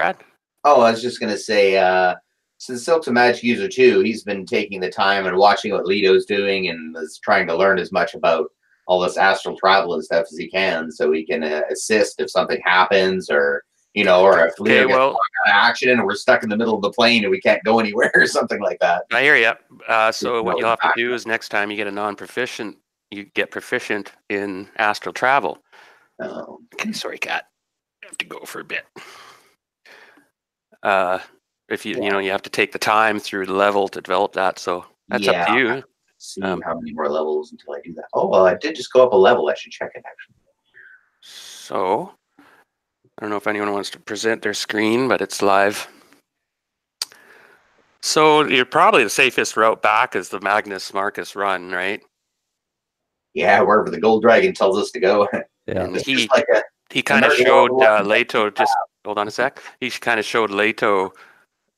Brad? Oh, I was just gonna say, since Silk's a magic user too, he's been taking the time and watching what Leto's doing and is trying to learn as much about all this astral travel and stuff as he can, so he can assist if something happens, or or if Leto gets out of action and we're stuck in the middle of the plane and we can't go anywhere or something like that. I hear you. So what you'll have to do is next time you get a non-proficient, you get proficient in astral travel. Oh. Okay, sorry, Kat. I have to go for a bit. If you you have to take the time through the level to develop that, so that's up to you. See how many more levels until I do that. Oh well, I did just go up a level. I should check it actually. So I don't know if anyone wants to present their screen, but it's live. So you're probably the safest route back is the Magnus Marcus run, right? Yeah, wherever the Gold Dragon tells us to go. Yeah, and he kind of showed Leto. Just hold on a sec. He kind of showed Leto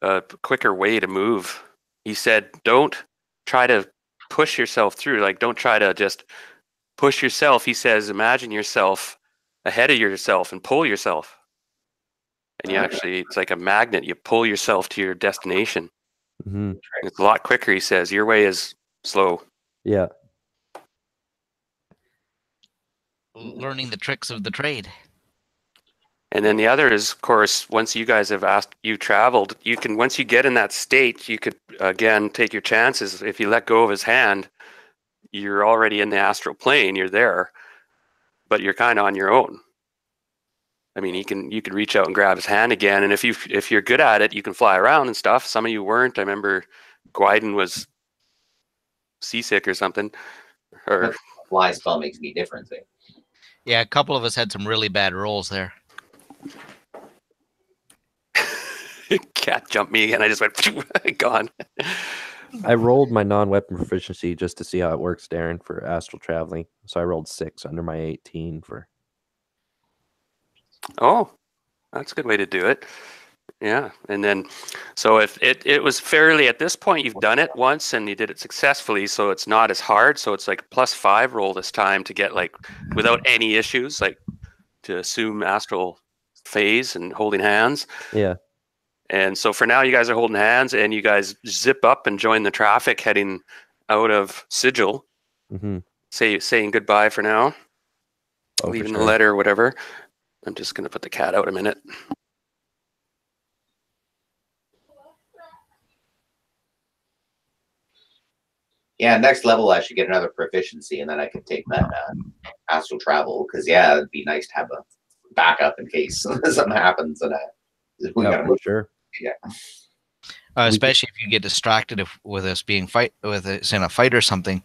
a quicker way to move. He said, "Don't try to push yourself through. Like, don't try to just push yourself." He says, "Imagine yourself ahead of yourself and pull yourself." And you actually, it's like a magnet. You pull yourself to your destination. Mm-hmm. It's a lot quicker, he says. Your way is slow. Yeah. Learning the tricks of the trade. And then the other is, of course, once you guys have traveled, you can, once you get in that state, you could, again, take your chances. If you let go of his hand, you're already in the astral plane. You're there, but you're kind of on your own. I mean, you could reach out and grab his hand again, and if you're good at it, you can fly around and stuff. Some of you weren't. I remember Gwyden was seasick or something. Or fly spell makes me different thing. Yeah, a couple of us had some really bad rolls there. Cat jumped me again. I just went gone. I rolled my non-weapon proficiency just to see how it works, Darren, for astral traveling. So I rolled 6 under my 18 for. Oh, that's a good way to do it. Yeah, and then, so if it was fairly, at this point, you've done it once and you did it successfully, so it's not as hard. So it's like a +5 roll this time to get like without any issues, like to assume astral phase and holding hands. Yeah. And so for now, you guys are holding hands and you guys zip up and join the traffic heading out of Sigil. Mm-hmm. Saying goodbye for now. Leaving the letter or whatever. I'm just going to put the cat out a minute. Yeah, next level I should get another proficiency, and then I can take that astral travel. Because it'd be nice to have a backup in case something happens, and we gotta move. Sure. Yeah. Especially if you get distracted with us being in a fight or something.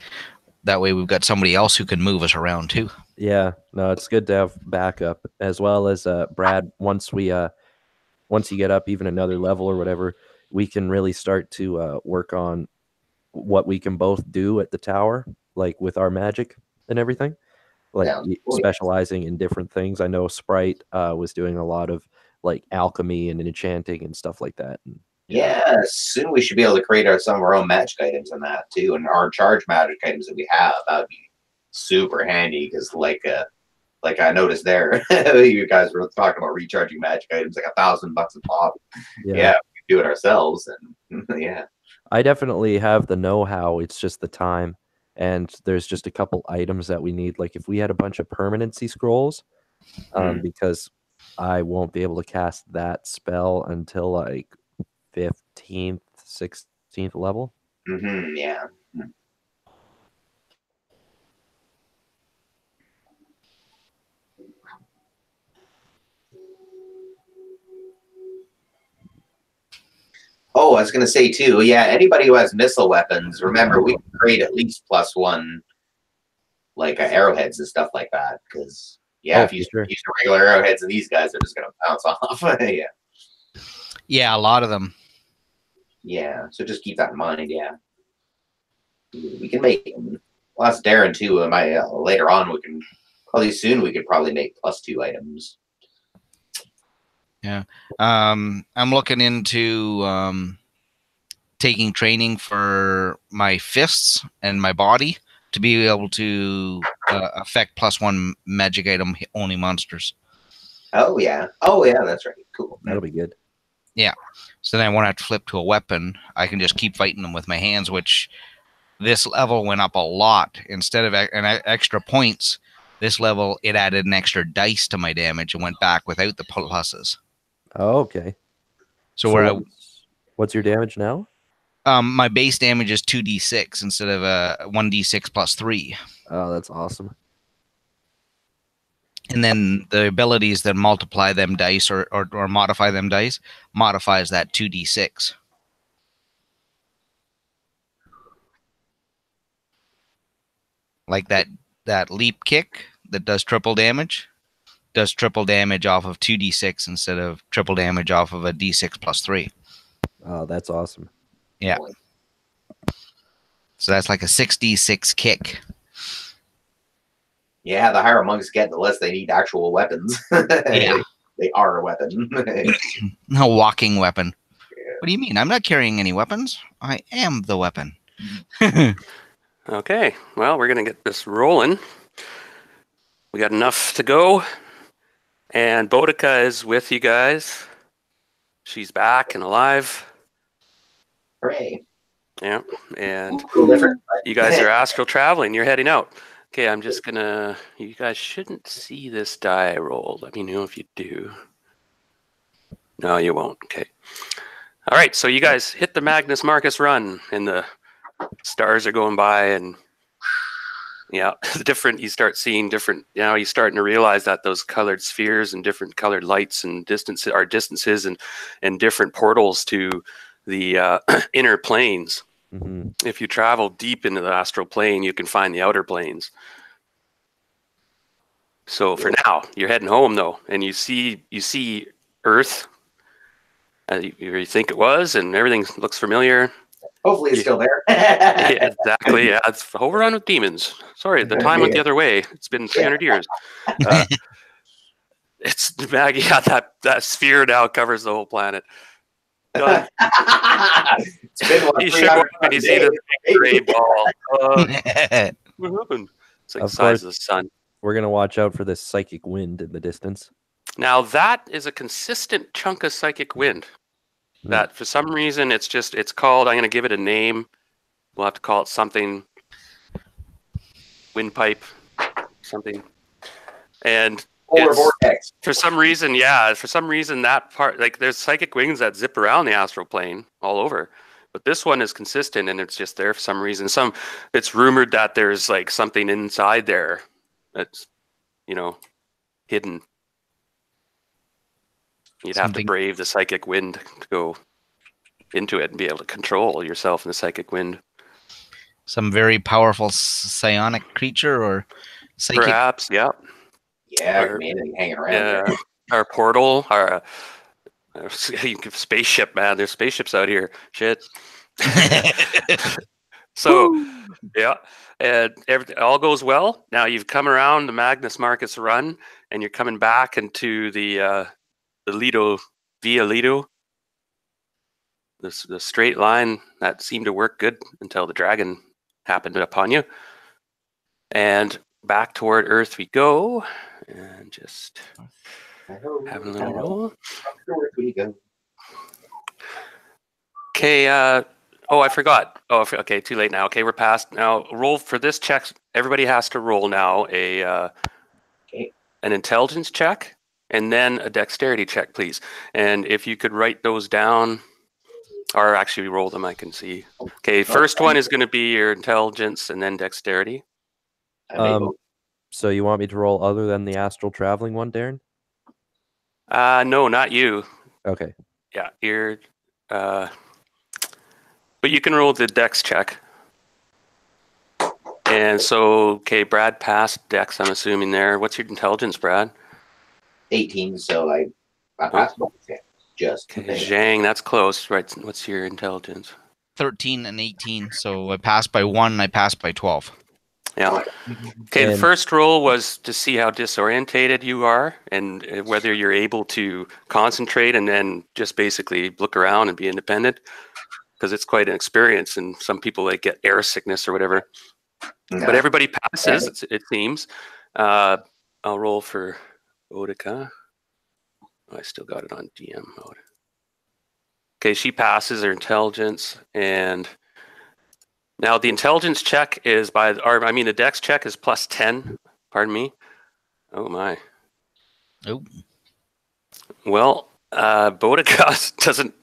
That way we've got somebody else who can move us around too. Yeah, no, it's good to have backup, as well as Brad. Once you get up even another level or whatever, we can really start to work on what we can both do at the tower, like with our magic and everything, like specializing in different things. I know Sprite was doing a lot of like alchemy and enchanting and stuff like that. And, yeah, soon we should be able to create some of our own magic items in that too, and our charge magic items that we have. That would be super handy because, like I noticed there, you guys were talking about recharging magic items like $1,000 a pop. Yeah, we do it ourselves, and yeah. I definitely have the know-how. It's just the time, and there's just a couple items that we need. Like if we had a bunch of permanency scrolls, because I won't be able to cast that spell until like 15th, 16th level. Mm-hmm, yeah. Oh, I was going to say too, yeah, anybody who has missile weapons, remember, we can create at least +1, like arrowheads and stuff like that, because, if you use regular arrowheads and these guys are just going to bounce off. Yeah. Yeah, a lot of them. Yeah, so just keep that in mind, yeah. We can make, well, that's Darren too, later on, we can, we could probably make +2 items. Yeah. I'm looking into taking training for my fists and my body to be able to affect +1 magic item only monsters. Oh yeah, that's right. Cool. That'll be good. So then I won't have to flip to a weapon. I can just keep fighting them with my hands, which this level went up a lot. Instead of extra points, this level, it added an extra dice to my damage and went back without the pluses. Oh, okay. So what's your damage now? My base damage is 2d6 instead of 1d6 plus 3. Oh, that's awesome. And then the abilities that multiply them dice or modify them dice modifies that 2d6. Like that leap kick that does triple damage off of 2d6 instead of triple damage off of a d6 plus 3. Oh, that's awesome. Yeah. So that's like a 6d6 kick. Yeah, the higher monks get, the less they need actual weapons. Yeah. They are a weapon. No walking weapon. Yeah. What do you mean? I'm not carrying any weapons. I am the weapon. Okay, well, we're going to get this rolling. We got enough to go. And Boudica is with you guys. She's back and alive. Hooray. Yeah, and Different. you guys are astral traveling. You're heading out. Okay, I'm just going to... You guys shouldn't see this die roll. Let me know if you do. No, you won't. Okay. All right, so you guys hit the Magnus Marcus run, and the stars are going by, and yeah, you start seeing different, you're starting to realize that those colored spheres and different colored lights and distances and different portals to the inner planes. Mm-hmm. If you travel deep into the astral plane, you can find the outer planes. So for now, you're heading home though, and you see Earth as you think it was, and everything looks familiar. Hopefully it's still there. Yeah, exactly. Yeah, it's overrun with demons. Sorry, the time went the other way. It's been 300 years. It's Maggie. Yeah, that sphere now covers the whole planet. Done. It's been what, You should walk and you see this big gray ball. What happened? It's like the size of the sun. We're gonna watch out for this psychic wind in the distance. Now that is a consistent chunk of psychic wind. That for some reason it's called, I'm going to give it a name. We'll have to call it something. Windpipe, something. And polar vortex. For some reason that part, like there's psychic winds that zip around the astral plane all over. But this one is consistent and it's just there for some reason. It's rumored that there's like something inside there that's, hidden. You'd have to brave the psychic wind to go into it and be able to control yourself in the psychic wind. Some very powerful psionic creature or psychic? Perhaps, yeah. Yeah, anything hanging around. Yeah, our portal, our spaceship, man. There's spaceships out here. Shit. So, yeah, and all goes well. Now you've come around the Magnus Marcus run, and you're coming back into the Lido, via Lido. The straight line that seemed to work good until the dragon happened upon you. And back toward Earth we go, and just having a little roll. Okay. Oh, I forgot. Oh, okay. Too late now. Okay, we're past now. Roll for this check. Everybody has to roll now an intelligence check and then a dexterity check, please. And if you could write those down, or actually roll them, I can see. Okay, first one is going to be your intelligence and then dexterity. So you want me to roll other than the astral traveling one, Darren? No, not you. Okay. Yeah, you're. But you can roll the dex check. And so, okay, Brad passed dex, I'm assuming there. What's your intelligence, Brad? 18, so I passed both. Just. Okay, Zhang, that's close. Right, what's your intelligence? 13 and 18, so I passed by 1, I passed by 12. Yeah. Okay, the first roll was to see how disorientated you are and whether you're able to concentrate and then just basically look around and be independent. Because it's quite an experience, and some people like get air sickness or whatever. No. But everybody passes, it seems. I'll roll for Boudica. Oh, I still got it on DM mode. Okay, she passes her intelligence, and now the intelligence check is the dex check is +10. Pardon me. Oh my. Oh. Well, Bodega doesn't.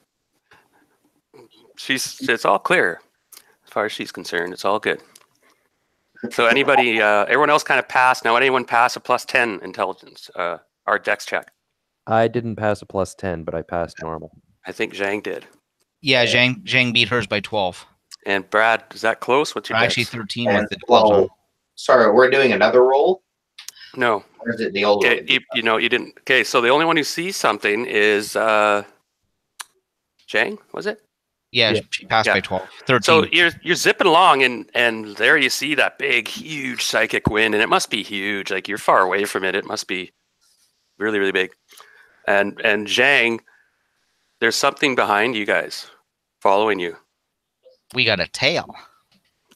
It's all clear as far as she's concerned. It's all good. So anybody, everyone else kind of passed. Now, anyone pass a +10 intelligence, our dex check? I didn't pass a +10, but I passed normal. I think Zhang did. Yeah, Zhang beat hers by 12. And Brad, is that close? What's your Actually, dex? 13 with the 12 on. Sorry, we're doing another roll? No. Or is it the old Okay, one? you didn't. Okay, so the only one who sees something is Zhang, was it? Yeah, Yeah. she passed by 12. 13. So you're zipping along, and there you see that big, huge psychic wind, and it must be huge. Like, you're far away from it. It must be really, really big. And Zhang, there's something behind you guys, following you We got a tail.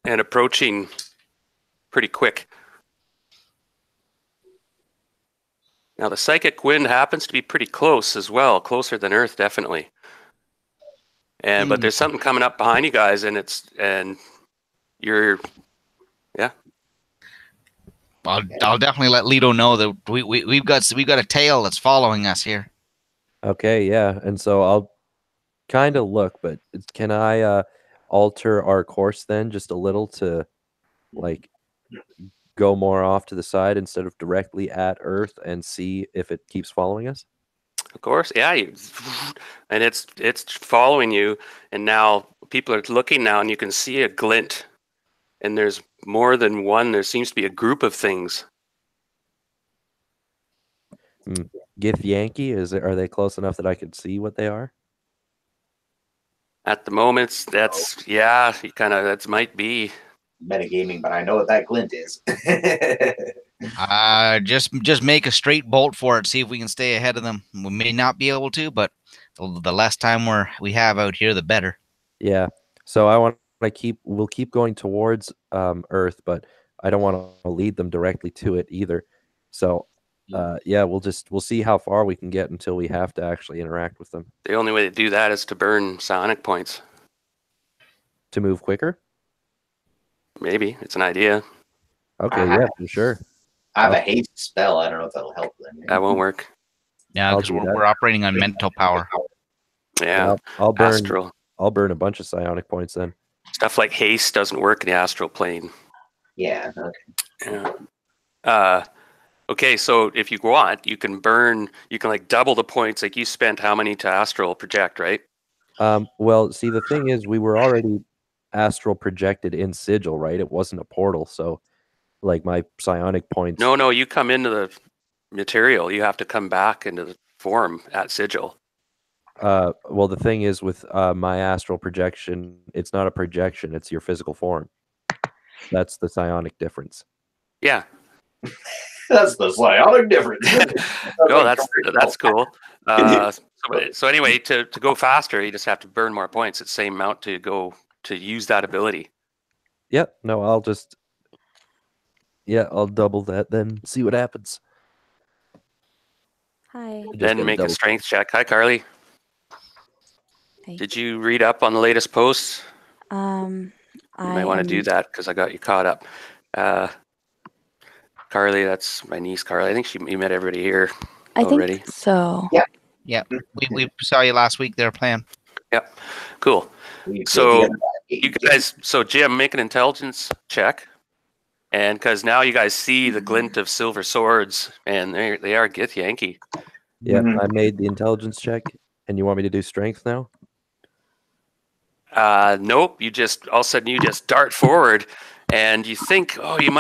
and approaching pretty quick. Now, the psychic wind happens to be pretty close as well, closer than Earth, definitely. And but there's something coming up behind you guys, and you're, yeah. I'll definitely let Lido know that we've got a tail that's following us here. Okay, yeah, and so I'll kind of look, but can I alter our course then just a little to like go more off to the side instead of directly at Earth and see if it keeps following us? Of course, yeah, and it's following you, and now people are looking now, and you can see a glint, and there's more than one. There seems to be a group of things. Gith Yankee, are they close enough that I could see what they are? At the moment, that's that might be. Metagaming, but I know what that glint is. Just make a straight bolt for it. See if we can stay ahead of them. We may not be able to, but the less time we have out here, the better. Yeah. So we'll keep going towards Earth, but I don't want to lead them directly to it either. So yeah, we'll see how far we can get until we have to actually interact with them. The only way to do that is to burn psionic points. To move quicker? Maybe it's an idea. Okay, yeah, for sure. I have a haste spell. I don't know if that'll help them. That won't work. Yeah, because we're operating on mental power. Yeah, I'll burn. Astral. I'll burn a bunch of psionic points then. Stuff like haste doesn't work in the astral plane. Yeah. Okay. Yeah. Okay, so if you want, you can like double the points. Like, you spent how many to astral project, right? Well, see, the thing is, we were already astral projected in Sigil, right? It wasn't a portal, so like my psionic points. No, you come into the material. You have to come back into the form at Sigil. Well, the thing is with my astral projection, it's not a projection; it's your physical form. That's the psionic difference. Yeah. That's the psionic difference. No, that's cool. So anyway, to go faster, you just have to burn more points. It's the same amount to use that ability. Yep. No, I'll double that then. See what happens. Hi. Then make a strength check. Hi, Carly. Hey. Did you read up on the latest posts? You might want to do that because I got you caught up. Carly, that's my niece, Carly. I think you met everybody here already. I think so. Yeah, we saw you last week there playing. Yep, cool. So you guys, Jim, make an intelligence check, and because now you guys see the glint of silver swords, and they are Gith Yankee. Yeah, I made the intelligence check, and you want me to do strength now? Nope. All of a sudden you just dart forward, and you think, are we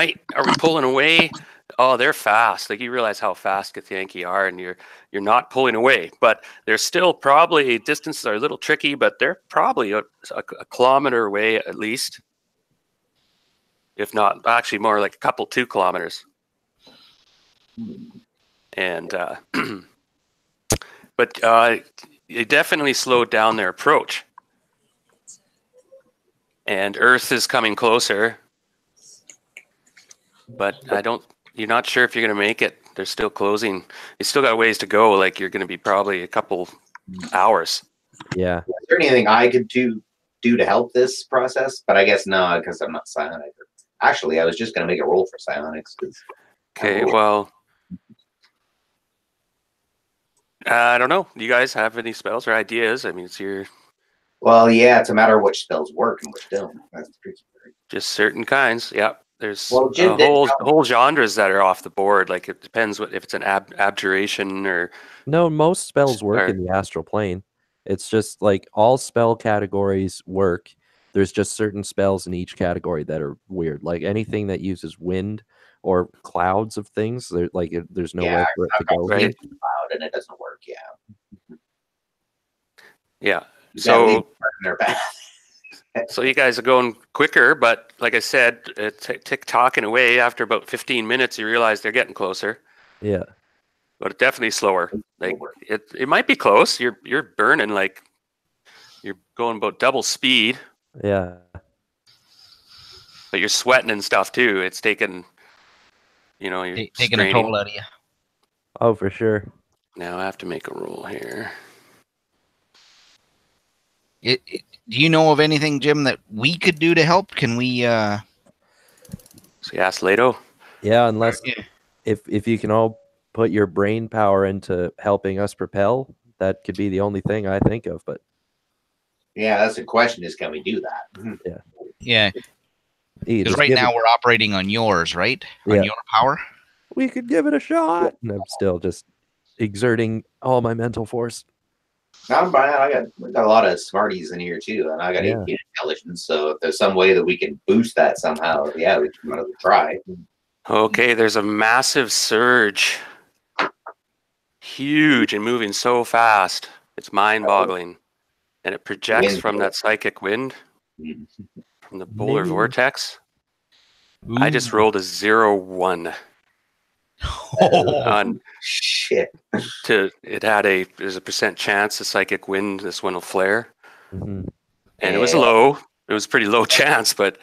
pulling away? Oh, they're fast. Like, you realize how fast Githyanki are, and you're not pulling away. But they're still probably, distances are a little tricky, but they're probably a kilometer away at least. If not, actually more like 2 kilometers. And but they definitely slowed down their approach. And Earth is coming closer, but you're not sure if you're going to make it. They're still closing. You still got a ways to go. Like, you're going to be probably a couple hours. Yeah. Is there anything I could do to help this process? But I guess no, because I'm not psionic. Actually, I was just going to make a roll for psionics. Okay, well, I don't know. Do you guys have any spells or ideas? I mean, it's your Well, yeah, it's a matter of which spells work and which don't. That's the tricky part. just certain kinds. Yeah, there's Well, Jim did whole genres that are off the board. Like it depends if it's an abjuration or No, most spells work Or- in the astral plane. It's just like all spell categories work. There's just certain spells in each category that are weird. Like anything that uses wind or clouds of things, there's nowhere for it to go. Right. Here. Cloud and it doesn't work. Yeah. yeah. You gotta leave So it in their path. so you guys are going quicker, but like I said, tick-tocking away. After about 15 minutes, you realize they're getting closer. Yeah. But definitely slower. Like it might be close. You're burning like you're going about double speed, Yeah. but you're sweating and stuff too. It's taking, you're Taking a straining. toll out of you. Oh, for sure. Now I have to make a roll here. Do you know of anything, Jim, that we could do to help? Can we? So you ask Lato. Yeah, unless Yeah. if you can all put your brain power into helping us propel, that could be the only thing I think of. But Yeah, that's the question: is can we do that? Yeah, Hey, because just right give now it- we're operating on yours, right? Yeah. On your power. we could give it a shot. And I'm still just exerting all my mental force. Not bad. We got a lot of smarties in here too, and I got Yeah. 18 intelligence. So if there's some way that we can boost that somehow, yeah, we might as well try. Okay, there's a massive surge. Huge and moving so fast. It's mind-boggling. And it projects Wind. from that psychic wind, Mhm. from the polar Maybe- vortex. I just rolled a 0-1 on Shit. there's a percent chance the psychic wind, this one will flare. Mhm. And it was Yeah. low. It was pretty low chance, but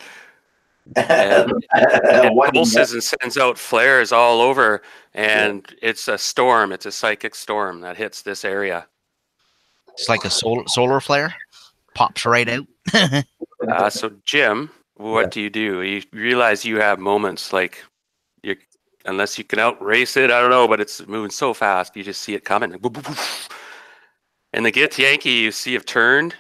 it One- pulses and sends out flares all over. And it's a storm. It's a psychic storm that hits this area. It's like a solar flare. Pops right out. So Jim, what do? You realize you have moments like unless you can outrace it, I don't know, but it's moving so fast, you just see it coming. And the Git Yankee you see have turned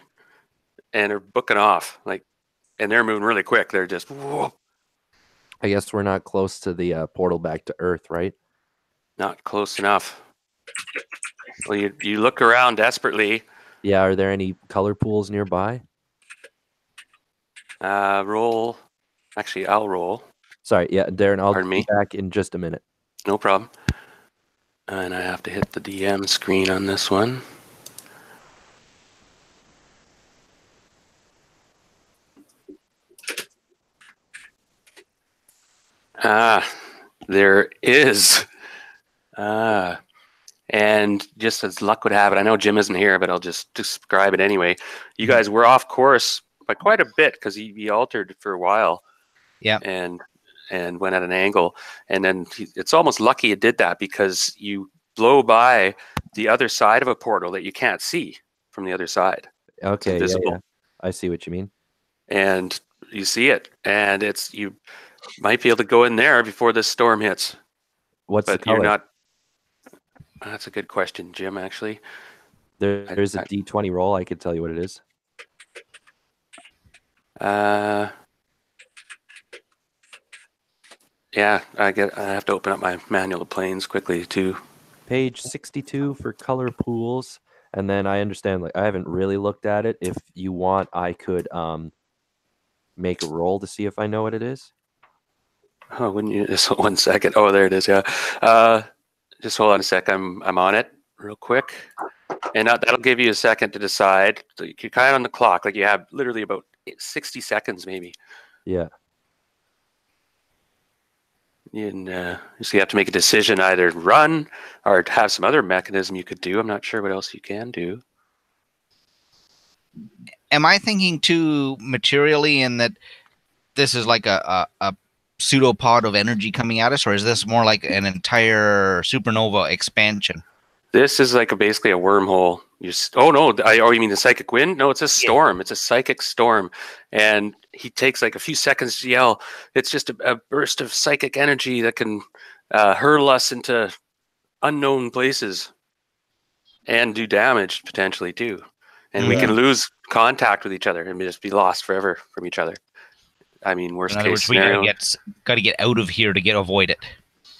and are booking off, and they're moving really quick. They're just I guess we're not close to the portal back to Earth, right? not close enough. Well, you look around desperately. Yeah. Are there any color pools nearby? Roll. Actually, I'll roll. Sorry. Yeah, Darren. I'll Pardon be me. back in just a minute. No problem. And I have to hit the DM screen on this one. There is. And just as luck would have it, I know Jim isn't here, but I'll just describe it anyway. You guys were off course by quite a bit because he altered for a while. Yeah. And went at an angle. And then it's almost lucky it did that because you blow by the other side of a portal that you can't see from the other side. Okay. Yeah, invisible. yeah. I see what you mean. And you see it. And you might be able to go in there before this storm hits. What's But the color? you're not. That's a good question, Jim, actually. There's a D20 roll. I could tell you what it is. Yeah, I have to open up my manual of planes quickly too. Page 62 for color pools. And then I understand, I haven't really looked at it. If you want, I could make a roll to see if I know what it is. Oh, wouldn't you? Just 1 second. Oh, there it is. Yeah. Just hold on a sec. I'm on it real quick, and that'll give you a second to decide. So you're kind of on the clock. Like you have literally about 60 seconds, maybe. Yeah. So you have to make a decision: either run or have some other mechanism you could do. I'm not sure what else you can do. Am I thinking too materially in that this is like a pseudopod of energy coming at us, or is this more like an entire supernova expansion? This is like basically a wormhole Oh no! You mean the psychic wind? No, it's a storm. It's a psychic storm, and he takes like a few seconds to yell. It's just a burst of psychic energy that can hurl us into unknown places and do damage potentially too. And we can lose contact with each other and just be lost forever from each other. I mean, worst In other case words, scenario. we gotta get out of here to avoid it.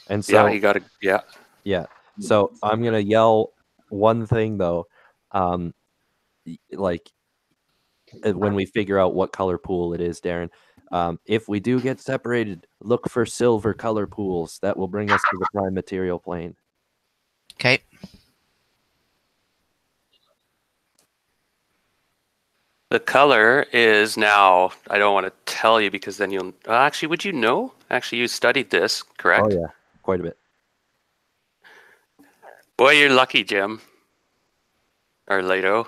And so you gotta. Yeah. So I'm gonna yell one thing though, like when we figure out what color pool it is, Darren. If we do get separated, look for silver color pools. That will bring us to the prime material plane. Okay. The color is now. I don't want to tell you because then you'll. Actually, would you know? Actually, you studied this, correct? Oh yeah, quite a bit. Boy, you're lucky, Jim. Or Lato.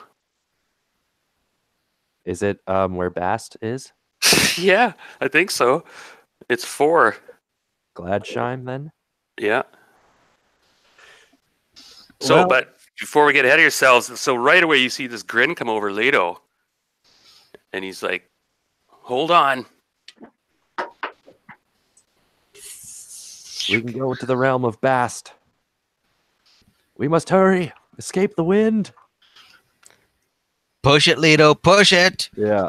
Is it where Bast is? Yeah, I think so. It's 4. Gladsheim then? Yeah. So, Well- but before we get ahead of yourselves, so right away you see this grin come over Lato. And he's like, hold on. We can go to the realm of Bast. We must hurry. Escape the wind. Push it, Lido. Push it. Yeah.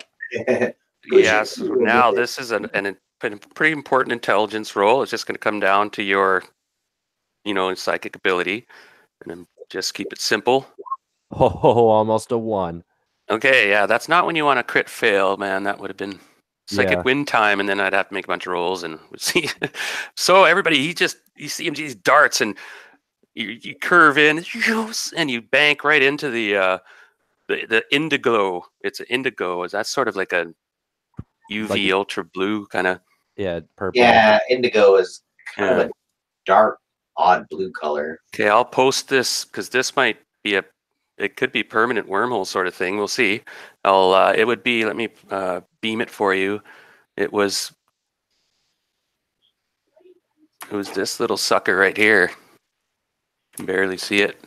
Yes. Now this is a pretty important intelligence roll. It's just going to come down to your, psychic ability, and then just keep it simple. Oh, almost a 1. Okay. Yeah, that's not when you want to crit fail, man. That would have been psychic win time, and then I'd have to make a bunch of rolls and we'd see. So everybody, you see him, these darts, and you curve in, and you bank right into the indigo. It's an indigo. Is that sort of like a UV ultra blue kind of? Yeah, purple. Yeah, indigo is kind of a dark, odd blue color. Okay, I'll post this because this might be it could be permanent wormhole sort of thing. We'll see. It would be, let me beam it for you. It was this little sucker right here. You can barely see it.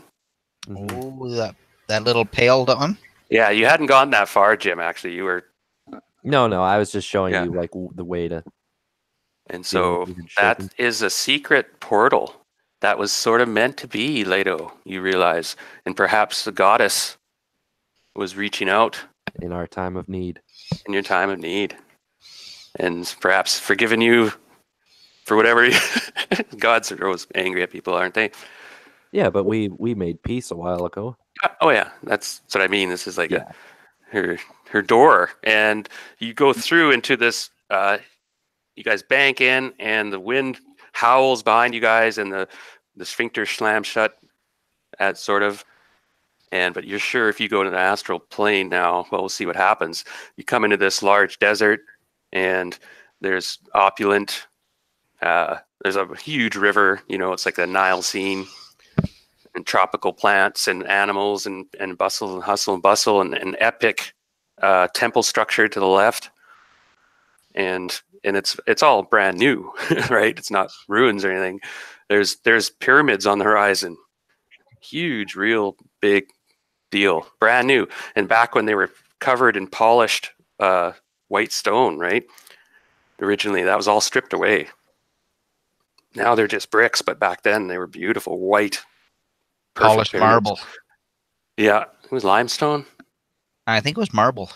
Oh, that little pale on. Yeah, you hadn't gone that far, Jim. Actually, you were. No, I was just showing you like the way to. And so that is a secret portal that was sort of meant to be, Leto, you realize. And perhaps the goddess was reaching out. In our time of need. In your time of need. And perhaps forgiving you for whatever. Gods are always angry at people, aren't they? Yeah, but we made peace a while ago. Oh, yeah. That's what I mean. This is like her door. And you go through into this... you guys bank in, and the wind howls behind you guys, and the sphincter slams shut at sort of. But you're sure if you go to the astral plane now, well, we'll see what happens. You come into this large desert, and there's opulent. There's a huge river. It's like the Nile scene, and tropical plants and animals and bustle and hustle and bustle, and an epic temple structure to the left. And it's all brand new, right? It's not ruins or anything. There's pyramids on the horizon. Huge, real big deal. Brand new. And back when they were covered in polished white stone, right? Originally, that was all stripped away. Now they're just bricks, but back then they were beautiful, white. Polished marble. Yeah. It was limestone? I think it was marble.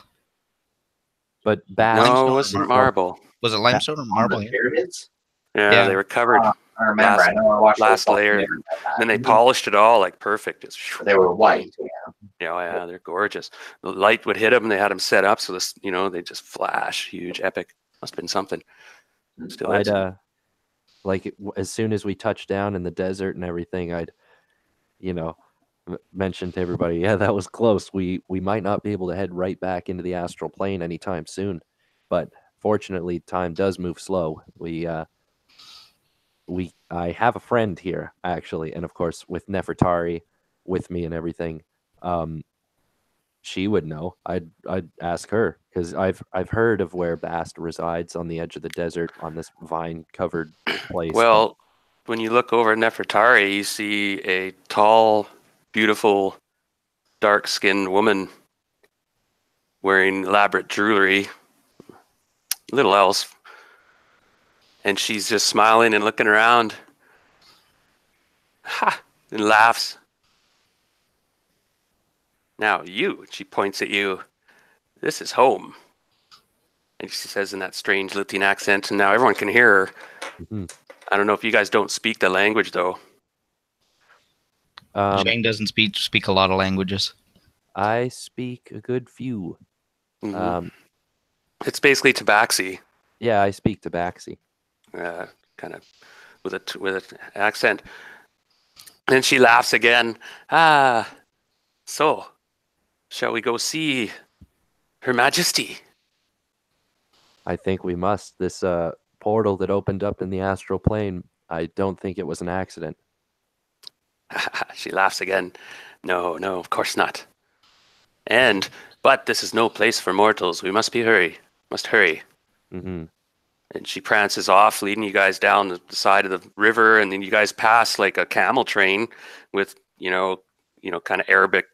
But no, it wasn't marble. Was it limestone or marble? Pyramids? Yeah, they were covered. I remember. I know I watched last layer. Then they polished it all like perfect. They were white. Yeah, they're gorgeous. The light would hit them, and they had them set up so this, they just flash, huge, epic. Must have been something. Still, like as soon as we touched down in the desert and everything, I'd, mention to everybody, yeah, that was close. We might not be able to head right back into the astral plane anytime soon, but fortunately, time does move slow. I have a friend here actually, and of course with Nefertari with me and everything, she would know. I'd ask her because I've heard of where Bast resides on the edge of the desert on this vine covered place. Well, when you look over Nefertari, you see a tall, beautiful dark-skinned woman wearing elaborate jewelry, little else, and she's just smiling and looking around, and laughs. Now you, she points at you, this is home. And she says in that strange Latin accent, and now everyone can hear her. Mm-hmm. I don't know if you guys don't speak the language, though. Jane doesn't speak a lot of languages. I speak a good few. Mm-hmm. It's basically Tabaxi. Yeah, I speak Tabaxi. Kind of with an accent. And she laughs again. So, shall we go see Her Majesty? I think we must. This portal that opened up in the astral plane, I don't think it was an accident. She laughs again. No, of course not. But this is no place for mortals. We must hurry. Mm-hmm. And she prances off, leading you guys down the side of the river, and then you guys pass like a camel train with, kind of Arabic,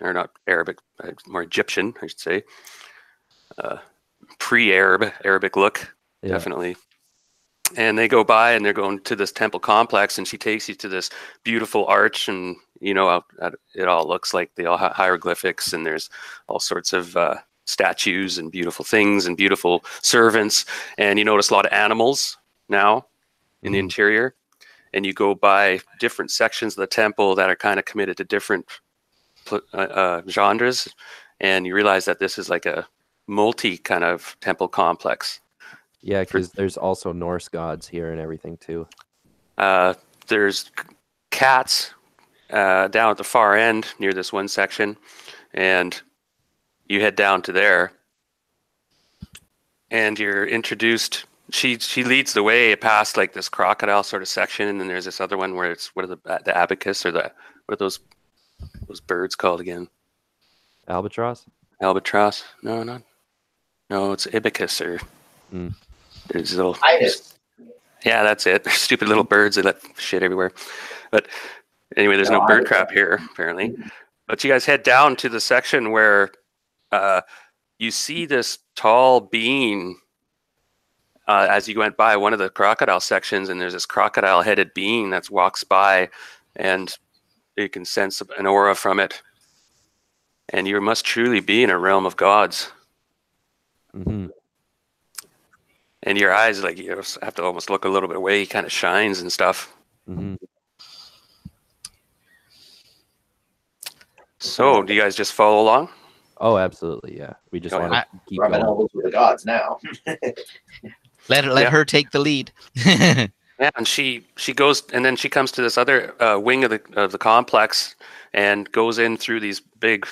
or not Arabic, more Egyptian, I should say. Arabic look, Yeah. Definitely. And they go by, and they're going to this temple complex, and she takes you to this beautiful arch, and it all looks like they all have hieroglyphics, and there's all sorts of statues and beautiful things and beautiful servants, and you notice a lot of animals now in the interior, and you go by different sections of the temple that are kind of committed to different genres, and you realize that this is like a multi kind of temple complex. Yeah, because there's also Norse gods here and everything too. There's cats down at the far end near this one section, and you head down to there, and you're introduced. She leads the way past like this crocodile sort of section, and then there's this other one where it's what are the abacus, or what are those birds called again? Albatross? Albatross? No, it's ibicus, or there's little. Yeah, that's it. They're stupid little birds that let shit everywhere. But anyway, there's no bird crap here apparently. But you guys head down to the section where you see this tall being as you went by one of the crocodile sections, and there's this crocodile-headed being that walks by, and you can sense an aura from it. And you must truly be in a realm of gods. Mm-hmm. And your eyes, like, you have to almost look a little bit away. He kind of shines and stuff. Mm-hmm. So, do you guys just follow along? Oh, absolutely, yeah. We just want to keep rubbing going. elbows with the gods now. Let her take the lead. Yeah, and she goes, and then she comes to this other wing of the complex, and goes in through these big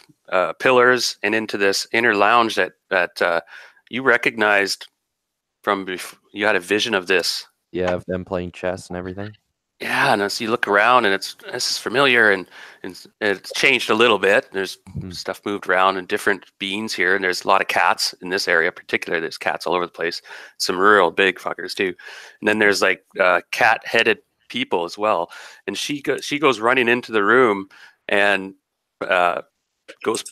pillars and into this inner lounge that you recognized from before. You had a vision of this. Yeah, of them playing chess and everything. Yeah, and as you look around, and this is familiar, and it's changed a little bit. There's stuff moved around and different beings here, and there's a lot of cats in this area. Particularly, there's cats all over the place. Some real big fuckers too. And then there's like cat-headed people as well. And she goes running into the room and goes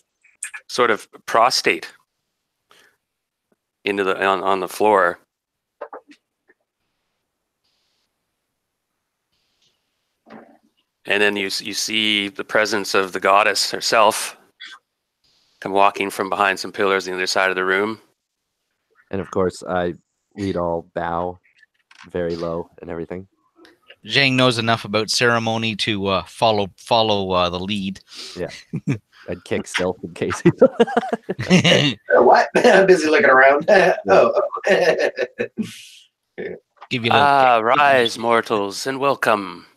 sort of prostrate into on the floor. And then you see the presence of the goddess herself come walking from behind some pillars on the other side of the room. And of course, we'd all bow very low and everything. Zhang knows enough about ceremony to follow the lead. Yeah. I'd kick stealth in case. What? I'm busy looking around. Give you a Rise, mortals, and welcome.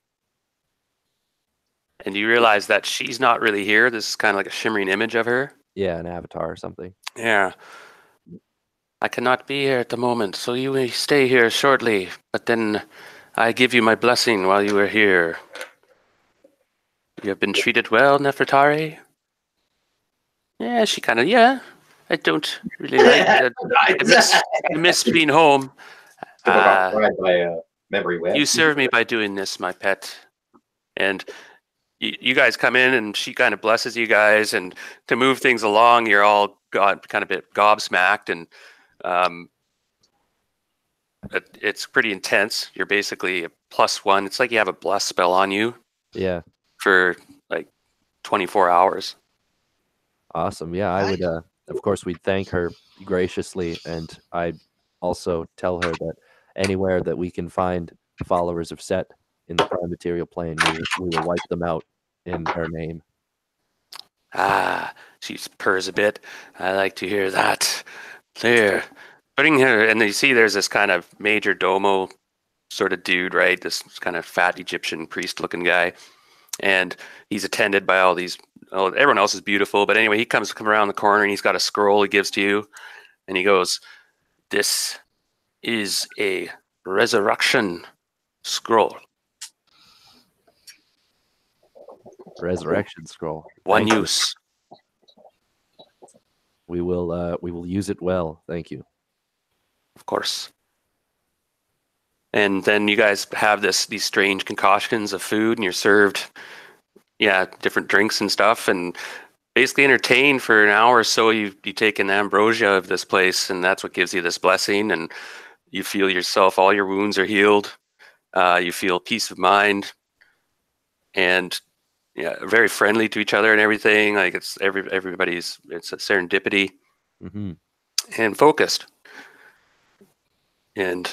And you realize that she's not really here. This is kind of like a shimmering image of her. Yeah, an avatar or something. Yeah. I cannot be here at the moment, so you may stay here shortly. But then I give you my blessing while you are here. You have been treated well, Nefertari? Yeah, she kind of, yeah. I don't really like it. I miss being home. By memory web. You serve me by doing this, my pet. And you guys come in and she kind of blesses you guys, and to move things along, you're all kind of a bit gobsmacked, and it's pretty intense. You're basically a +1. It's like you have a bless spell on you Yeah. for like 24 hours. Awesome. Yeah, I would. Of course, we'd thank her graciously, and I'd also tell her that anywhere that we can find followers of Set in the prime material plane, we will wipe them out in her name. Ah, she purrs a bit. I like to hear that. There. Putting her, and you see there's this kind of major domo sort of dude, right? This kind of fat Egyptian priest looking guy. And he's attended by all these, everyone else is beautiful. But anyway, he comes around the corner and he's got a scroll he gives to you. And he goes, "This is a resurrection scroll. Resurrection scroll. One Thank you. use." We will use it well. Thank you. Of course. And then you guys have these strange concoctions of food, and you're served, different drinks and stuff, and basically entertained for an hour or so. You take an ambrosia of this place, and that's what gives you this blessing, and you feel yourself, all your wounds are healed. You feel peace of mind, and very friendly to each other and everything. Like it's it's a serendipity and focused. And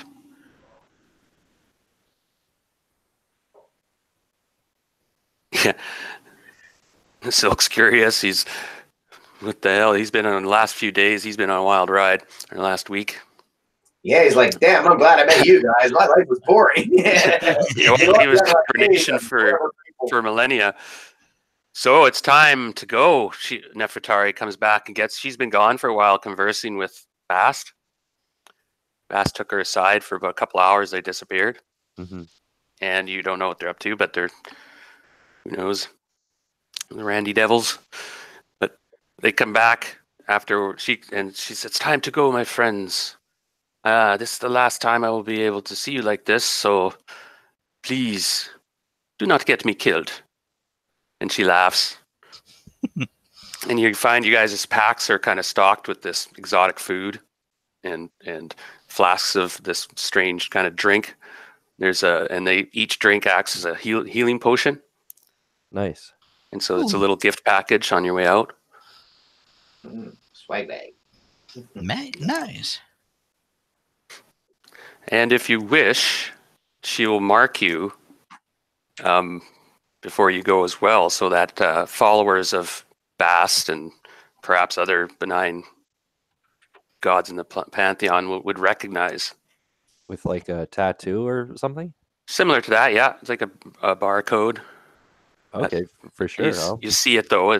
yeah, Silk's curious. What the hell? He's been on the last few days. He's been on a wild ride, or last week. Yeah, he's like, damn, I'm glad I met you guys. My life was boring. He was hibernation for millennia. So it's time to go. Nefertari comes back and she's been gone for a while conversing with Bast. Bast took her aside for about a couple hours. They disappeared. And you don't know what they're up to, but who knows? The Randy Devils. But they come back after she says, "It's time to go, my friends. This is the last time I will be able to see you like this, so please do not get me killed." And she laughs. And you find you guys' packs are kind of stocked with this exotic food and flasks of this strange kind of drink. Each drink acts as a healing potion. Nice. And so it's a little gift package on your way out. Swag bag. Nice. And if you wish, she will mark you before you go as well, so that followers of Bast and perhaps other benign gods in the pantheon would recognize. With like a tattoo or something? Similar to that, yeah. It's like a barcode. Okay, for sure. You see it though.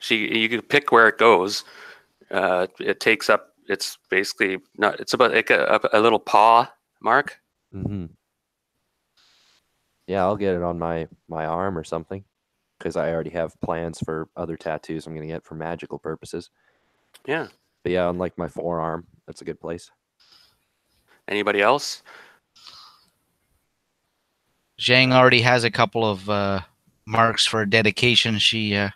You can pick where it goes. It takes up. It's basically not. It's about like a little paw mark. Yeah, I'll get it on my arm or something, because I already have plans for other tattoos I'm gonna get for magical purposes. Yeah. But yeah, on like my forearm, that's a good place. Anybody else? Zhang already has a couple of marks for dedication. She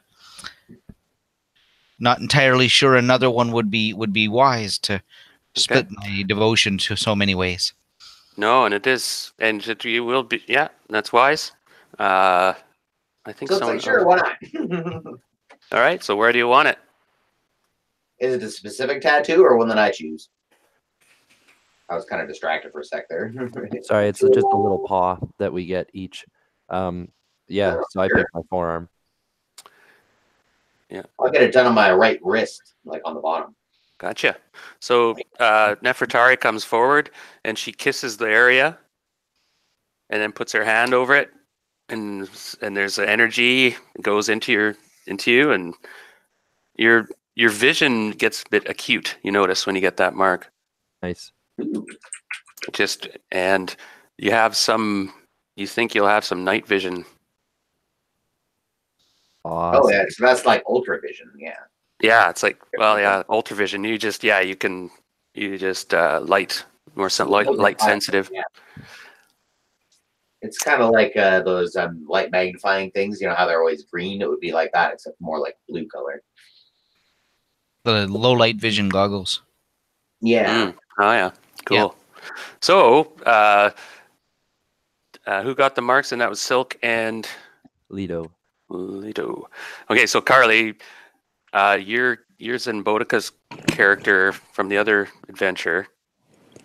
not entirely sure another one would be wise to split my devotion to so many ways. No, and it is, and you will be. Yeah, that's wise. I think so. Like, sure, why not? All right. So where do you want it? Is it a specific tattoo or one that I choose? I was kind of distracted for a sec there. Sorry, it's just a little paw that we get each. Yeah, so I picked my forearm. Yeah, I'll get it done on my right wrist, like on the bottom. Gotcha. So Nefertari comes forward and she kisses the area, and then puts her hand over it, and there's an energy that goes into you, and your vision gets a bit acute. You notice when you get that mark. Nice. And you have you think you'll have some night vision. Awesome. Oh yeah, so that's like ultra vision, yeah. Yeah, it's like, well, yeah, ultra vision. You just light, more light sensitive. Yeah. It's kind of like those light magnifying things. You know how they're always green? It would be like that, except more like blue color. The low light vision goggles. Yeah. Mm. Oh yeah, cool. So, who got the marks? And that was Silk and Lido. Lido. Okay, so Carly, you're Zenbodica's character from the other adventure.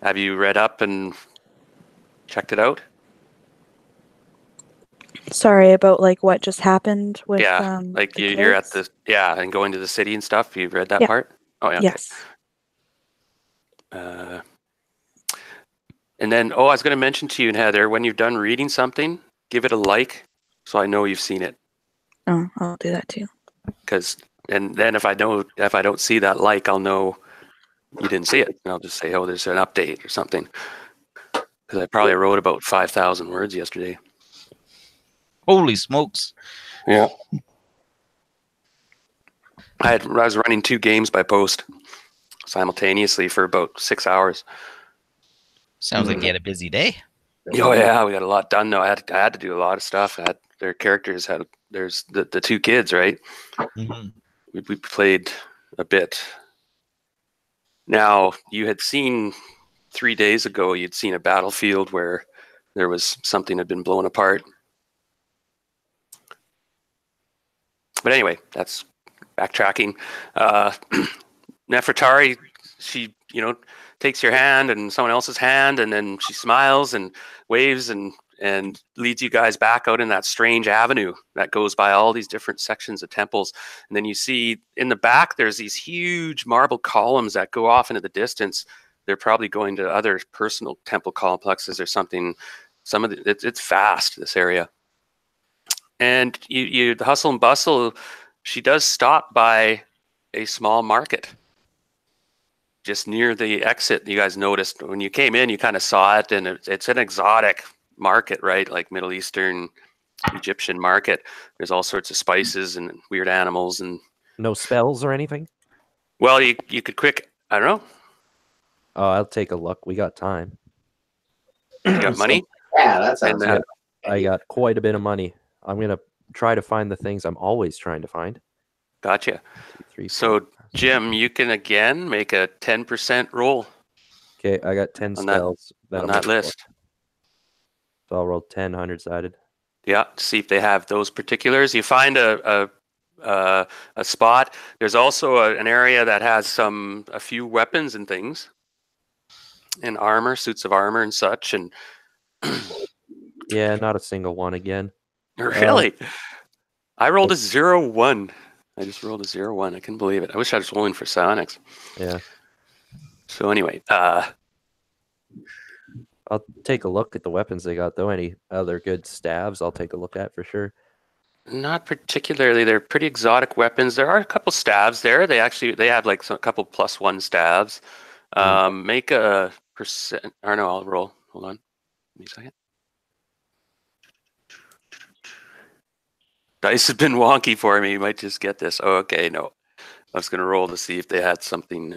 Have you read up and checked it out? Sorry about like what just happened with Yeah, like the you're at kids. and going to the city and stuff. You've read that Yeah. part? Oh yeah. Yes. Okay. And then, I was going to mention to you, Heather, when you've done reading something, give it a like, so I know you've seen it. Oh, I'll do that too. And then if I don't see that like, I'll know you didn't see it. And I'll just say, oh, there's an update or something. Because I probably wrote about 5,000 words yesterday. Holy smokes! Yeah. I was running 2 games by post simultaneously for about 6 hours. Sounds like you had a busy day. Oh yeah, we got a lot done though. I had to do a lot of stuff. Their characters there's the 2 kids, right? Mm-hmm. We played a bit. Now, you had seen 3 days ago, you'd seen a battlefield where there was something had been blown apart. But anyway, that's backtracking. Nefertari, she, takes your hand and someone else's hand, and then she smiles and waves and leads you guys back out in that strange avenue that goes by all these different sections of temples. And then you see in the back, there's these huge marble columns that go off into the distance. They're probably going to other personal temple complexes or something. It's vast, this area. And the hustle and bustle, she does stop by a small market just near the exit. You guys noticed when you came in, you kind of saw it, and it's an exotic market, right? Like Middle Eastern, Egyptian market. There's all sorts of spices and weird animals, and No spells or anything? well, you could I don't know. Oh, I'll take a look. We got time. You got money? Yeah, that sounds And, good. I got quite a bit of money. I'm going to try to find the things I'm always trying to find. Gotcha. 2, 3, So, 4. Jim, you can again make a 10% roll Okay, I got 10 on that- spells. on I'm that looking for. list. So I'll roll 10 100-sided. Yeah, see if they have those particulars. You find a spot. There's also an area that has a few weapons and things, and armor, suits of armor and such. And Yeah, not a single one again. really, I rolled a 0-1. I just rolled a 0-1. I couldn't believe it. I wish I was rolling for psionics. Yeah. So anyway, I'll take a look at the weapons they got, though. Any other good stabs, I'll take a look at for sure. not particularly. They're pretty exotic weapons. There are a couple stabs there. They have like a couple +1 stabs. Make a percent. Or no, I'll roll. Hold on. Give me a second. Dice has been wonky for me. You might just get this. Oh, okay. No, I was going to roll to see if they had something,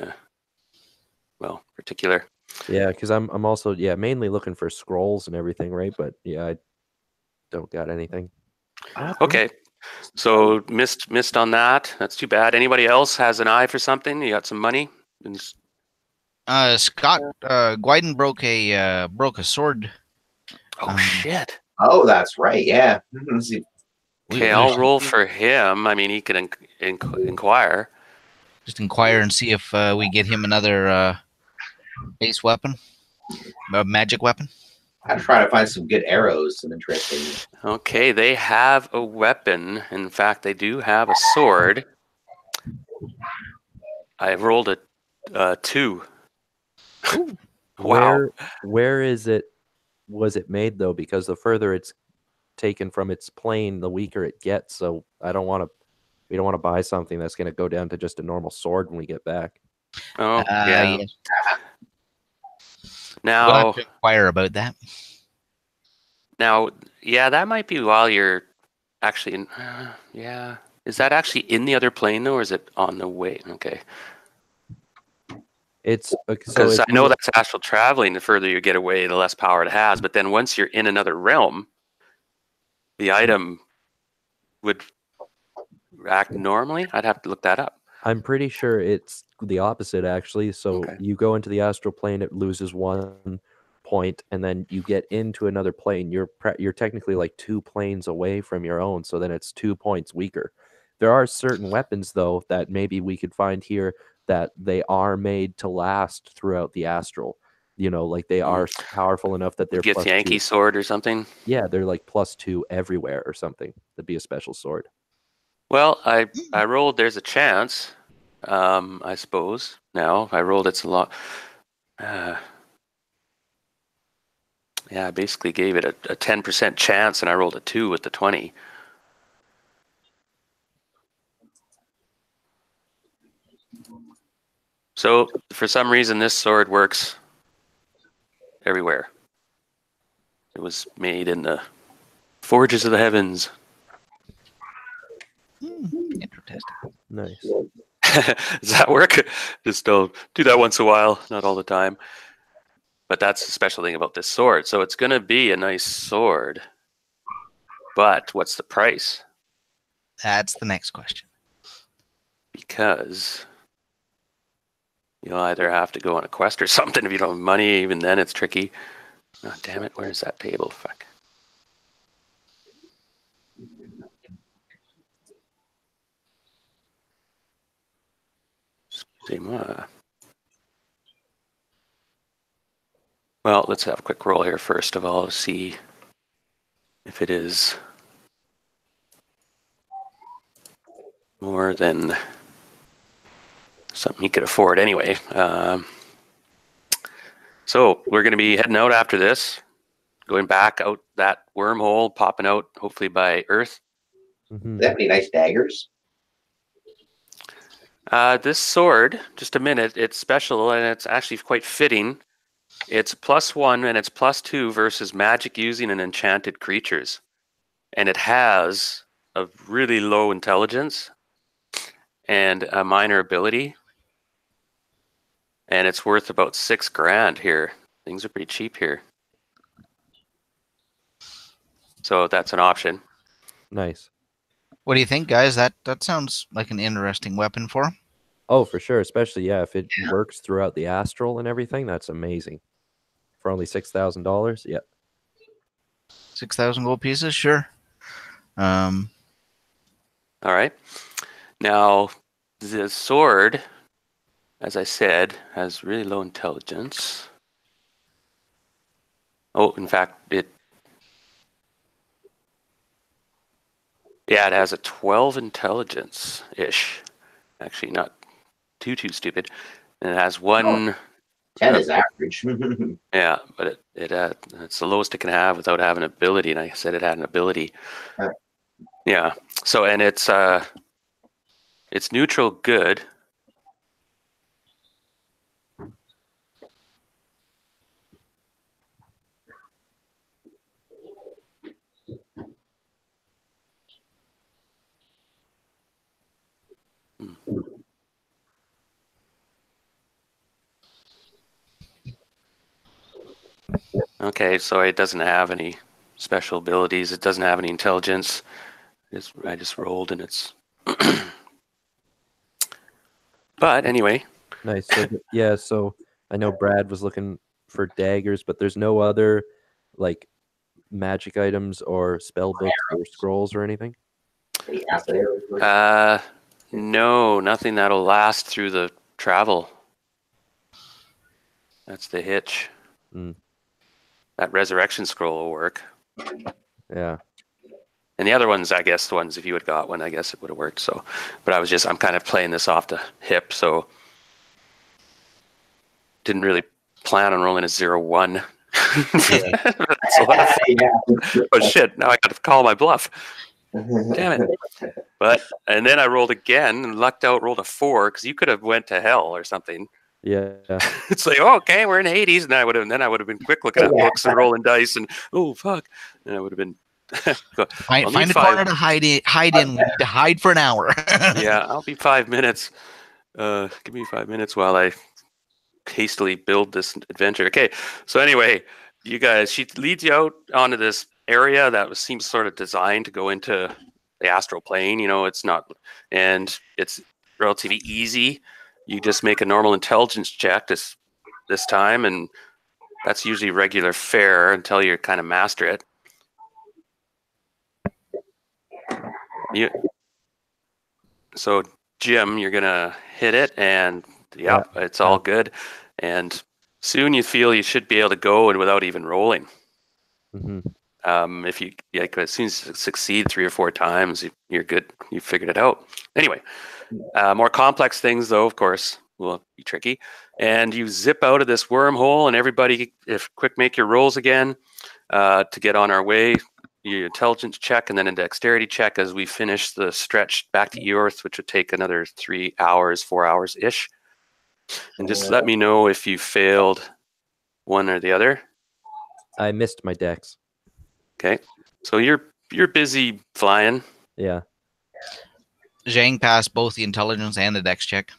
particular. Yeah, because I'm also mainly looking for scrolls and everything, right? But yeah, I don't got anything. Okay, so missed on that. That's too bad. Anybody else has an eye for something? You got some money? Scott Gwyden broke a sword. Oh shit! Oh, that's right. Yeah. Let's see. Okay, I'll roll for him. I mean, he can inquire. Just inquire and see if we get him another base weapon, a magic weapon. I'm trying to find some good arrows, some interesting. Okay, they have a weapon. In fact, they do have a sword. I rolled a 2. Wow. Where is it? Was it made though? Because the further it's taken from its plane, the weaker it gets. So we don't want to buy something that's going to go down to just a normal sword when we get back. Oh, yeah. Yes. Now, We'll have to inquire about that. Now, yeah, that might be while you're actually in. Yeah. Is that actually in the other plane, though, or is it on the way? Okay. It's okay, so Because if I know you, that's astral traveling. The further you get away, the less power it has. But then once you're in another realm, the item would act normally. I'd have to look that up. I'm pretty sure it's the opposite actually. So Okay. you go into the astral plane, it loses 1 point, and then you get into another plane. You're technically like 2 planes away from your own, so then it's 2 points weaker. There are certain weapons though that maybe we could find here that they are made to last throughout the astral. You know, like they are powerful enough that they're Get plus Yankee 2. sword or something. Yeah, they're like +2 everywhere or something. That'd be a special sword. Well, I rolled. There's a chance. I suppose. Now I rolled. It's a lot. Yeah, I basically gave it a 10% chance, and I rolled a 2 with the 20. So for some reason, this sword works everywhere. It was made in the forges of the heavens. Interesting. Nice. Does that work? Just don't do that once in a while, not all the time. But that's the special thing about this sword. So it's going to be a nice sword. But what's the price? That's the next question. Because you'll either have to go on a quest or something if you don't have money. Even then, it's tricky. Oh, damn it. Where's that table? Fuck. Excusez-moi. Well, let's have a quick roll here first of all to see if it is more than something he could afford anyway. So we're going to be heading out after this, going back out that wormhole, popping out hopefully by Earth. Mhm. They have any nice daggers? This sword, just a minute, it's special and it's actually quite fitting. It's +1 and it's +2 versus magic using and enchanted creatures. And it has a really low intelligence and a minor ability. And it's worth about $6,000 here. Things are pretty cheap here. So that's an option. Nice. What do you think, guys? That sounds like an interesting weapon for him. Oh, for sure. Especially, yeah, if it works throughout the astral and everything, that's amazing. For only $6,000, yeah. 6,000 gold pieces, sure. All right. Now, the sword, as I said, has really low intelligence. Oh, in fact, it has a 12 intelligence-ish. Actually, not too stupid. And it has one... 10 is average. Yeah, but it's the lowest it can have without having an ability, and I said it had an ability. Right. Yeah. So, and it's neutral good. Okay, so it doesn't have any special abilities. It doesn't have any intelligence. I just rolled and it's... But anyway. Nice. So, yeah, so I know Brad was looking for daggers, but there's no other, like, magic items or spell books or scrolls or anything? No, nothing that'll last through the travel. That's the hitch. Mm. That resurrection scroll will work. Yeah. And the other ones, I guess, the ones if you had got one, I guess it would have worked. So, but I'm kind of playing this off the hip, so didn't really plan on rolling a 0-1. That's a lot of fun. Oh shit! Now I got to call my bluff. Damn it! And then I rolled again and lucked out. Rolled a 4 because you could have went to hell or something. Yeah. It's like, oh, okay, we're in Hades, and I would have been quick looking at books and rolling dice, and oh fuck, and I would have been. Find a corner to hide in. We need to hide for an hour. Yeah, I'll be 5 minutes. Give me 5 minutes while I hastily build this adventure. Okay, so anyway, she leads you out onto this area that seems sort of designed to go into the astral plane. It's not, and it's relatively easy. You just make a normal intelligence check this time, and that's usually regular fare until you kind of master it. So Jim, you're gonna hit it, and it's all good. And soon you feel you should be able to go and without even rolling. If you as soon as you succeed 3 or 4 times, you're good. You figured it out. Anyway, more complex things though, of course, will be tricky. And you zip out of this wormhole, and everybody, quick, make your rolls again to get on our way. Your intelligence check and then a dexterity check as we finish the stretch back to Earth, which would take another 3 hours, 4 hours ish. And just let me know if you failed one or the other. I missed my dex. Okay, so you're busy flying. Yeah. Zhang passed both the intelligence and the dex check.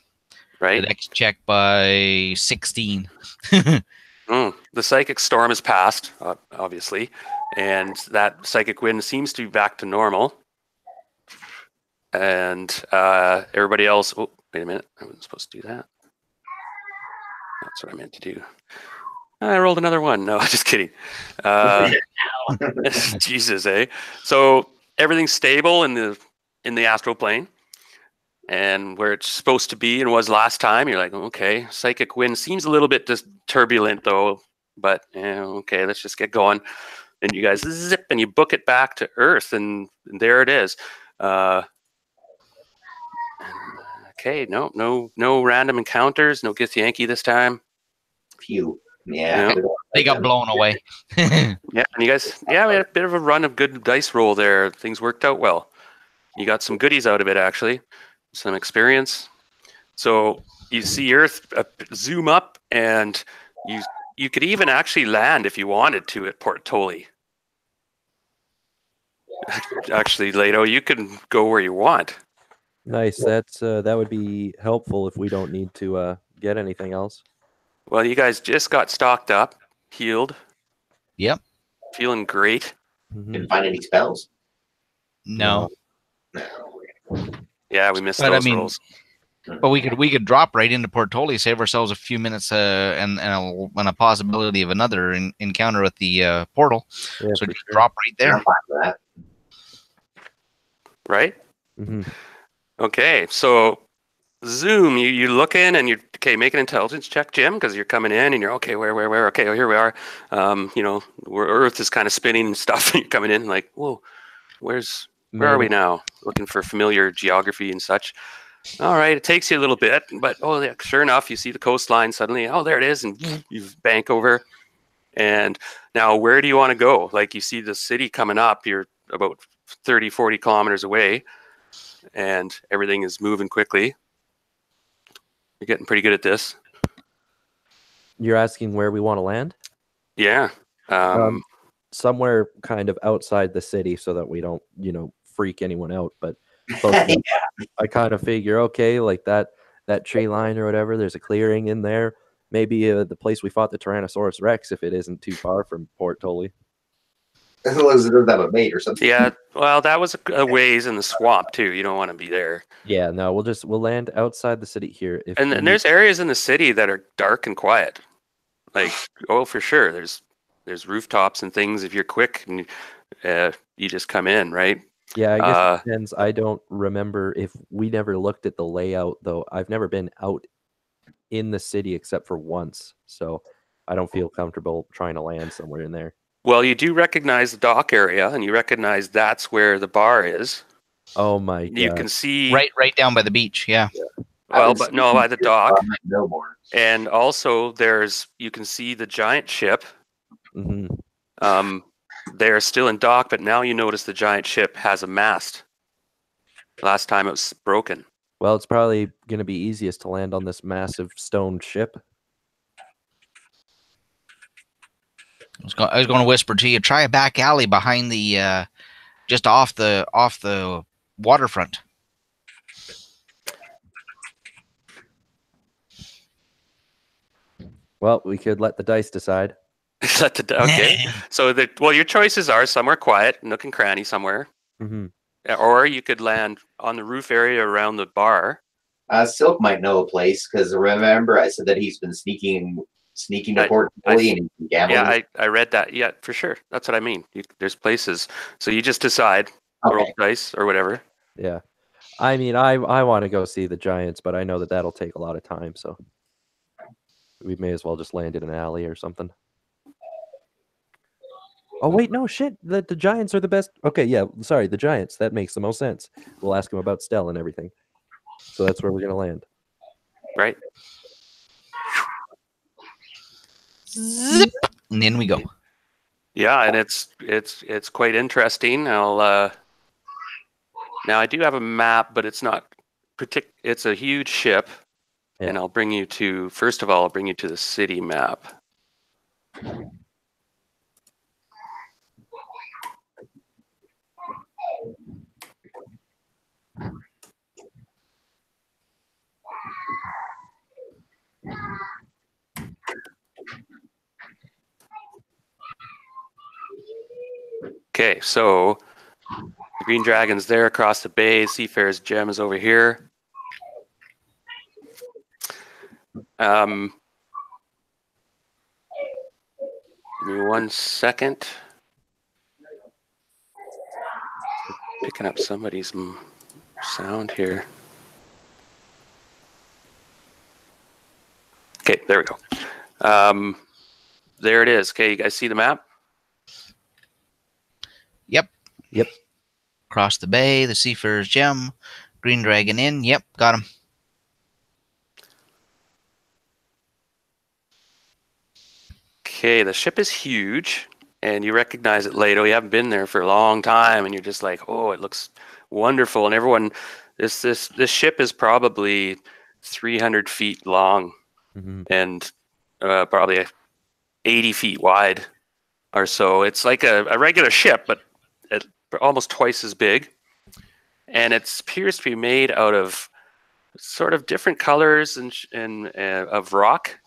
Right. The dex check by 16. The psychic storm has passed, obviously, and that psychic wind seems to be back to normal. And everybody else. Oh, wait a minute! I wasn't supposed to do that. That's what I meant to do. I rolled another one. No, just kidding. Jesus, eh? So everything's stable in the astral plane, and where it's supposed to be and was last time. You're like, okay, psychic wind seems a little bit just turbulent though, but okay, let's just get going. And you guys zip and you book it back to Earth, and there it is. Okay, no random encounters, no Githyanki this time. Phew. Yeah. They got blown away. Yeah, and you guys, we had a bit of a run of good dice roll there. Things worked out well. You got some goodies out of it, actually. Some experience. So you see Earth zoom up, and you could even actually land if you wanted to at Port Toli. Actually, Leto, you can go where you want. Nice. That would be helpful if we don't need to get anything else. Well, you guys just got stocked up, healed. Yep. Feeling great. Didn't find any spells. No. Yeah, we missed those rolls. But we could drop right into Port Toli, save ourselves a few minutes, and a possibility of another encounter with the portal. Yeah, so just drop right there. I'm fine with that. Right? Okay, so zoom. You look in and you're make an intelligence check, Jim, because you're coming in and you're okay. Where? Okay, here we are. Where Earth is kind of spinning and stuff. And you're coming in like, whoa, where are we now? Looking for familiar geography and such. All right, it takes you a little bit, but sure enough, you see the coastline suddenly. Oh, there it is, and you bank over. And now, where do you want to go? Like, you see the city coming up. You're about 30, 40 kilometers away, and everything is moving quickly. You're getting pretty good at this. You're asking where we want to land? Yeah. Somewhere kind of outside the city so that we don't, freak anyone out, but I kind of figure, okay, like that tree line or whatever, there's a clearing in there. Maybe the place we fought the Tyrannosaurus Rex, if it isn't too far from Port Toli. As long as it doesn't have a mate or something. Yeah, well, that was a ways in the swamp too. You don't want to be there. Yeah, no, we'll land outside the city here. And there's areas in the city that are dark and quiet. Like, for sure. There's rooftops and things. If you're quick, and you just come in, right? Yeah, I guess it depends. I don't remember if we never looked at the layout, though. I've never been out in the city except for once, so I don't feel comfortable trying to land somewhere in there. Well, you do recognize the dock area, and you recognize that's where the bar is. Oh my God! You can see right down by the beach. Yeah. Well, but no, by the dock. No more. And also, you can see the giant ship. They're still in dock, but now you notice the giant ship has a mast. Last time it was broken. Well, it's probably going to be easiest to land on this massive stone ship. I was going to whisper to you, try a back alley behind the, just off the waterfront. Well, we could let the dice decide. Okay. So well, your choices are somewhere quiet, nook and cranny somewhere, Mm-hmm. or you could land on the roof area around the bar. Silk might know a place because remember I said that he's been sneaking to Port Toli and he's been gambling. Yeah, I read that. Yeah, for sure. That's what I mean. There's places. So you just decide, roll the dice or whatever. Yeah. I mean, I want to go see the Giants, but I know that that'll take a lot of time, so we may as well just land in an alley or something. Oh, wait, no, shit. The Giants are the best. Okay, yeah, sorry, the Giants. That makes the most sense. We'll ask them about Stell and everything. So that's where we're going to land. Right. Zip, and in we go. Yeah, and it's quite interesting. Now I do have a map, but it's not it's a huge ship. Yeah. And I'll bring you to, first of all, I'll bring you to the city map. Okay, so the Green Dragon's there across the bay. Seafarer's Gem is over here. Give me 1 second. Picking up somebody's sound here. Okay, there we go. There it is. Okay, you guys see the map? Yep. Across the bay, the Seafarer's Gem, Green Dragon Inn. Yep, got him. Okay, the ship is huge, and you recognize it, Lato. You haven't been there for a long time, and you're just like, oh, it looks wonderful. And everyone, this ship is probably 300 feet long, and probably 80 feet wide or so. It's like a regular ship, but almost twice as big. And it appears to be made out of sort of different colors and of rock.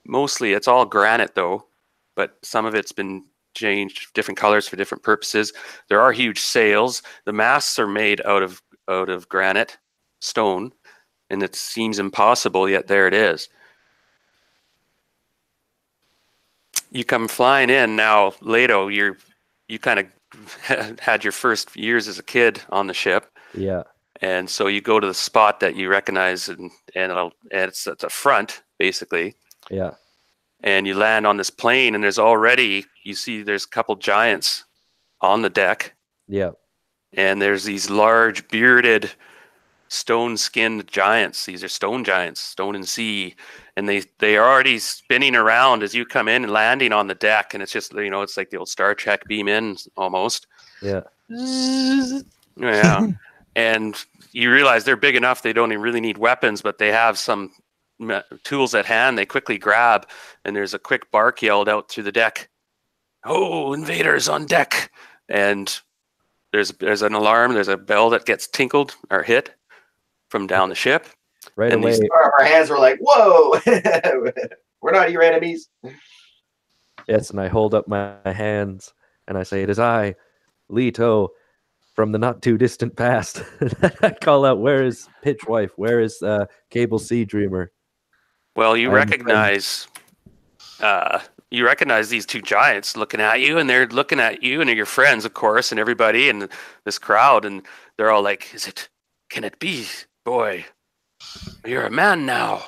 Mostly it's all granite though, but some of it's been changed, different colors for different purposes. There are huge sails. The masts are made out of granite stone, and it seems impossible, yet there it is. You come flying in now, Lato. You kind of had your first years as a kid on the ship. Yeah. And so you go to the spot that you recognize, and it's at the front, basically. Yeah. And you land on this plane, and there's a couple giants on the deck. Yeah. And there's these large, bearded, stone-skinned giants. These are stone giants, stone and sea. And they are already spinning around as you come in and landing on the deck. And it's just, it's like the old Star Trek beam in almost. Yeah. Yeah. And you realize they're big enough, they don't even really need weapons, but they have some tools at hand. They quickly grab, and there's a quick bark yelled out through the deck. Oh, invaders on deck. And there's an alarm, there's a bell that gets tinkled or hit from down the ship. Right and away. Our hands were like, whoa, we're not your enemies. Yes, and I hold up my hands and I say, it is I, Leto, from the not too distant past. I call out, where is Pitchwife? Where is Cable Sea Dreamer? Well, you recognize these two giants looking at you, and they're looking at you and your friends, of course, and everybody and this crowd, and they're all like, can it be, boy, you're a man now?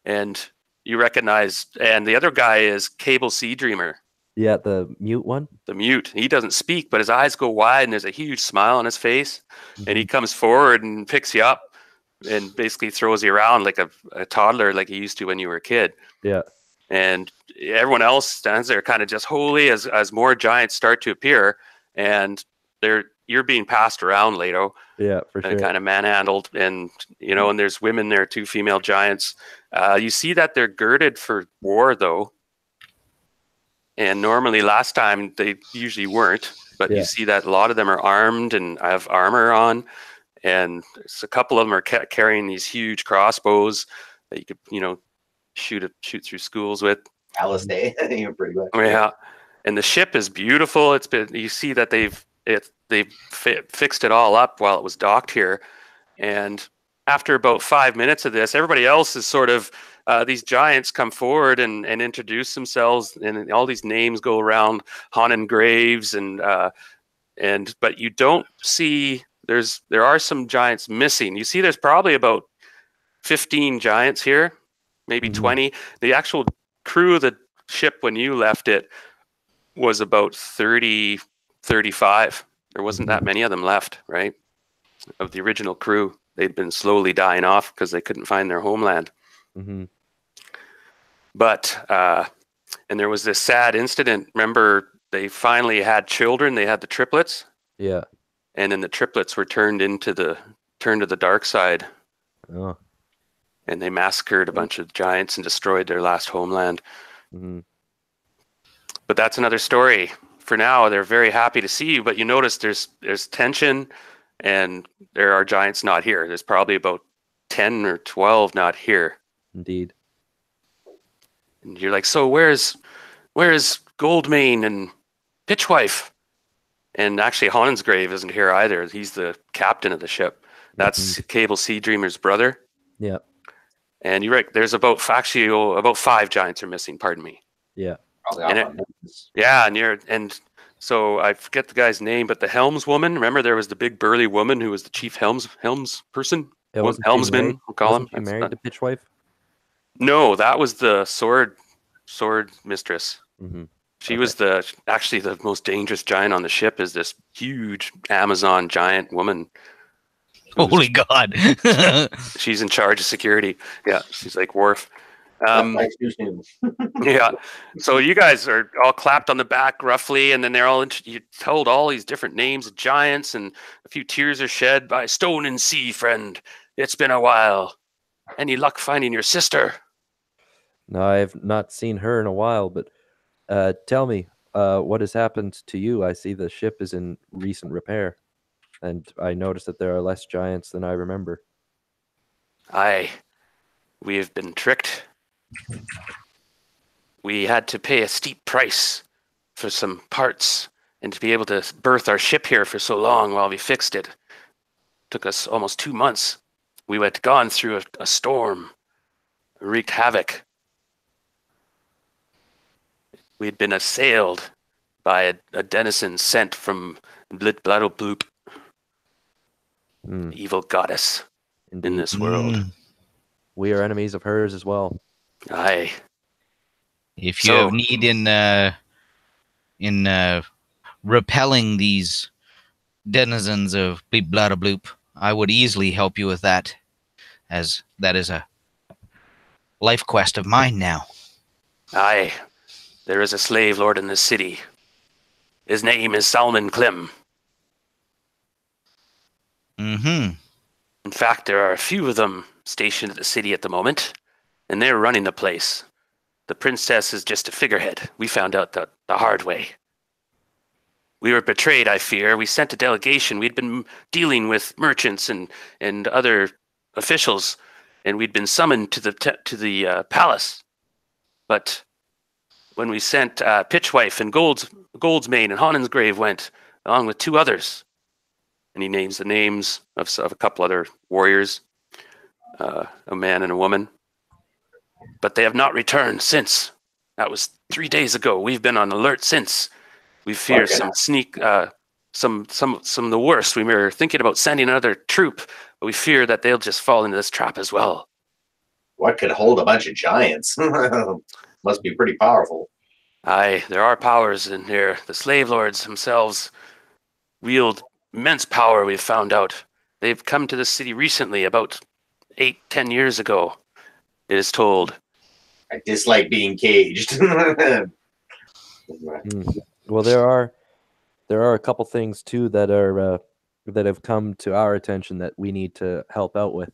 And you recognize, and the other guy is Cable Sea Dreamer. Yeah, the mute one? The mute. He doesn't speak, but his eyes go wide, and there's a huge smile on his face, and he comes forward and picks you up and basically throws you around like a toddler, like you used to when you were a kid. Yeah. And everyone else stands there kind of just holy as more giants start to appear, and you're being passed around, Leto. Yeah, for sure. And kind of manhandled, and and there's women there, 2 female giants. You see that they're girded for war, though. And normally, last time they usually weren't, but you see that a lot of them are armed and have armor on, and a couple of them are carrying these huge crossbows that you could, shoot through schools with. Alice Day, you're pretty much. Yeah, and the ship is beautiful. It's been, you see that they've fixed it all up while it was docked here, and after about 5 minutes of this, everybody else is sort of these giants come forward and introduce themselves, and all these names go around, Hanan Graves, and but you don't see there are some giants missing. You see, there's probably about 15 giants here, maybe 20. The actual crew of the ship when you left it was about 30, 35. There wasn't that many of them left, right? Of the original crew. They'd been slowly dying off because they couldn't find their homeland. But, and there was this sad incident. Remember, they finally had children. They had the triplets. Yeah. And then the triplets were turned to the dark side. Oh. And they massacred a bunch of giants and destroyed their last homeland. But that's another story. For now, they're very happy to see you, but you notice there's tension, and there are giants not here. There's probably about 10 or 12 not here. Indeed. And you're like, so where's Goldmane and Pitchwife? And actually, Honensgrave isn't here either. He's the captain of the ship. That's Cable Sea Dreamer's brother. Yeah. And you're right. There's about 5 giants are missing. Pardon me. Yeah. And so I forget the guy's name, but the helmswoman. Remember, there was the big burly woman who was the chief helms person, helmsman. We'll call him. Wasn't she married to Pitchwife? No, that was the sword mistress. She was actually the most dangerous giant on the ship. Is this huge Amazon giant woman? Holy God! She's in charge of security. Yeah, she's like Worf. Yeah. So you guys are all clapped on the back roughly, and then they're all you told all these different names of giants, and a few tears are shed by Stone and Sea friend. It's been a while. Any luck finding your sister? No, I've not seen her in a while, but tell me, what has happened to you? I see the ship is in recent repair, and I noticed that there are less giants than I remember. We have been tricked. We had to pay a steep price for some parts, and to be able to berth our ship here for so long while we fixed it. Took us almost 2 months. We had gone through a storm, wreaked havoc. We'd been assailed by a denizen sent from Bloop, evil goddess in this world. We are enemies of hers as well. Aye. If you have need in repelling these denizens of Bloop, I would easily help you with that, as that is a life quest of mine now. Aye. There is a slave lord in this city. His name is Salman Klim. In fact, there are a few of them stationed at the city at the moment, and they're running the place. The princess is just a figurehead. We found out the hard way. We were betrayed, I fear. We sent a delegation. We'd been dealing with merchants and other officials, and we'd been summoned to the palace. But when we sent Pitchwife and Goldsmane and Honensgrave went, along with 2 others. And he names the names of a couple other warriors, a man and a woman. But they have not returned since. That was 3 days ago. We've been on alert since. We fear some of the worst. We were thinking about sending another troop, but we fear that they'll just fall into this trap as well. What could hold a bunch of giants? Must be pretty powerful. Aye, there are powers in here. The slave lords themselves wield immense power, we've found out. They've come to this city recently, about 8-10 years ago, it is told. I dislike being caged. Well, there are a couple things too that are that have come to our attention that we need to help out with,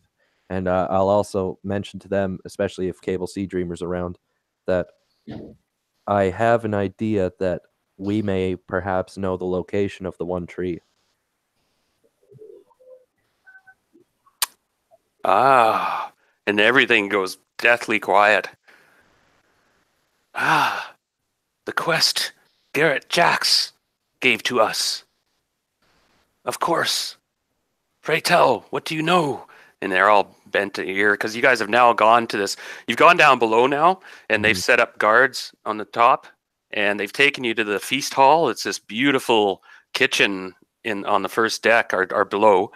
and I'll also mention to them, especially if Cable Sea Dreamer's around, that I have an idea that we may perhaps know the location of the one tree. Ah, and everything goes deathly quiet. Ah, the quest Garrett Jax gave to us. Of course. Pray tell, what do you know? And they're all bent to ear because you guys have now gone to this. You've gone down below now, and they've set up guards on the top, and they've taken you to the feast hall. It's this beautiful kitchen on the first deck or below,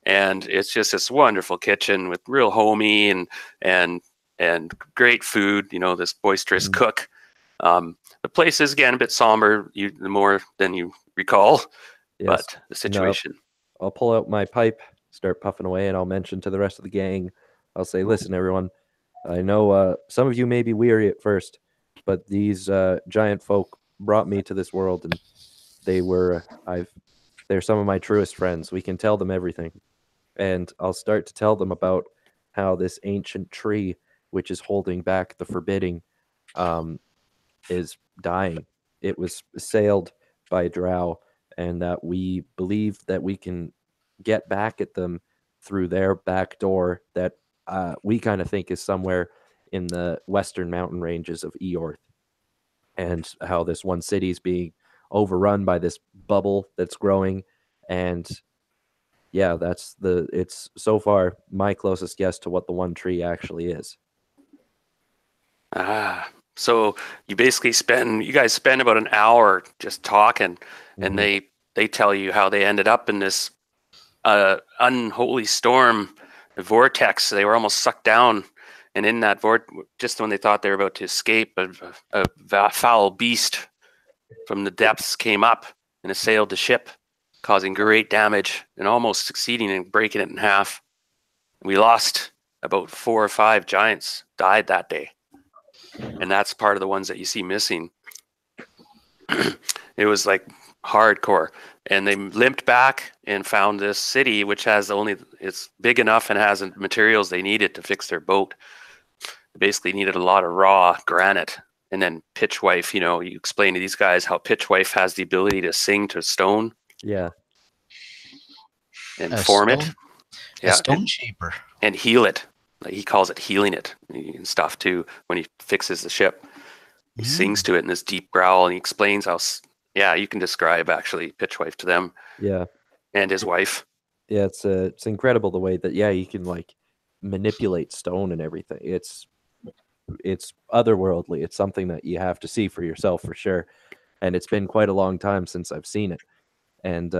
and it's just this wonderful kitchen with real homey and and great food. You know, this boisterous cook. The place is again a bit somber, the more than you recall, Yes. but the situation. I'll pull out my pipe, start puffing away, and I'll mention to the rest of the gang. I'll say, "Listen, everyone. I know some of you may be weary at first, but these giant folk brought me to this world, and they're some of my truest friends. We can tell them everything." And I'll start to tell them about how this ancient tree, which is holding back the forbidding, is dying. It was sailed by drow, and that we believe that we can get back at them through their back door that we kind of think is somewhere in the western mountain ranges of Eorth, and how this one city is being overrun by this bubble that's growing. And yeah, it's so far my closest guess to what the one tree actually is. So you guys spend about an hour just talking, and they tell you how they ended up in this unholy storm, the vortex. They were almost sucked down, and in that just when they thought they were about to escape, a foul beast from the depths came up and assailed the ship, causing great damage and almost succeeding in breaking it in half. We lost about 4 or 5 giants, died that day. And that's part of the ones that you see missing. It was like hardcore. And they limped back and found this city, which it's big enough and has the materials they needed to fix their boat. They basically needed a lot of raw granite. And then Pitchwife, you explain to these guys how Pitchwife has the ability to sing to stone. Yeah. And form it. A stone shaper. And heal it. Like he calls it healing it and stuff too when he fixes the ship. He sings to it in this deep growl, and he explains how, you can describe actually Pitchwife to them. Yeah. And his wife. Yeah, it's incredible the way that you can like manipulate stone and everything. It's otherworldly. It's something that you have to see for yourself for sure. And it's been quite a long time since I've seen it. And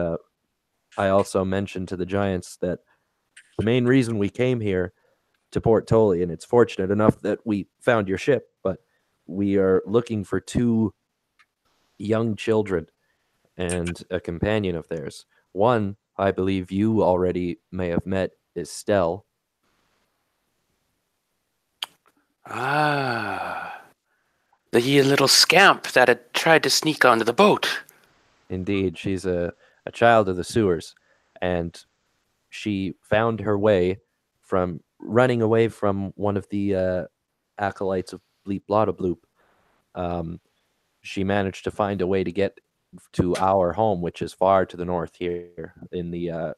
I also mentioned to the giants that the main reason we came here to Port Toli, and it's fortunate enough that we found your ship, but we are looking for 2 young children and a companion of theirs. One, I believe you already may have met, is Stell. The little scamp that had tried to sneak onto the boat. Indeed, she's a child of the sewers, and she found her way from running away from one of the acolytes of Bleep Blotta Bloop. She managed to find a way to get to our home, which is far to the north here in the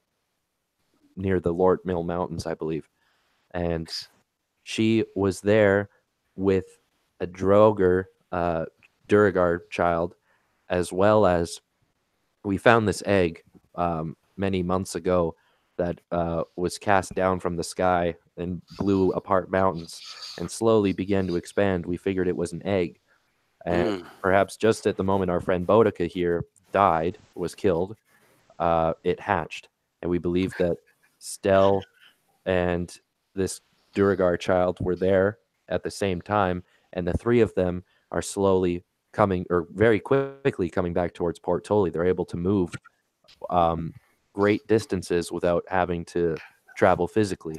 near the Lort Mill Mountains, I believe. And she was there with a Droger Duragar child, as well as we found this egg many months ago that was cast down from the sky and blew apart mountains and slowly began to expand. We figured it was an egg. And perhaps just at the moment our friend Boudica here was killed, it hatched. And we believe that Stell and this Duragar child were there at the same time, and the 3 of them are slowly coming, or very quickly coming back towards Port Toli. They're able to move great distances without having to travel physically.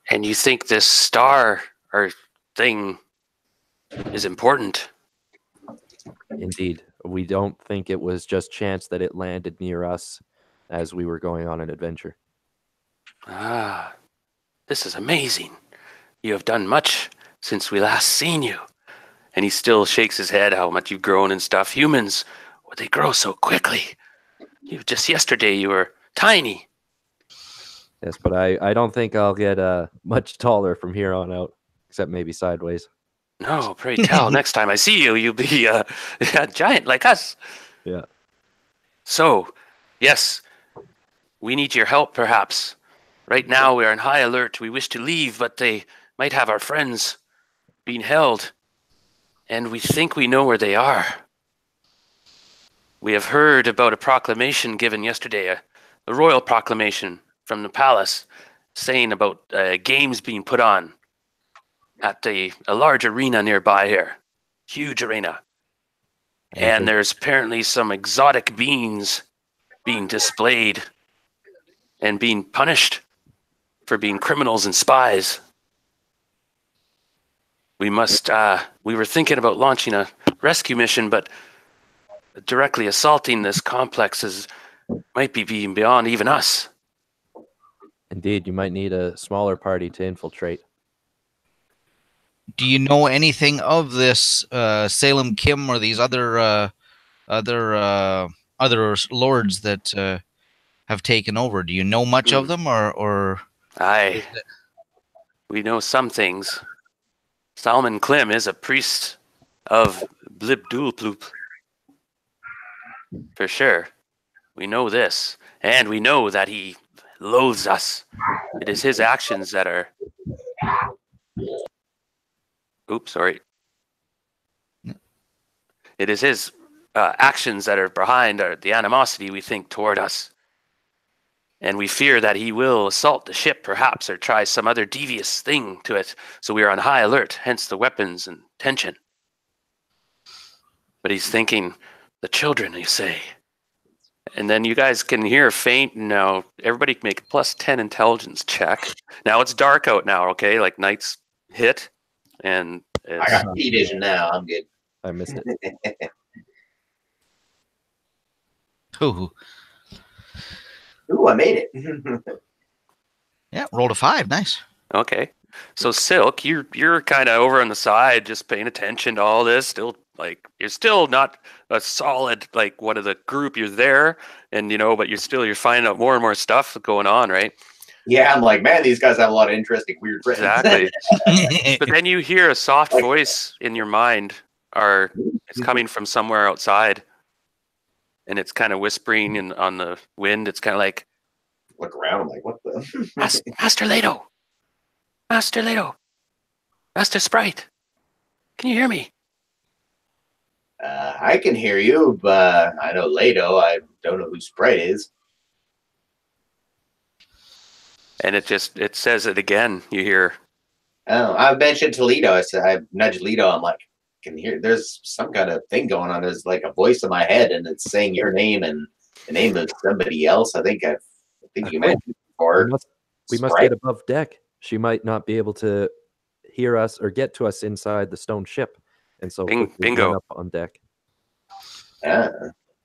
And you think this star or thing is important? Indeed. We don't think it was just chance that it landed near us as we were going on an adventure. This is amazing. You have done much since we last seen you. And he still shakes his head how much you've grown and stuff. Humans, they grow so quickly. Just yesterday you were tiny. Yes, but I don't think I'll get much taller from here on out, except maybe sideways. No, pray tell, next time I see you, you'll be a giant like us. Yeah. So, yes, we need your help, perhaps. Right now, we are on high alert. We wish to leave, but they might have our friends being held, and we think we know where they are. We have heard about a proclamation given yesterday, a royal proclamation from the palace, saying about games being put on at a large arena nearby here. Huge arena. And there's apparently some exotic beings being displayed and being punished for being criminals and spies. We were thinking about launching a rescue mission, but directly assaulting this complex might be being beyond even us. Indeed, you might need a smaller party to infiltrate. Do you know anything of this Salem Kim or these other lords that have taken over? Do you know much of them, or? Aye, we know some things. Salman Klim is a priest of Blibdulploop. For sure. We know this. And we know that he loathes us. It is his actions that are... Oops, sorry. It is his actions that are behind the animosity we think toward us. And we fear that he will assault the ship, perhaps, or try some other devious thing to it. So we are on high alert, hence the weapons and tension. But he's thinking, the children, you say. And then you guys can hear faint now. Everybody make a +10 intelligence check. Now it's dark out now, okay? Like night's hit. And I got vision now. I'm good. I missed it. Ooh. Ooh, I made it. Yeah, rolled a 5. Nice. Okay. So Silk, you're kind of over on the side, just paying attention to all this. Still, like, you're still not a solid, like, one of the group. You're there, and but you're finding out more and more stuff going on, right? Yeah, I'm like, man, these guys have a lot of interesting, weird friends. Exactly. But then you hear a soft voice in your mind, or it's coming from somewhere outside, and it's kind of whispering on the wind. It's kind of like, look around, I'm like, what the? Master Leto. Master Leto. Master Sprite. Can you hear me? I can hear you, but I know Leto. I don't know who Sprite is. And it says it again. You hear. Oh, I mentioned Toledo. I nudged Leto. I'm like, can hear. There's some kind of thing going on. There's like a voice in my head, and it's saying your name and the name of somebody else. I think you mentioned it before. We must get above deck. She might not be able to hear us or get to us inside the stone ship, and so bingo up on deck.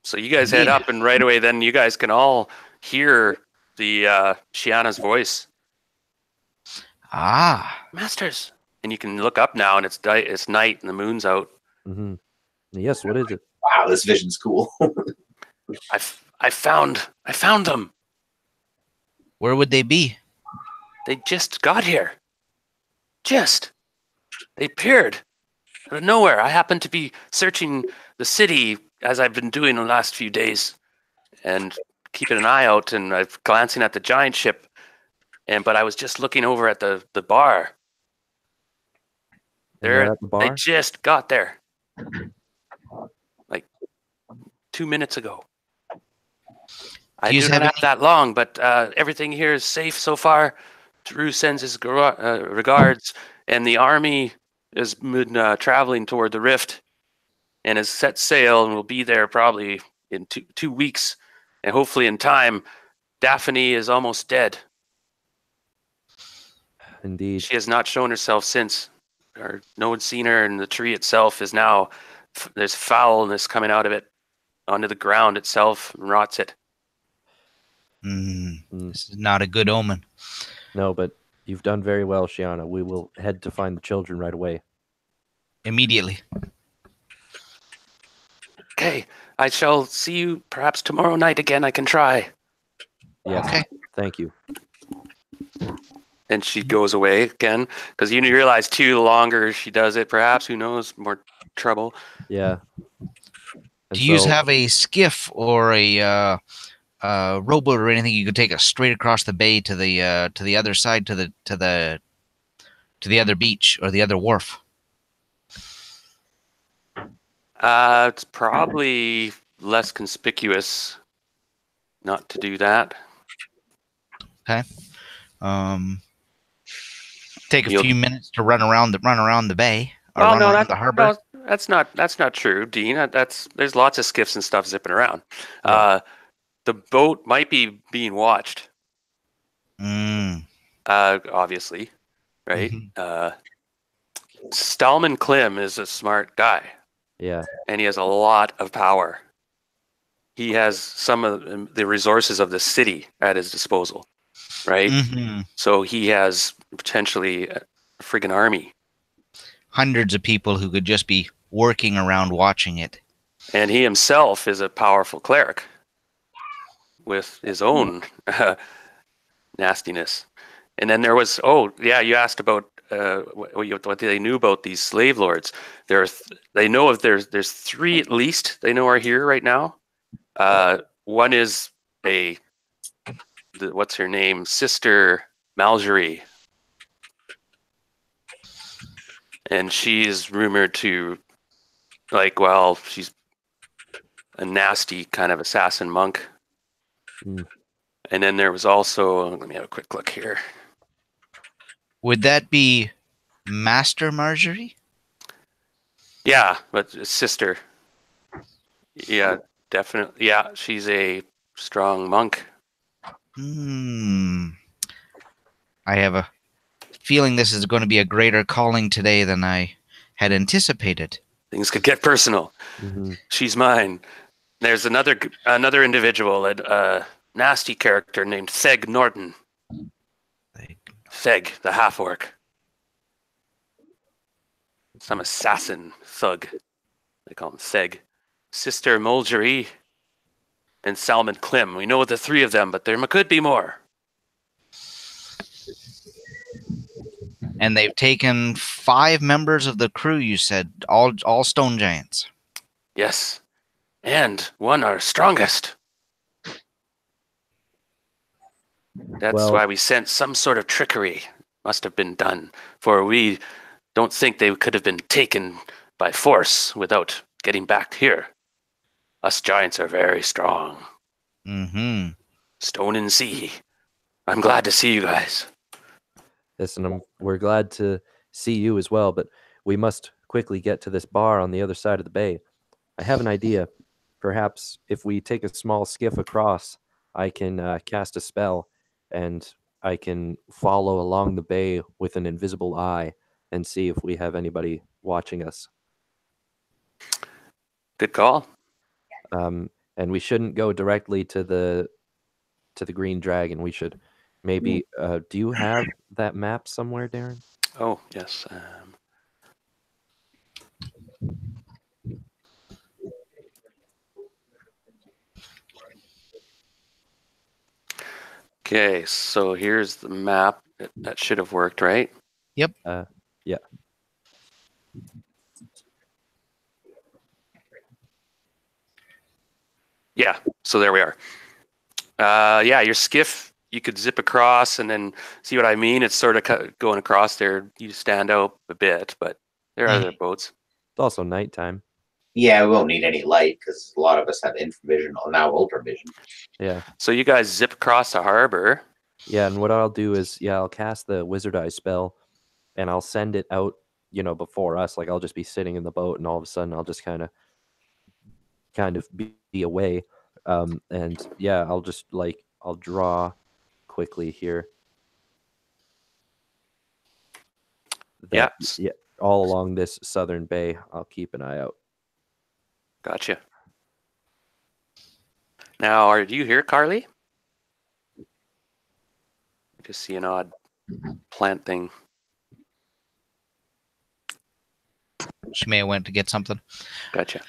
So you guys head up, and right away, then you guys can all hear the Shiana's voice. Masters, and you can look up now, and it's night, and the moon's out. Mm-hmm. Yes, what is it? Wow, this vision's cool. I found them. Where would they be? They just got here. They appeared out of nowhere. I happened to be searching the city as I've been doing the last few days, and keeping an eye out, and I'm glancing at the giant ship, but I was just looking over at the bar. They're at the bar? They just got there, like 2 minutes ago. I do not have that long, but everything here is safe so far. Drew sends his regards, and the army has been traveling toward the rift and has set sail and will be there probably in 2 weeks. And hopefully in time, Daphne is almost dead. Indeed. She has not shown herself since. No one's seen her, and the tree itself is now, there's foulness coming out of it onto the ground itself and rots it. This is not a good omen. No, but you've done very well, Shiana. We will head to find the children right away. Immediately. Okay, I shall see you perhaps tomorrow night again. I can try. Yes. Okay. Thank you. and she goes away again because you realize too, the longer she does it, perhaps, who knows, more trouble. Yeah. And Do you so, have a skiff or a rowboat or anything you could take us straight across the bay to the other side, to the other beach or the other wharf? It's probably less conspicuous not to do that. Okay. Take a few minutes to run around the bay or Well, run no, around the harbor. no, that's not true, Dean. There's lots of skiffs and stuff zipping around. Yeah. The boat might be being watched. Obviously, right? Stallman Klim is a smart guy. yeah. And he has a lot of power. He has some of the resources of the city at his disposal, right? So he has potentially a friggin' army. Hundreds of people who could just be working around watching it. And he himself is a powerful cleric with his own nastiness. And then there was, you asked about what they knew about these slave lords. They know of there's 3 at least they know are here right now. One is what's her name, Sister Malgery, and she's rumored to she's a nasty kind of assassin monk. And then there was also, let me have a quick look here. Would that be Master Marjorie? Yeah, but sister. Yeah, definitely. Yeah, she's a strong monk. I have a feeling this is going to be a greater calling today than I had anticipated. Things could get personal. She's mine. There's another individual, a nasty character named Theg Norton. Theg, the half-orc. Some assassin thug. They call him Theg. Sister Mulgery and Salmon Klim. We know the 3 of them, but there could be more. And they've taken 5 members of the crew, you said, all stone giants. Yes. And one our strongest. That's why we sent some sort of trickery. Must have been done. For we don't think they could have been taken by force without getting back here. Us giants are very strong. Stone and sea. I'm glad to see you guys. Yes, and we're glad to see you as well, but we must quickly get to this bar on the other side of the bay. I have an idea. Perhaps if we take a small skiff across, I can cast a spell, and I can follow along the bay with an invisible eye and see if we have anybody watching us. Good call. And we shouldn't go directly to the Green Dragon. We should maybe. Do you have that map somewhere, Darren? Oh yes. Okay, so here's the map. That should have worked, right? Yep. Yeah. Yeah, so there we are. Yeah, your skiff, you could zip across and then see what I mean? It's sort of going across there. You stand out a bit, but there are other boats. It's also nighttime. Yeah, we won't need any light because a lot of us have infravision or now ultravision. Yeah. So you guys zip across the harbor. Yeah, and what I'll do is, I'll cast the Wizard Eye spell, and I'll send it out, before us. Like, I'll just be sitting in the boat, and all of a sudden, I'll just kind of be away. And yeah, I'll just I'll draw quickly here. Yeah, all along this southern bay, I'll keep an eye out. Gotcha. Now, are you here, Carly? I just see an odd plant thing. She may have went to get something. Gotcha.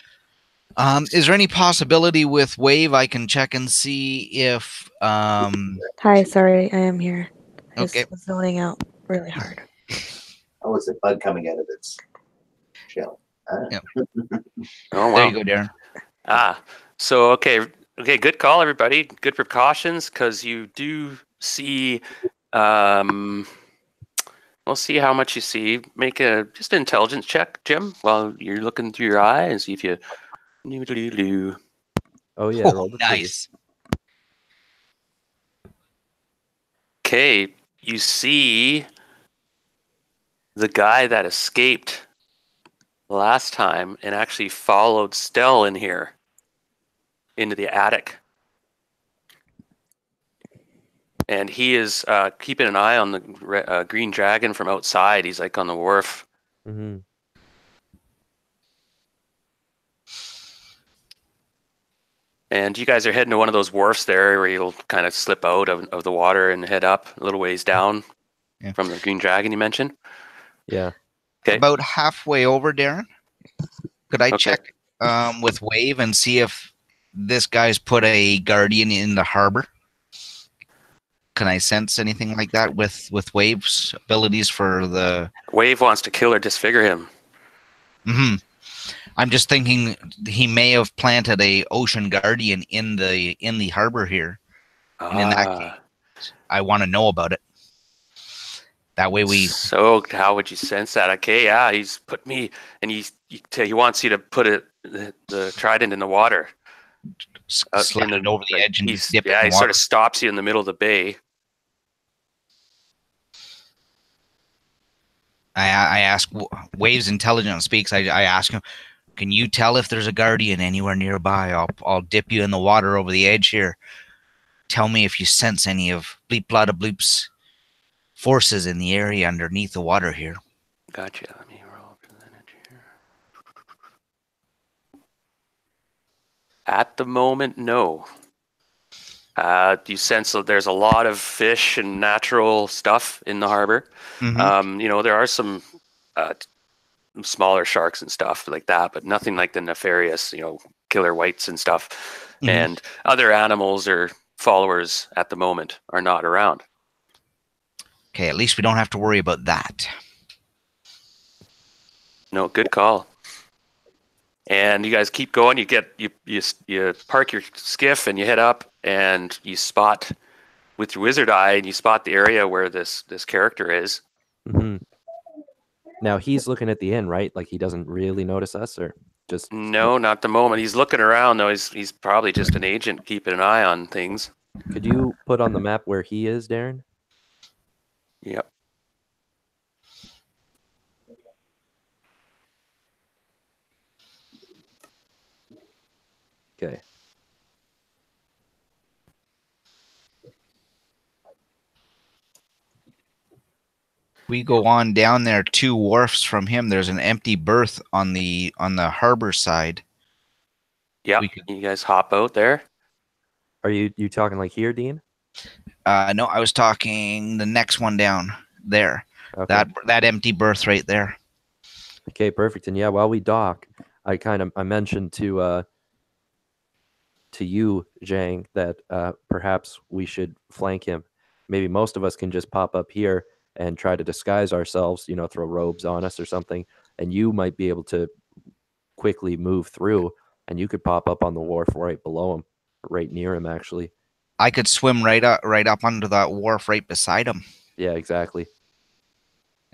Is there any possibility with Wave I can check and see if Hi, sorry, I am here. Okay. It's zoning out really hard. Oh, it's a bug coming out of its shell. Yep. Oh There wow. you go, Darren. So okay, good call, everybody. Good precautions, because you do see. We'll see how much you see. Make a just an intelligence check, Jim, while you're looking through your eye and see if you. Oh yeah, roll the trigger. Nice. Okay, you see the guy that escaped last time and actually followed Stell in here into the attic. And he is keeping an eye on the green dragon from outside. He's like on the wharf. Mm-hmm. And you guys are heading to one of those wharfs there where you'll kind of slip out of the water and head up a little ways down from the green dragon you mentioned. Yeah. Okay. About halfway over, Darren. Could I Okay. check with Wave and see if this guy's put a guardian in the harbor? Can I sense anything like that with Wave's abilities for the Wave wants to kill or disfigure him. Mm-hmm. I'm just thinking he may have planted a ocean guardian in the harbor here. And in that case, I want to know about it. That way we. So how would you sense that? Okay, yeah, he's put me, and he wants you to put the trident in the water. Slide it over the edge and he's, dip it yeah, in he the sort water. of stops you in the middle of the bay. I ask Waves Intelligence speaks. I ask him, can you tell if there's a guardian anywhere nearby? I'll dip you in the water over the edge here. Tell me if you sense any of Bleep Blotta Bloop's forces in the area underneath the water here. Gotcha. Let me roll percentage here. At the moment, no. You sense that there's a lot of fish and natural stuff in the harbor. Mm-hmm. There are some smaller sharks and stuff like that, but nothing like the nefarious, killer whites and stuff. Mm-hmm. And other animals or followers at the moment are not around. Okay, at least we don't have to worry about that. No, good call. And you guys keep going. You park your skiff and you head up and you spot with your wizard eye and you spot the area where this character is. Mm-hmm. Now he's looking at the inn, right? Like he doesn't really notice us, or just no, not the moment. He's looking around though. He's probably just an agent keeping an eye on things. Could you put on the map where he is, Darren? Yep. Okay. We go on down there 2 wharfs from him. There's an empty berth on the harbor side. Yeah. You guys hop out there. Are you talking like here, Dean? No, I was talking the next one down there. Okay. That empty berth right there. Okay, perfect. And yeah, while we dock, I mentioned to you, Zhang, that perhaps we should flank him. Maybe most of us can just pop up here and try to disguise ourselves, throw robes on us or something, and you might be able to quickly move through, and you could pop up on the wharf right below him, right near him, actually. I could swim right up onto that wharf right beside him. Yeah, exactly.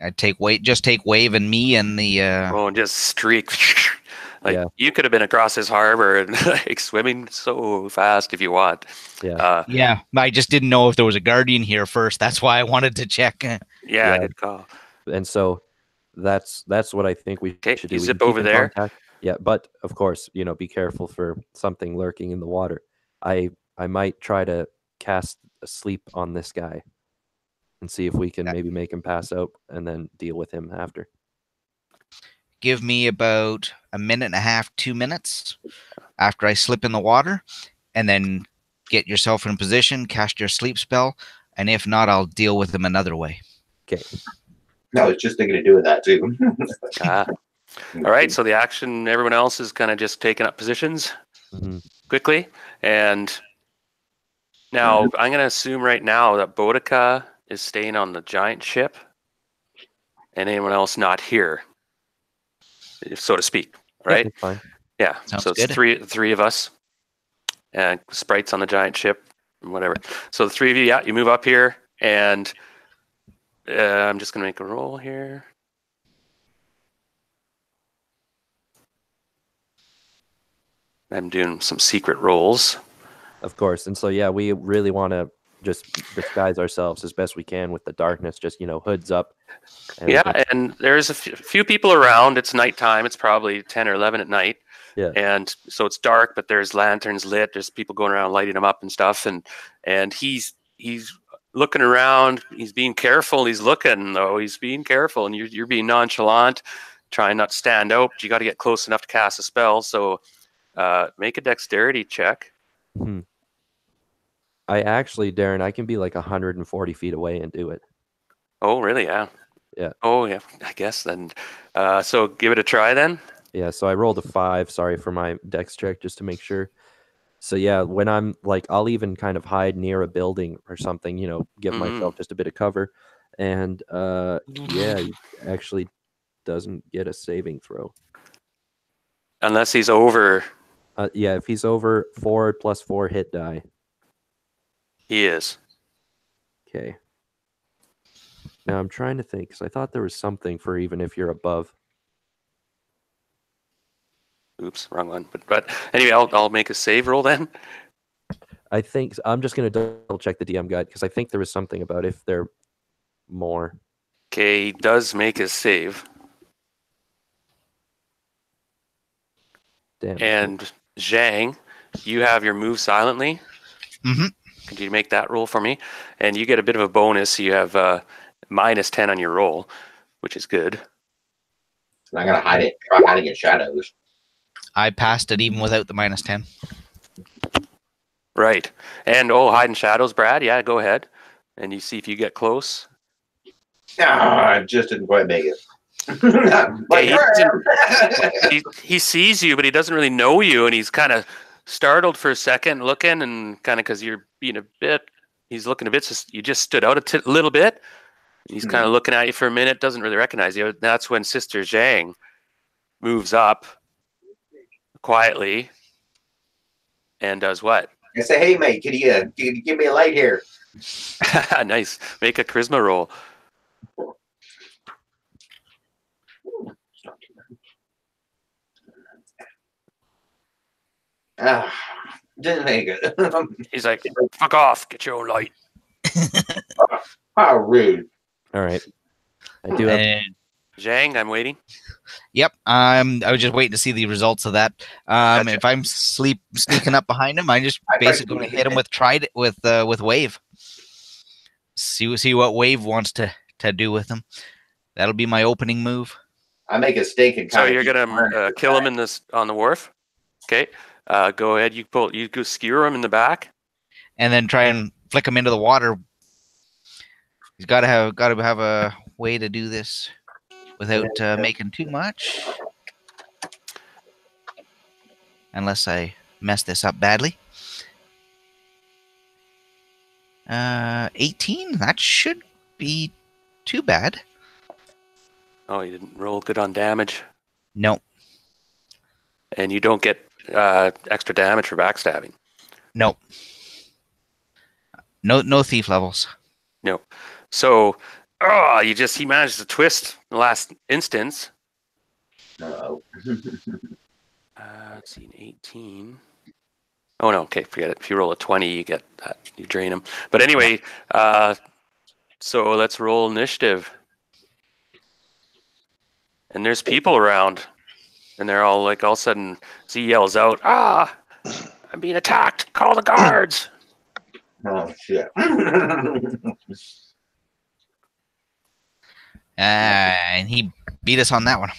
I'd take Wave and me and the. And just streak. You could have been across this harbor and like swimming so fast if you want. Yeah. Yeah, I just didn't know if there was a guardian here first. That's why I wanted to check. Yeah, good call. And so that's what I think we should do. You We zip can keep over in there. contact. Yeah, but of course, be careful for something lurking in the water. I might try to cast a sleep on this guy and see if we can maybe make him pass out and then deal with him after. Give me about a minute and a half, 2 minutes after I slip in the water, and then get yourself in position, cast your sleep spell, and if not, I'll deal with him another way. Okay. I was just thinking of doing that too. All right, so the action, everyone else is kind of just taking up positions quickly. And now I'm going to assume right now that Boudica is staying on the giant ship, and anyone else not here, so to speak. Right? That's fine. Yeah. Sounds so it's good. three of us, and sprites on the giant ship, whatever. So the three of you, yeah, you move up here, and I'm just gonna make a roll here. I'm doing some secret rolls. Of course. And so, yeah, we really want to just disguise ourselves as best we can with the darkness, just, hoods up. And Yeah, and there's a few people around. It's nighttime. It's probably 10 or 11 at night. Yeah. And so it's dark, but there's lanterns lit. There's people going around lighting them up and stuff. And he's looking around. He's being careful. He's looking, though. He's being careful. And you're being nonchalant, trying not to stand out. But you got to get close enough to cast a spell. So make a dexterity check. Mhm. I actually, Darren, I can be like 140 feet away and do it. Oh, really? Yeah. Yeah. Oh, yeah. I guess then. So give it a try then. Yeah, so I rolled a 5, sorry for my dex check, just to make sure. So yeah, when I'm like, I'll even kind of hide near a building or something, give myself just a bit of cover. And yeah, he actually doesn't get a saving throw. Unless he's over. Yeah, if he's over 4 + 4 hit die. He is. Okay. Now I'm trying to think, because I thought there was something for even if you're above. Oops, wrong one. But anyway, I'll make a save roll then. I think I'm just going to double check the DM guide, because I think there was something about if they're more. Okay, he does make his save. Damn. And Zhang, you have your move silently. Mm-hmm. Could you make that roll for me? And you get a bit of a bonus. You have -10 on your roll, which is good. I'm gonna hide it. Try hiding in shadows. I passed it even without the -10. Right. And hide in shadows, Brad. Yeah, go ahead. And you see if you get close. I just didn't quite make it. He sees you, but he doesn't really know you, and he's kind of startled for a second, looking, and kind of because you're being a bit. He's looking a bit. So you just stood out a little bit. He's kind of looking at you for a minute. Doesn't really recognize you. That's when Sister Zhang moves up quietly and does what? I say, hey, mate, can you give me a light here? Nice. Make a charisma roll. Didn't make it. He's like, fuck off. Get your own light. How rude. All right. I do have. And, Zhang, I'm waiting. yep. I was just waiting to see the results of that. Gotcha. If I'm sneaking up behind him, I'm just basically going to hit him with wave. See what wave wants to do with him. That'll be my opening move. I make a stake and So you're gonna kill him on the wharf. Okay. Go ahead. You go skewer him in the back. And then try and flick him into the water. He's got to have a way to do this without making too much. Unless I mess this up badly. 18? That should be too bad. Oh, you didn't roll good on damage. No. And you don't get extra damage for backstabbing. No. No thief levels. No. So, he managed to twist in the last instance. No. Let's see, an 18. Oh, no, okay, forget it. If you roll a 20, you get that. You drain them. But anyway, so let's roll initiative. And there's people around. And they're all like, all of a sudden, Z yells out, I'm being attacked. Call the guards. Oh, shit. And he beat us on that one.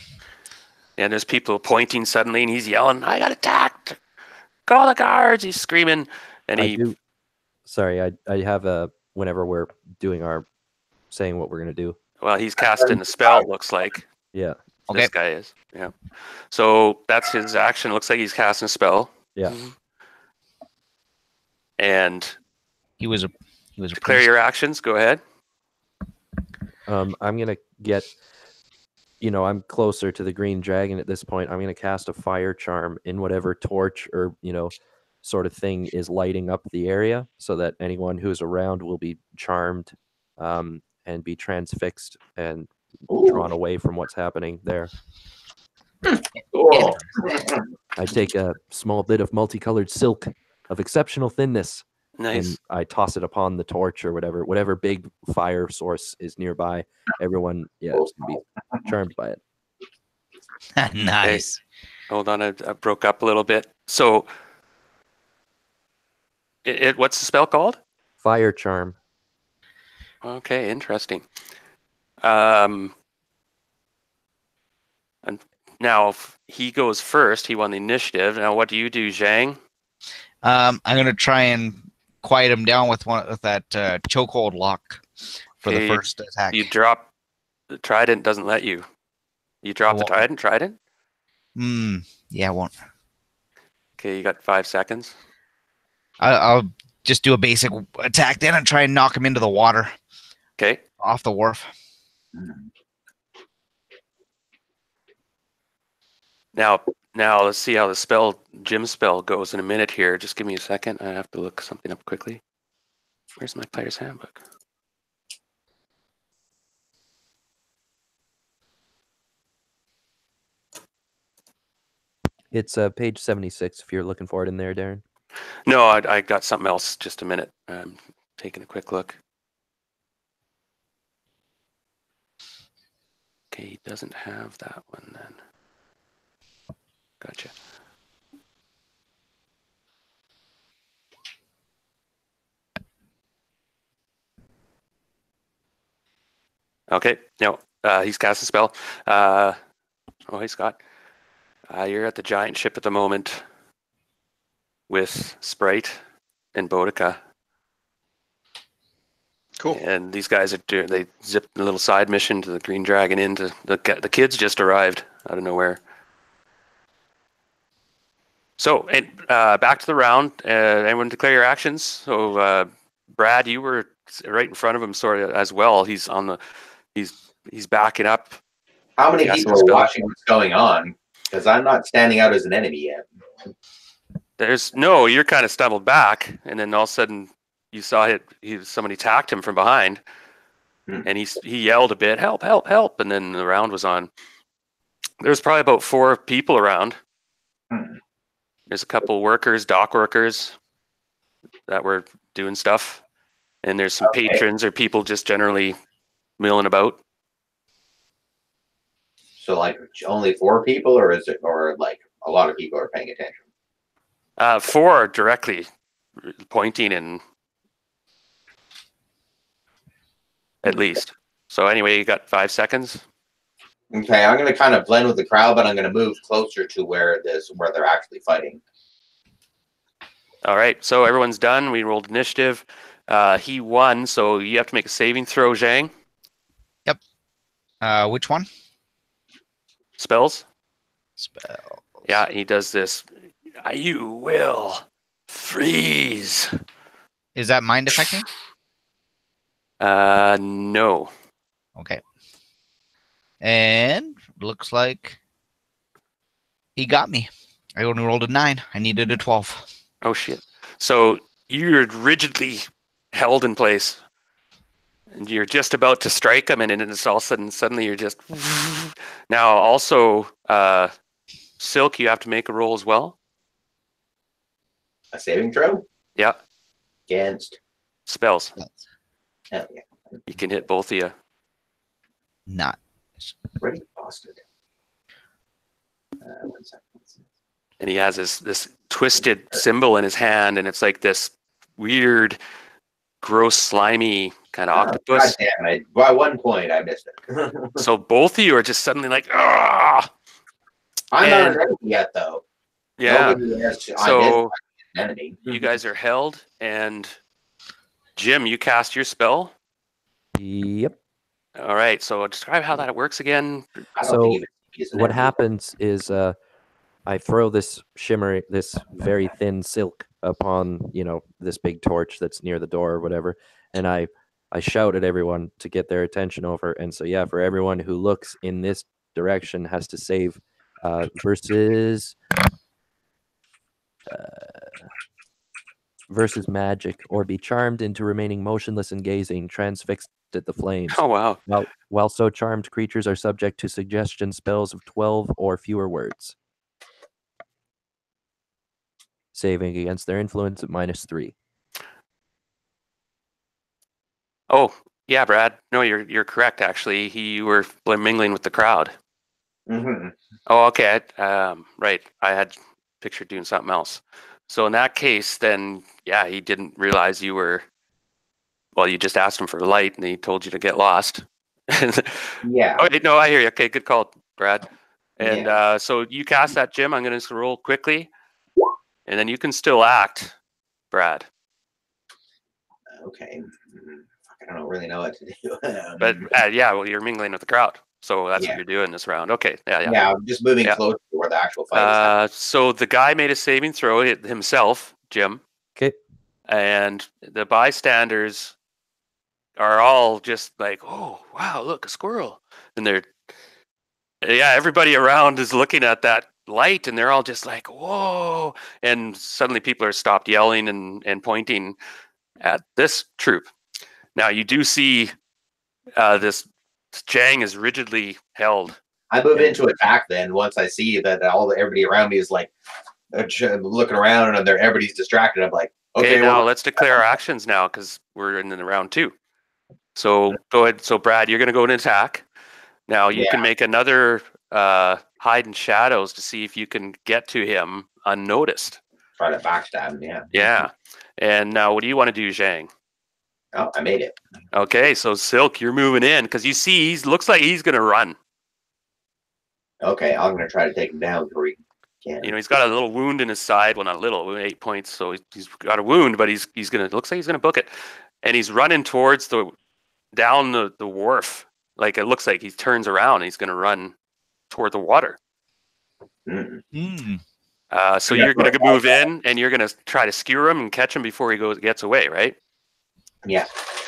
And there's people pointing suddenly, and he's yelling, I got attacked. Call the guards. He's screaming. And Sorry, I have a, whenever we're doing saying what we're going to do. Well, he's casting a spell, it looks like. Yeah. Okay. This guy is. Yeah. So that's his action. Looks like he's casting a spell. Yeah. And He was a declare your actions. Go ahead. I'm gonna get. I'm closer to the green dragon at this point. I'm gonna cast a fire charm in whatever torch or sort of thing is lighting up the area, so that anyone who's around will be charmed, and be transfixed and drawn away from what's happening there. Cool. I take a small bit of multicolored silk of exceptional thinness, Nice. and I toss it upon the torch or whatever big fire source is nearby. Everyone, is gonna be charmed by it. Nice. Hold on, I broke up a little bit. So, what's the spell called? Fire charm. Okay, interesting. And now he goes first. He won the initiative. Now, what do you do, Zhang? I'm gonna try and quiet him down with that chokehold lock for the Okay, first attack. You drop the trident. Doesn't let you. You drop the trident. Yeah, I won't. Okay, you got 5 seconds. I'll just do a basic attack then and try and knock him into the water. Okay. Off the wharf. Now let's see how the Jim's spell goes in a minute here. Just give me a second. I have to look something up quickly. Where's my player's handbook? It's page 76 if you're looking for it in there, Darren. No, I got something else. Just a minute. I'm taking a quick look. Okay, he doesn't have that one then. Gotcha. Okay, no, he's cast a spell. Hey, Scott. You're at the giant ship at the moment with Sprite and Boudica. Cool. And these guys they zipped a little side mission to the Green Dragon into the kids just arrived out of nowhere. So, and back to the round. Anyone declare your actions? So, Brad, you were right in front of him, sort of as well. He's backing up. How many people are watching what's going on? Because I'm not standing out as an enemy yet. You're kind of stumbled back, and then all of a sudden you saw somebody attacked him from behind, and he yelled a bit, "Help! Help! Help!" And then the round was on. There's probably about 4 people around. There's a couple workers, dock workers, that were doing stuff, and there's some patrons or people just generally milling about. So, like, only 4 people, or like a lot of people are paying attention? 4 are directly pointing, and at least. So anyway, you got 5 seconds. Okay, I'm going to kind of blend with the crowd, but I'm going to move closer to where they're actually fighting. All right, so everyone's done. We rolled initiative. He won, so you have to make a saving throw, Zhang. Yep. Which one? Spells. Spell. Yeah, he does this. You will freeze. Is that mind affecting? No. Okay. And looks like he got me. I only rolled a 9. I needed a 12. Oh shit. So you're rigidly held in place. And you're just about to strike him, and then it's all of a sudden, suddenly you're just... Now, also, Silk, you have to make a roll as well. A saving throw? Yeah. Against? Spells. Oh, yeah. You can hit both of you. Not. Ready? Busted. 1 second. And he has this twisted symbol in his hand, and it's like this weird, gross, slimy kind of octopus. God damn it. By 1 point, I missed it. So both of you are just suddenly like, ah! I'm not an enemy yet, though. Yeah. So enemy. you guys are held, and Jim, you cast your spell. Yep. All right. So describe how that works again. So what happens is I throw this very thin silk upon, this big torch that's near the door or whatever, and I I shout at everyone to get their attention over. And so, yeah, for everyone who looks in this direction has to save versus magic, or be charmed into remaining motionless and gazing, transfixed at the flames. Oh, wow. While so charmed, creatures are subject to suggestion spells of 12 or fewer words. Saving against their influence at -3. Oh, yeah, Brad. No, you're correct, actually. You were mingling with the crowd. Mm-hmm. Oh, okay. Right. I had pictured doing something else. So in that case, then, yeah, he didn't realize you were, well, you just asked him for light and he told you to get lost. Yeah. Oh, no, I hear you. Okay, good call, Brad. And Yeah. so you cast that, Jim. I'm going to roll quickly. And then you can still act, Brad. Okay. I don't really know what to do. But yeah, well, you're mingling with the crowd. So that's Yeah. what you're doing this round. Okay. Yeah. Yeah, I'm just moving closer to where the actual fight is happening. So the guy made a saving throw himself, Jim. Okay. And the bystanders are all just like, oh, wow, look, a squirrel. And everybody around is looking at that light and they're all just like, whoa. And suddenly people are stopped yelling and pointing at this troop. Now you do see this Jang is rigidly held. I move into attack then once I see that everybody around me is like looking around and everybody's distracted. I'm like, okay, now let's declare our actions now because we're in the round 2. So go ahead. So Brad, you're going to go and attack. Now you can make another hide in shadows to see if you can get to him unnoticed. Try to backstab him, yeah. Yeah. And now what do you want to do, Zhang? Oh, I made it. Okay, so Silk, you're moving in because you see looks like he's going to run. Okay, I'm going to try to take him down before he can. You know, he's got a little wound in his side. Well, not a little, 8 points. So he's got a wound, but he's going to, looks like he's going to book it. And he's running towards down the wharf. Like it looks like he turns around and he's going to run toward the water. So you're going to move in and you're going to try to skewer him and catch him before he gets away, right? Yeah.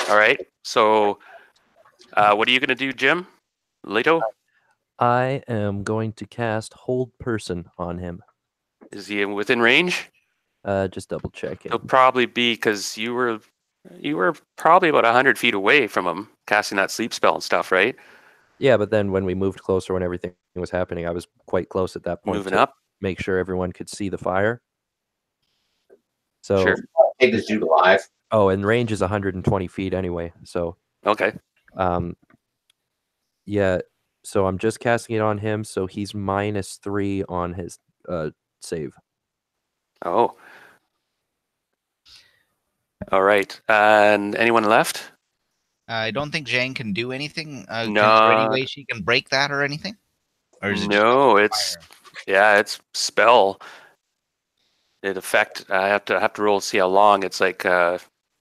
All right. So what are you going to do, Jim? Leto? I am going to cast Hold Person on him. Is he within range? Just double checking. He'll probably be, because you were probably about 100 feet away from him casting that sleep spell and stuff, right? Yeah, but then when we moved closer, when everything was happening, I was quite close at that point. Moving up? Make sure everyone could see the fire. So Sure. Take this dude alive. Oh, and range is 120 feet anyway. So okay. Yeah. So I'm just casting it on him. So he's -3 on his save. Oh. All right. And anyone left? I don't think Jane can do anything. No. Is there any way she can break that or anything? Or is it it's spell. It affect. I have to roll to see how long. It's like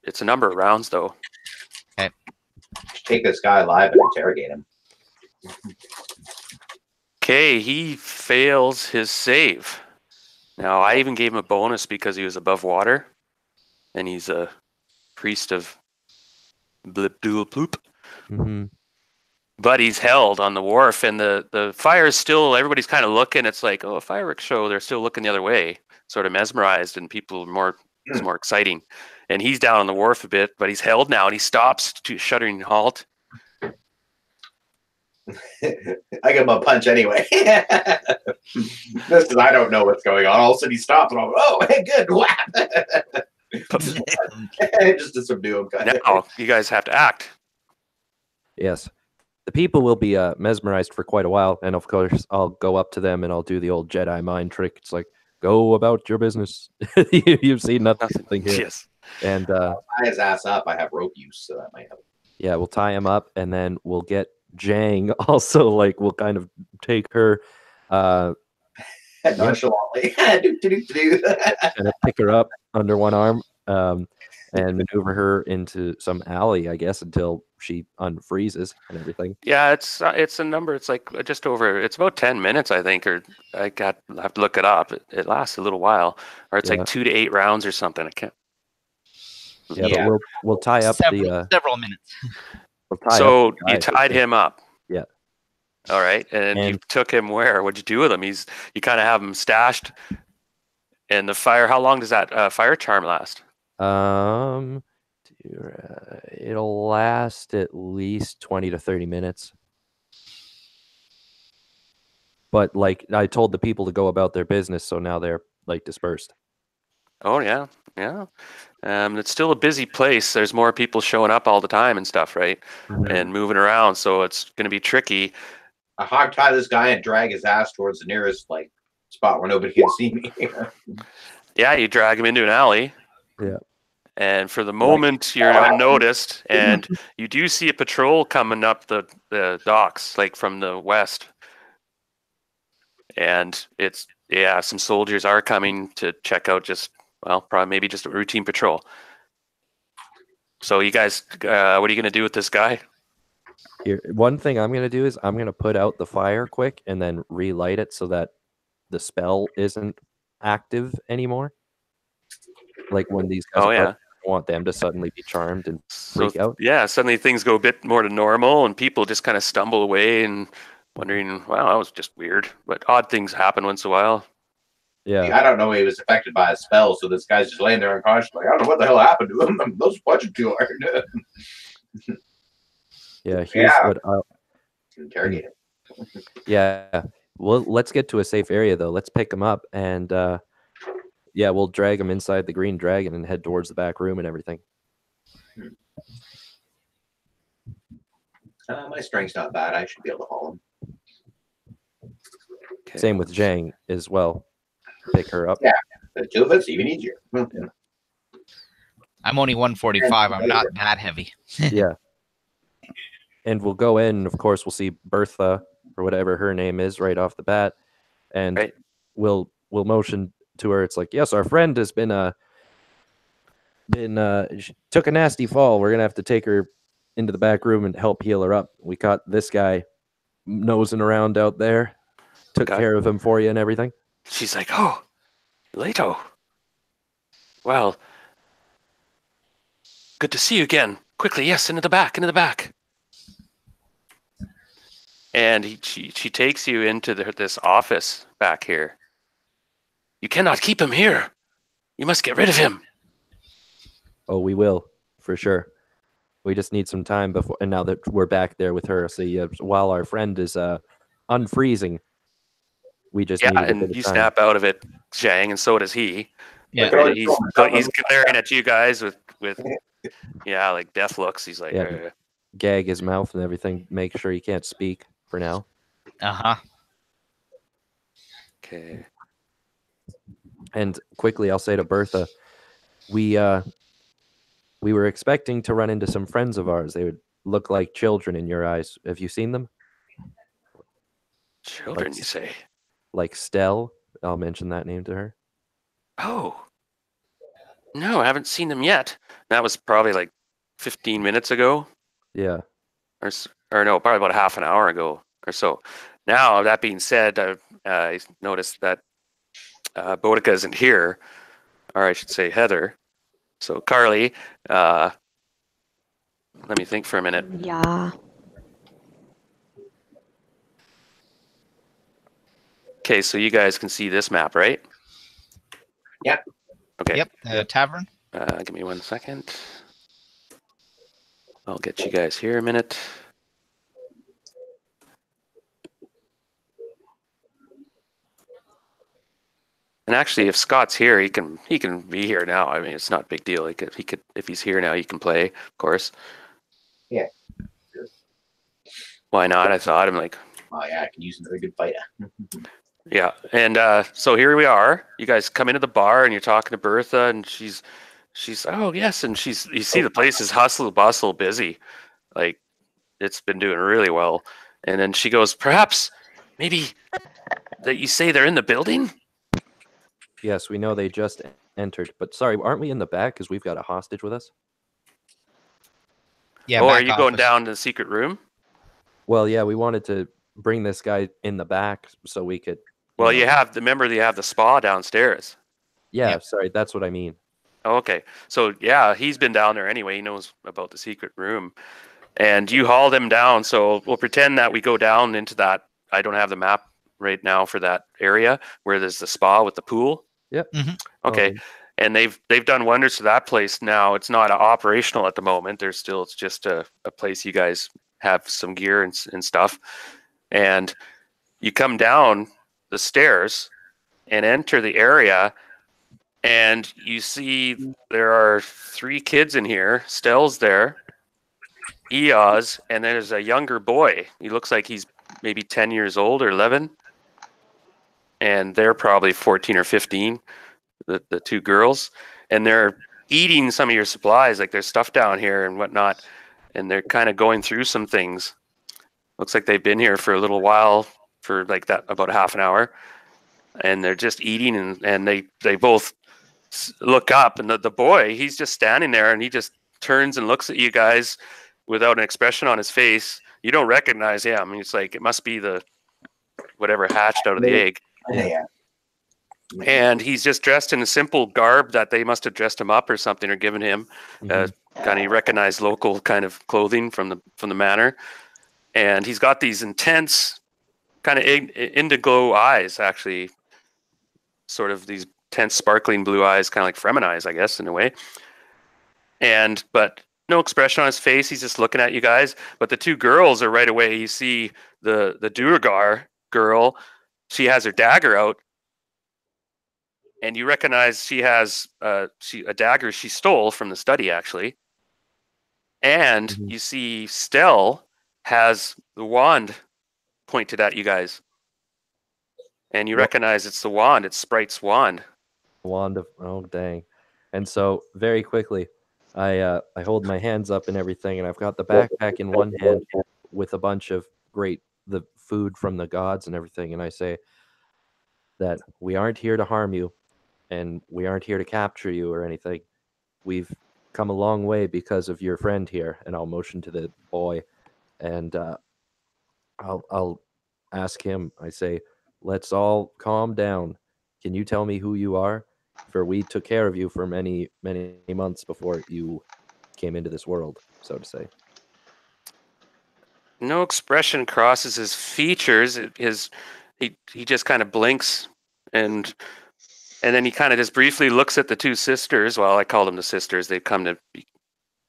it's a number of rounds though. Okay. Take this guy alive and interrogate him. Okay, he fails his save. Now I even gave him a bonus because he was above water, and he's a priest of blip doodle ploop. Mm-hmm. But he's held on the wharf, and the fire is still. Everybody's kind of looking. It's like, oh, a fireworks show. They're still looking the other way, sort of mesmerized, and people it's more exciting. And he's down on the wharf a bit, but he's held now, and he stops to shuddering halt. I give him a punch anyway. This is, I don't know what's going on. All of a sudden he stops, and I'm like, oh, hey, good, whap. Just to subdue him. Now you guys have to act. Yes. The people will be mesmerized for quite a while, and of course, I'll go up to them and I'll do the old Jedi mind trick. It's like, go about your business. You've seen nothing here. Yes. And tie his ass up. I have rope use, so that might help. Yeah, we'll tie him up, and then we'll get Jang also. Like, we'll kind of take her nonchalantly and pick her up under one arm and maneuver her into some alley, I guess, until she unfreezes and everything. Yeah, it's a number. It's like just over. It's about 10 minutes, I think, or I have to look it up. It lasts a little while, or it's like 2 to 8 rounds or something. I can't. Yeah, Yeah. but we'll tie up several minutes. we'll tie So up the you guy, tied him up. Yeah. All right, and you took him where? What'd you do with him? You kind of have him stashed in the fire. How long does that fire charm last? It'll last at least 20 to 30 minutes. But like I told the people to go about their business, so now they're like dispersed. Oh yeah, yeah. It's still a busy place. There's more people showing up all the time and stuff, right? Mhm. And moving around, so it's going to be tricky. I hog tie this guy and drag his ass towards the nearest like spot where nobody can see me. Yeah, you drag him into an alley. Yeah. And for the moment, you're unnoticed, and you do see a patrol coming up the docks, like from the west. And some soldiers are coming to check out probably maybe just a routine patrol. So you guys, what are you going to do with this guy? Here, one thing I'm gonna do is I'm gonna put out the fire quick and then relight it so that the spell isn't active anymore. Like when these guys I want them to suddenly be charmed and freak out. Yeah, suddenly things go a bit more to normal, and people just kind of stumble away and wondering, wow, that was just weird. But odd things happen once in a while. Yeah. I don't know he was affected by a spell, so this guy's just laying there unconscious, like, I don't know what the hell happened to him. Those punches too hard. Yeah, here's what I'll interrogate him. Yeah. Well, let's get to a safe area though. Let's pick him up and we'll drag him inside the green dragon and head towards the back room and everything. My strength's not bad. I should be able to haul him. Okay. Same with Zhang as well. Pick her up. Yeah, the two of us even easier. I'm only 145. I'm not that heavy. Yeah. And we'll go in, and of course, we'll see Bertha or whatever her name is right off the bat, and we'll motion to her. It's like, yes, our friend has she took a nasty fall. We're gonna have to take her into the back room and help heal her up. We caught this guy nosing around out there, took care of him for you and everything. She's like, oh, Leto. Well, good to see you again. Quickly, yes, into the back. And she takes you into this office back here. You cannot keep him here. You must get rid of him. Oh, we will, for sure. We just need some time before, and now that we're back there with her, so while our friend is unfreezing, we just need a bit of and you time. snap out of it, Zhang, and so does he. Yeah, And he's glaring at you guys with like death looks. He's like, gag his mouth and everything. Make sure he can't speak for now. Okay. And quickly, I'll say to Bertha, we were expecting to run into some friends of ours. They would look like children in your eyes. Have you seen them? Children, you say? Like Stell. I'll mention that name to her. Oh. No, I haven't seen them yet. That was probably like 15 minutes ago. Yeah. Or no, probably about half an hour ago or so. Now, that being said, I noticed that Boudica isn't here, or I should say Heather. So, Carly, let me think for a minute. Yeah. Okay, so you guys can see this map, right? Yep. Okay. Yep, the tavern. Give me 1 second. I'll get you guys here a minute. And actually, if Scott's here, he can be here now. I mean, it's not a big deal. Like if he's here now, he can play, of course. Yeah. Why not? I thought. I'm like, oh yeah, I can use another good fighter. Yeah, and so here we are. You guys come into the bar, and you're talking to Bertha, and she's oh yes, and you see the place is hustle bustle busy, like it's been doing really well. And then she goes, perhaps maybe that you say they're in the building. Yes, we know they just entered, but sorry, aren't we in the back because we've got a hostage with us? Yeah. Or are you going down to the secret room? Well, yeah, we wanted to bring this guy in the back so we could. Well, you have the spa downstairs. Yeah, sorry, that's what I mean. Oh, okay. So yeah, he's been down there anyway. He knows about the secret room. And you haul them down. So we'll pretend that we go down into that. I don't have the map right now for that area where there's the spa with the pool. Yep. Okay. And they've done wonders to that place now. It's not operational at the moment. It's just a place you guys have some gear and stuff. And you come down the stairs and enter the area, and you see there are 3 kids in here. Stell's there, Eoz, and there's a younger boy. He looks like he's maybe 10 years old or 11. And they're probably 14 or 15, the 2 girls. And they're eating some of your supplies, like there's stuff down here and whatnot. And they're kind of going through some things. Looks like they've been here for a little while, for like that, about half an hour. And they're just eating, and they both look up, and the boy, he's just standing there, and he just turns and looks at you guys without an expression on his face. You don't recognize him. I mean, it's like, it must be the whatever hatched out of the egg. Yeah. And he's just dressed in a simple garb that they must have dressed him up or something, or given him kind of recognized local kind of clothing from the manor. And he's got these intense kind of indigo eyes, actually, sort of these tense, sparkling blue eyes, kind of like Fremen eyes, I guess, in a way. But no expression on his face. He's just looking at you guys. But the 2 girls are right away. You see the Duergar girl. She has her dagger out, and you recognize she has a dagger she stole from the study, actually. And you see Stell has the wand pointed at you guys. And you recognize it's the wand. It's Sprite's wand. Wand of, oh dang. And so very quickly, I hold my hands up and everything, and I've got the backpack in one hand with a bunch of the food from the gods and everything, and I say that we aren't here to harm you, and we aren't here to capture you or anything. We've come a long way because of your friend here, and I'll motion to the boy, and I'll ask him. I say, let's all calm down. Can you tell me who you are? For we took care of you for many, many months before you came into this world, so to say. No expression crosses his features. He just kind of blinks, and then he kind of just briefly looks at the 2 sisters. Well, I call them the sisters. They've come to be,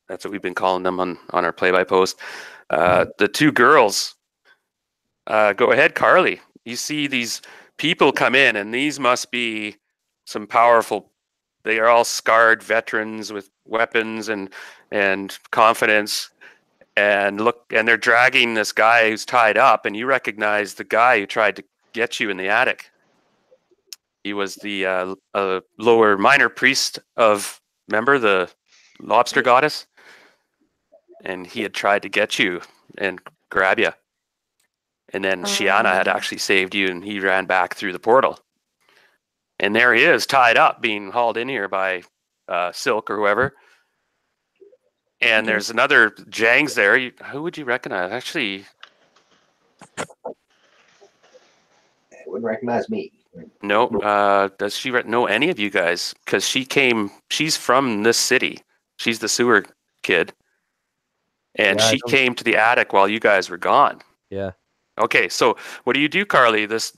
that's what we've been calling them on our play-by post. The 2 girls. Go ahead, Carly. You see these people come in, and these must be some powerful. They are all scarred veterans with weapons and confidence. And they're dragging this guy who's tied up, and you recognize the guy who tried to get you in the attic. He was the lower minor priest of, remember, the lobster goddess? And he had tried to get you and grab you. And then Shiana had actually saved you, and he ran back through the portal. And there he is, tied up, being hauled in here by Silk or whoever. And there's another Jangs there. Who would you recognize? Actually, Wouldn't recognize me. no. Does she know any of you guys? Because she's from this city. She's the sewer kid. And she came to the attic while you guys were gone. Yeah. Okay, so what do you do, Carly? This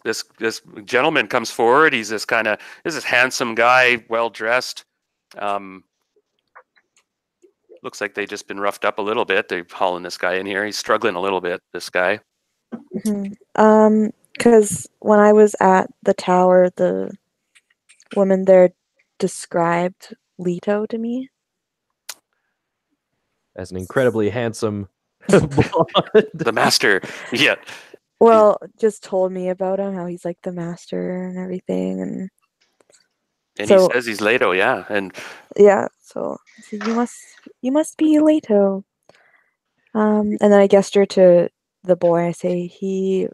gentleman comes forward. He's this handsome guy, well dressed. Looks like they've just been roughed up a little bit. They're hauling this guy in here. He's struggling a little bit, this guy. Because when I was at the tower, the woman there described Leto to me as an incredibly handsome the master. Yeah. Well, just told me about him, how he's like the master and everything, and so, he says he's Leto, yeah, and yeah. So you must be Leto. And then I gestured to the boy. I say he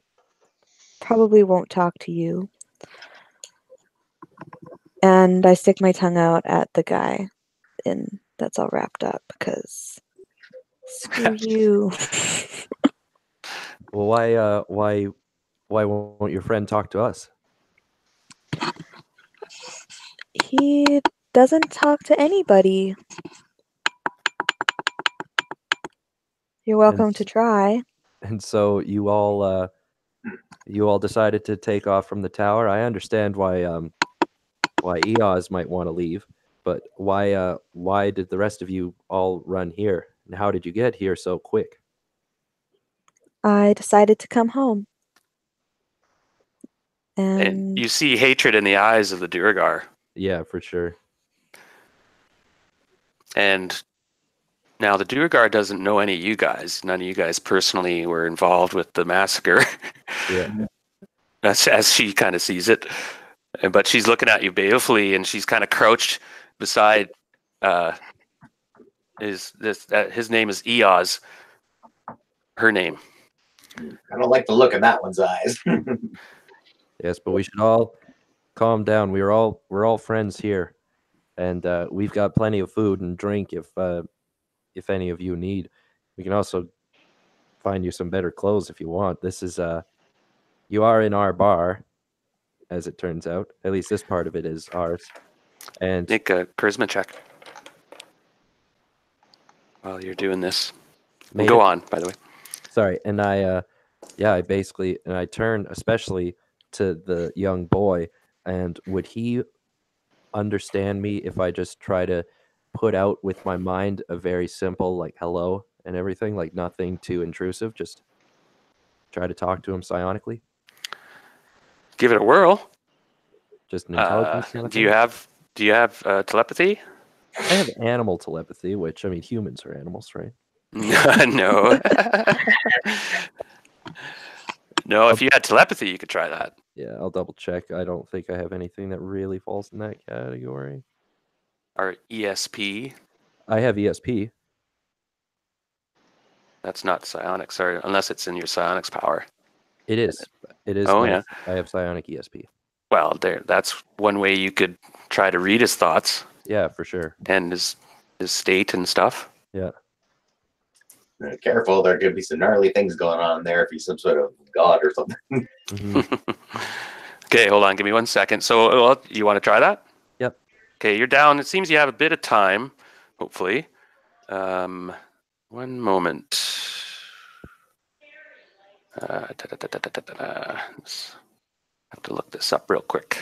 probably won't talk to you, and I stick my tongue out at the guy, and that's all wrapped up because screw you. Well, why won't your friend talk to us? He doesn't talk to anybody. You're welcome to try. And so you all decided to take off from the tower. I understand why Eoz might want to leave, but why did the rest of you all run here? And how did you get here so quick? I decided to come home. And And you see hatred in the eyes of the Duergar. Yeah, for sure. And now the Duergar doesn't know any of you guys. None of you guys personally were involved with the massacre. Yeah. as she kind of sees it. But she's looking at you balefully, and she's kind of crouched beside his name is Eoz. Her name. I don't like the look in that one's eyes. Yes, but we should all calm down. We're all friends here, and we've got plenty of food and drink if any of you need. We can also find you some better clothes if you want. This is you are in our bar, as it turns out. At least this part of it is ours. And Make a charisma check while you're doing this. And go on, by the way. Sorry, and I basically turn especially to the young boy, and would he understand me if I just try to put out with my mind a very simple like hello and everything, like nothing too intrusive, just try to talk to him psionically? Give it a whirl. Just an intelligence kind of Do you have telepathy? I have animal telepathy, which, I mean, humans are animals, right? No. No, if you had telepathy, you could try that. Yeah, I'll double check. I don't think I have anything that really falls in that category. Or ESP. I have ESP. That's not psionics, sorry, unless it's in your psionics power. It is. It is. Oh, yeah. I have psionic ESP. Well, that's one way you could try to read his thoughts. Yeah, for sure. And his state and stuff. Yeah. Careful, there could be some gnarly things going on there if he's some sort of god or something. Mm-hmm. Okay, hold on, give me 1 second. So, you want to try that? Yep. Okay, you're down. It seems you have a bit of time, hopefully. 1 moment. Have to look this up real quick.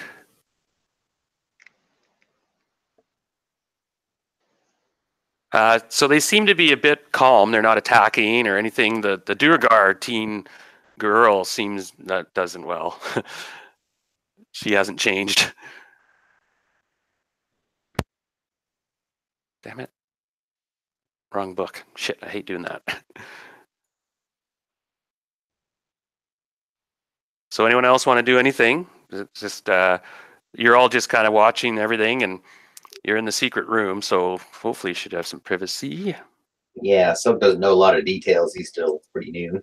So they seem to be a bit calm. They're not attacking or anything. The Duergar teen girl seems that doesn't well. She hasn't changed. Damn it. Wrong book. Shit, I hate doing that. So anyone else want to do anything? It's just you're all just kind of watching everything, and you're in the secret room, so hopefully you should have some privacy. Yeah, Silk doesn't know a lot of details. He's still pretty new.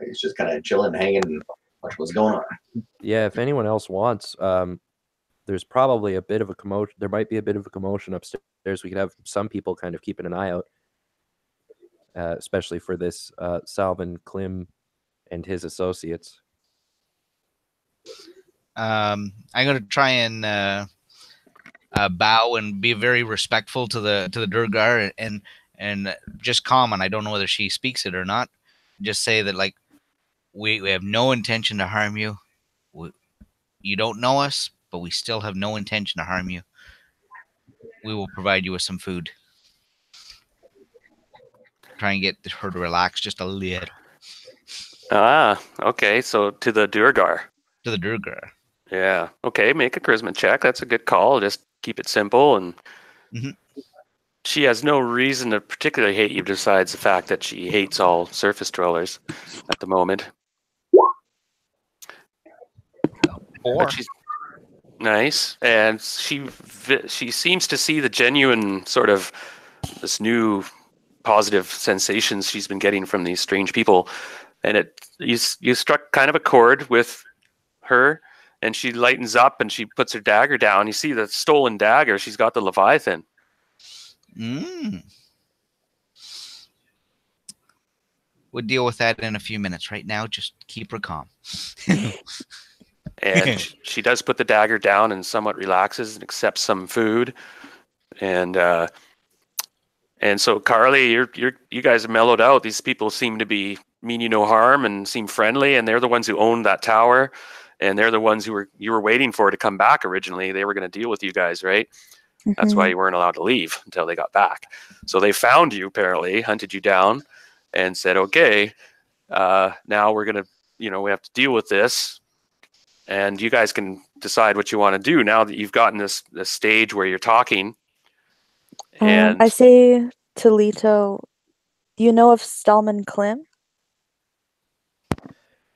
He's just kind of chilling, hanging, and watching what's going on. Yeah, if anyone else wants, there's probably a bit of a commotion. There might be a bit of a commotion upstairs. We could have some people kind of keeping an eye out, especially for this Salvin Klim and his associates. I'm going to try and bow and be very respectful to the Durgar and just comment. I don't know whether she speaks it or not. Just say that, like, we have no intention to harm you. You don't know us, but we still have no intention to harm you. We will provide you with some food. Try and get her to relax just a little. Ah, okay. So to the Duergar. To the Durgar. Yeah. Okay, make a charisma check. That's a good call. Just keep it simple. And she has no reason to particularly hate you besides the fact that she hates all surface dwellers at the moment. But she's nice, and she seems to see the genuine sort of this new positive sensations she's been getting from these strange people, and you struck kind of a chord with her, and she lightens up and she puts her dagger down. You see the stolen dagger. She's got the Leviathan. We'll deal with that in a few minutes. Right now, just keep her calm. And she does put the dagger down and somewhat relaxes and accepts some food. And so Carly, you guys have mellowed out. These people seem to be mean you no harm and seem friendly, and they're the ones who own that tower, and they're the ones who you were waiting for to come back originally. They were going to deal with you guys, right? That's why you weren't allowed to leave until they got back. So they found you, apparently, hunted you down, and said, okay, now we're going to, we have to deal with this. And you guys can decide what you want to do now that you've gotten this stage where you're talking. And I say to Leto, do you know of Stallman Klim?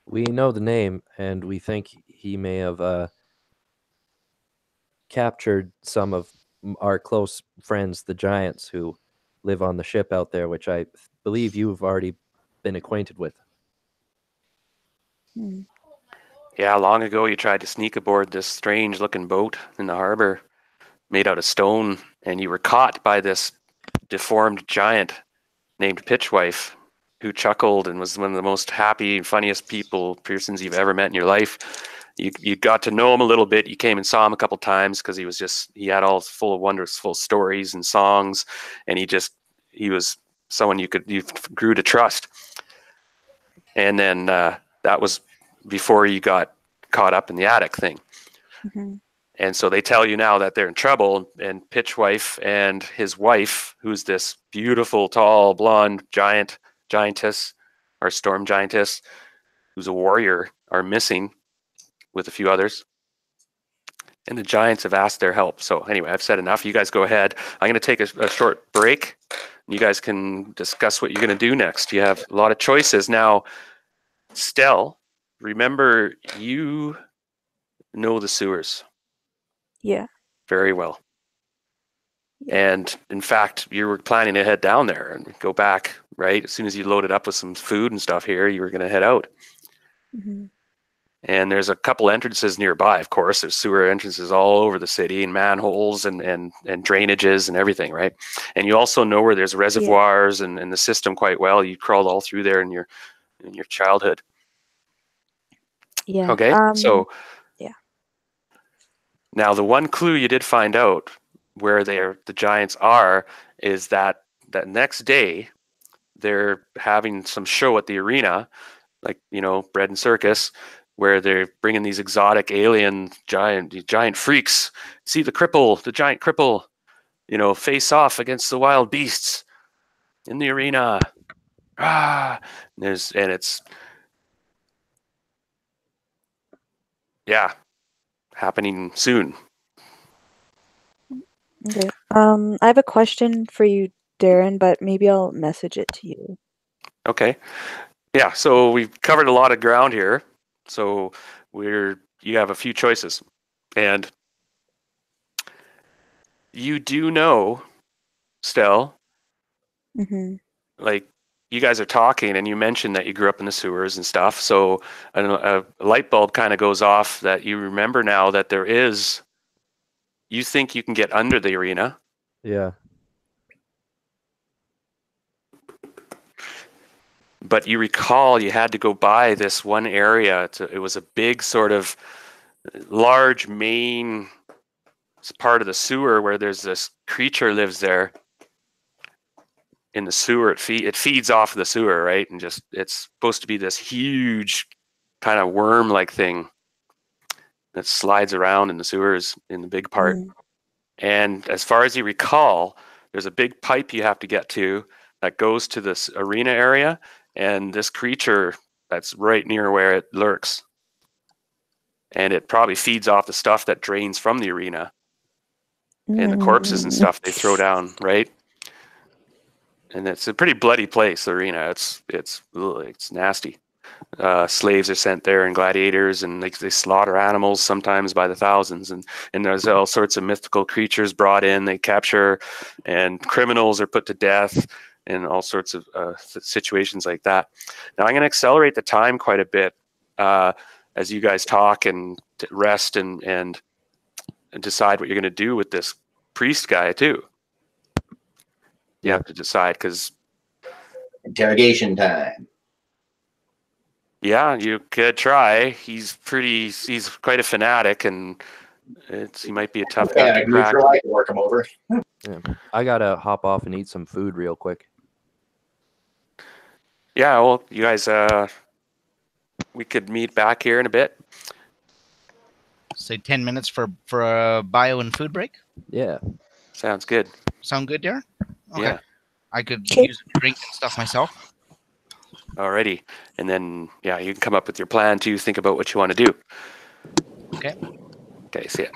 We know the name, and we think he may have captured some of our close friends, the giants, who live on the ship out there, which I believe you've already been acquainted with. Yeah, long ago you tried to sneak aboard this strange-looking boat in the harbor made out of stone, and you were caught by this deformed giant named Pitchwife, who chuckled and was one of the most happy and funniest persons you've ever met in your life. You got to know him a little bit. You came and saw him a couple times because he had all full of wonderful stories and songs, and he was someone you grew to trust. And then that was before you got caught up in the attic thing. And so they tell you now that they're in trouble, and Pitchwife and his wife, who's this beautiful, tall, blonde giantess, or storm giantess, who's a warrior, are missing with a few others. And the giants have asked their help. So anyway, I've said enough. You guys go ahead. I'm going to take a short break. You guys can discuss what you're going to do next. You have a lot of choices. Now, Stell, remember, you know the sewers. Yeah. Very well. Yeah. And in fact, you were planning to head down there and go back, right? As soon as you loaded up with some food and stuff here, you were going to head out. And there's a couple entrances nearby, of course. There's sewer entrances all over the city, and manholes and drainages and everything, right? And you also know where there's reservoirs and the system quite well. You crawled all through there in your childhood. Yeah. Okay. So yeah. Now the one clue you did find out where the giants are is that next day they're having some show at the arena, like, bread and circus, where they're bringing these exotic alien giant freaks. See the giant cripple, face off against the wild beasts in the arena. It's happening soon. Okay. I have a question for you, Darren, but maybe I'll message it to you. Okay. Yeah, so we've covered a lot of ground here. So you have a few choices. And you do know, Stell, like, you guys are talking and you mentioned that you grew up in the sewers and stuff. So a light bulb kind of goes off that you remember now that you think you can get under the arena. Yeah. But you recall you had to go by this one area. It was a big sort of large main part of the sewer where there's this creature lives there in the sewer. It feeds off the sewer, right? And it's supposed to be this huge kind of worm-like thing that slides around in the sewers in the big part. And as far as you recall, there's a big pipe you have to get to that goes to this arena area, and this creature that's right near where it lurks. And it probably feeds off the stuff that drains from the arena and the corpses and stuff they throw down, right? And it's a pretty bloody place, the arena. It's nasty. Slaves are sent there and gladiators, and they slaughter animals sometimes by the thousands. And there's all sorts of mythical creatures brought in, they capture, and criminals are put to death, and all sorts of situations like that. Now I'm going to accelerate the time quite a bit as you guys talk and rest and decide what you're going to do with this priest guy too. You have to decide, because interrogation time. Yeah, you could try. He's quite a fanatic, and he might be a tough nut to Panic crack. neutral. I can work him over. Yeah. I gotta hop off and eat some food real quick. Yeah, well, you guys, we could meet back here in a bit. Say 10 minutes for a bio and food break. Yeah. Sounds good. Sound good, Darren? Okay. Yeah. I could Okay. use a drink and stuff myself. Alrighty. And then, yeah, you can come up with your plan to think about what you want to do. Okay. Okay, see ya.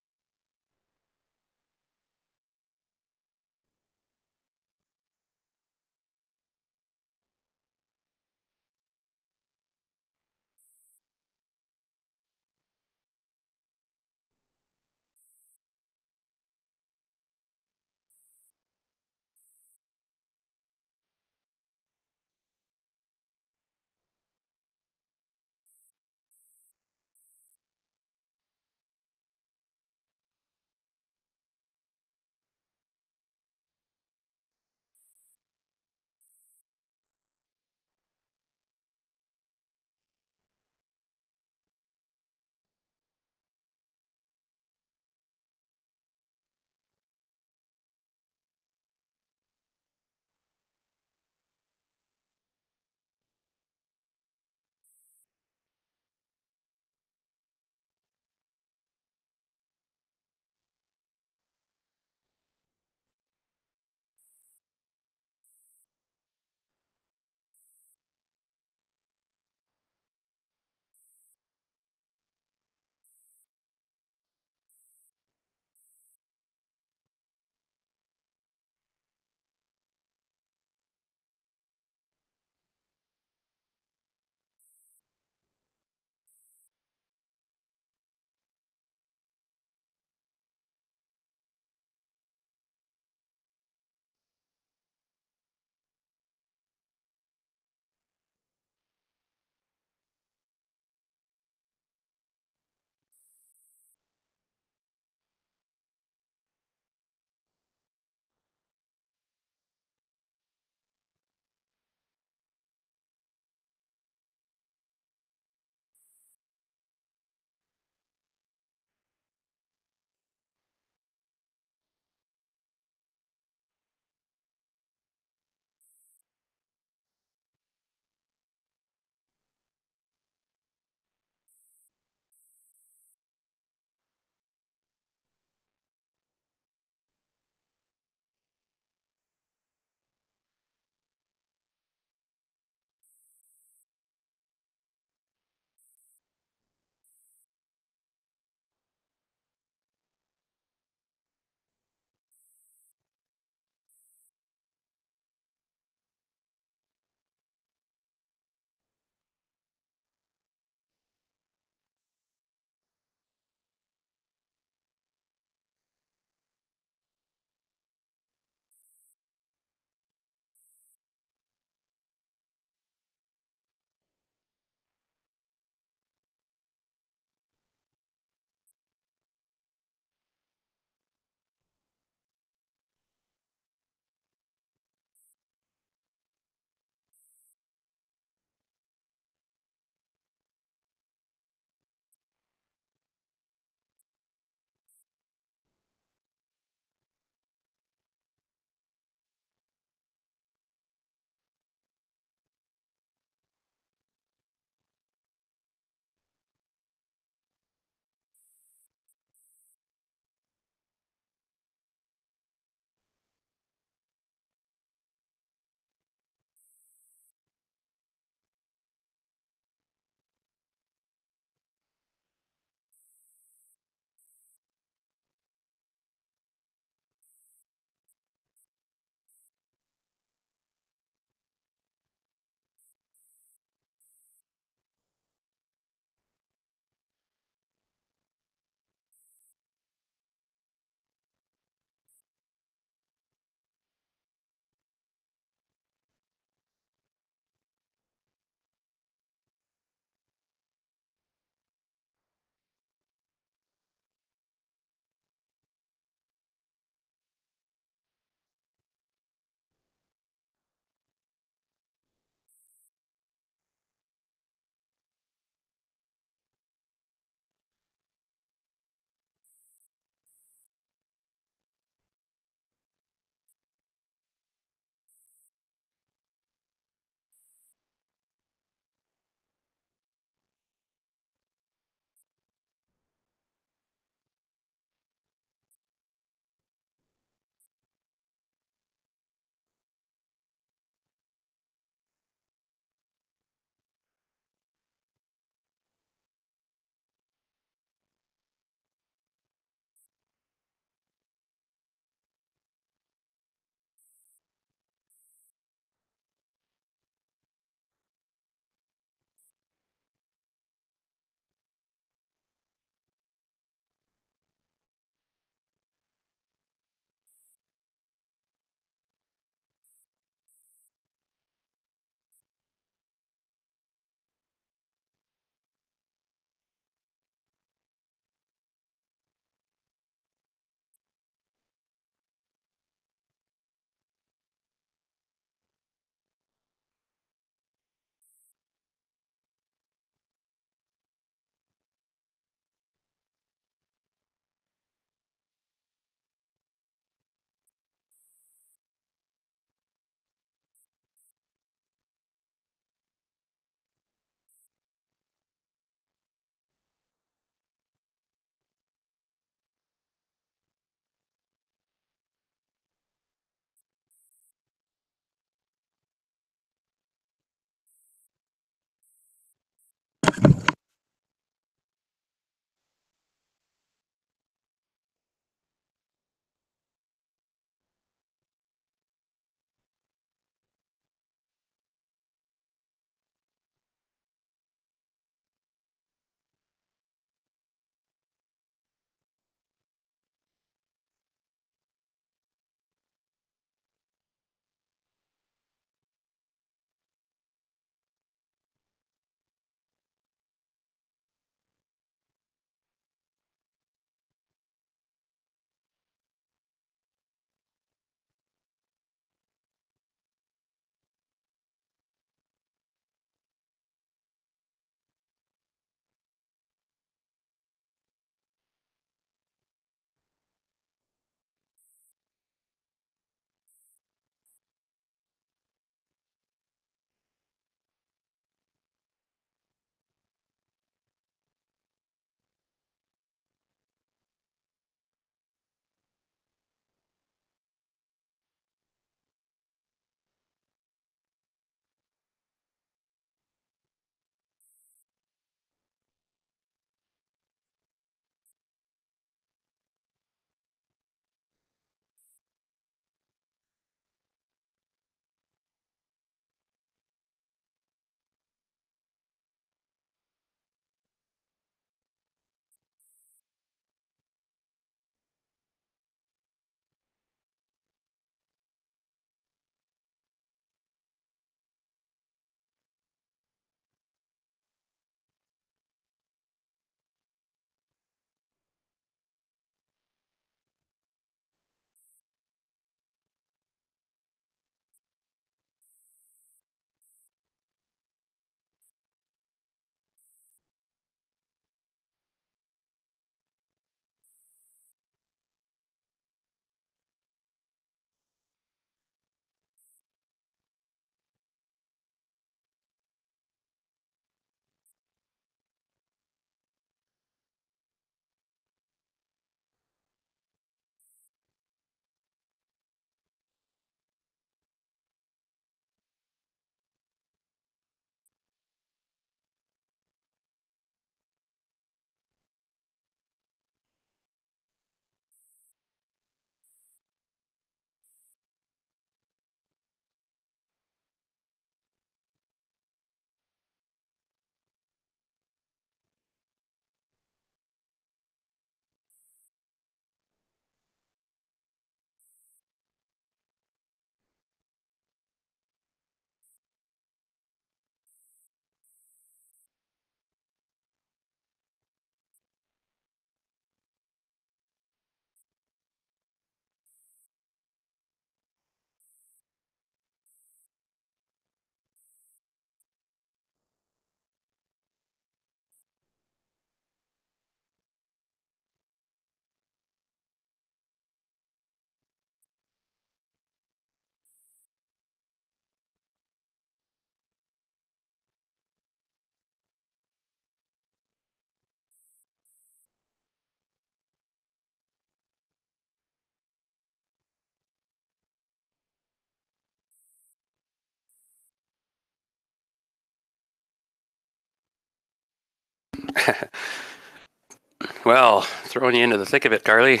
Well, throwing you into the thick of it, Carly.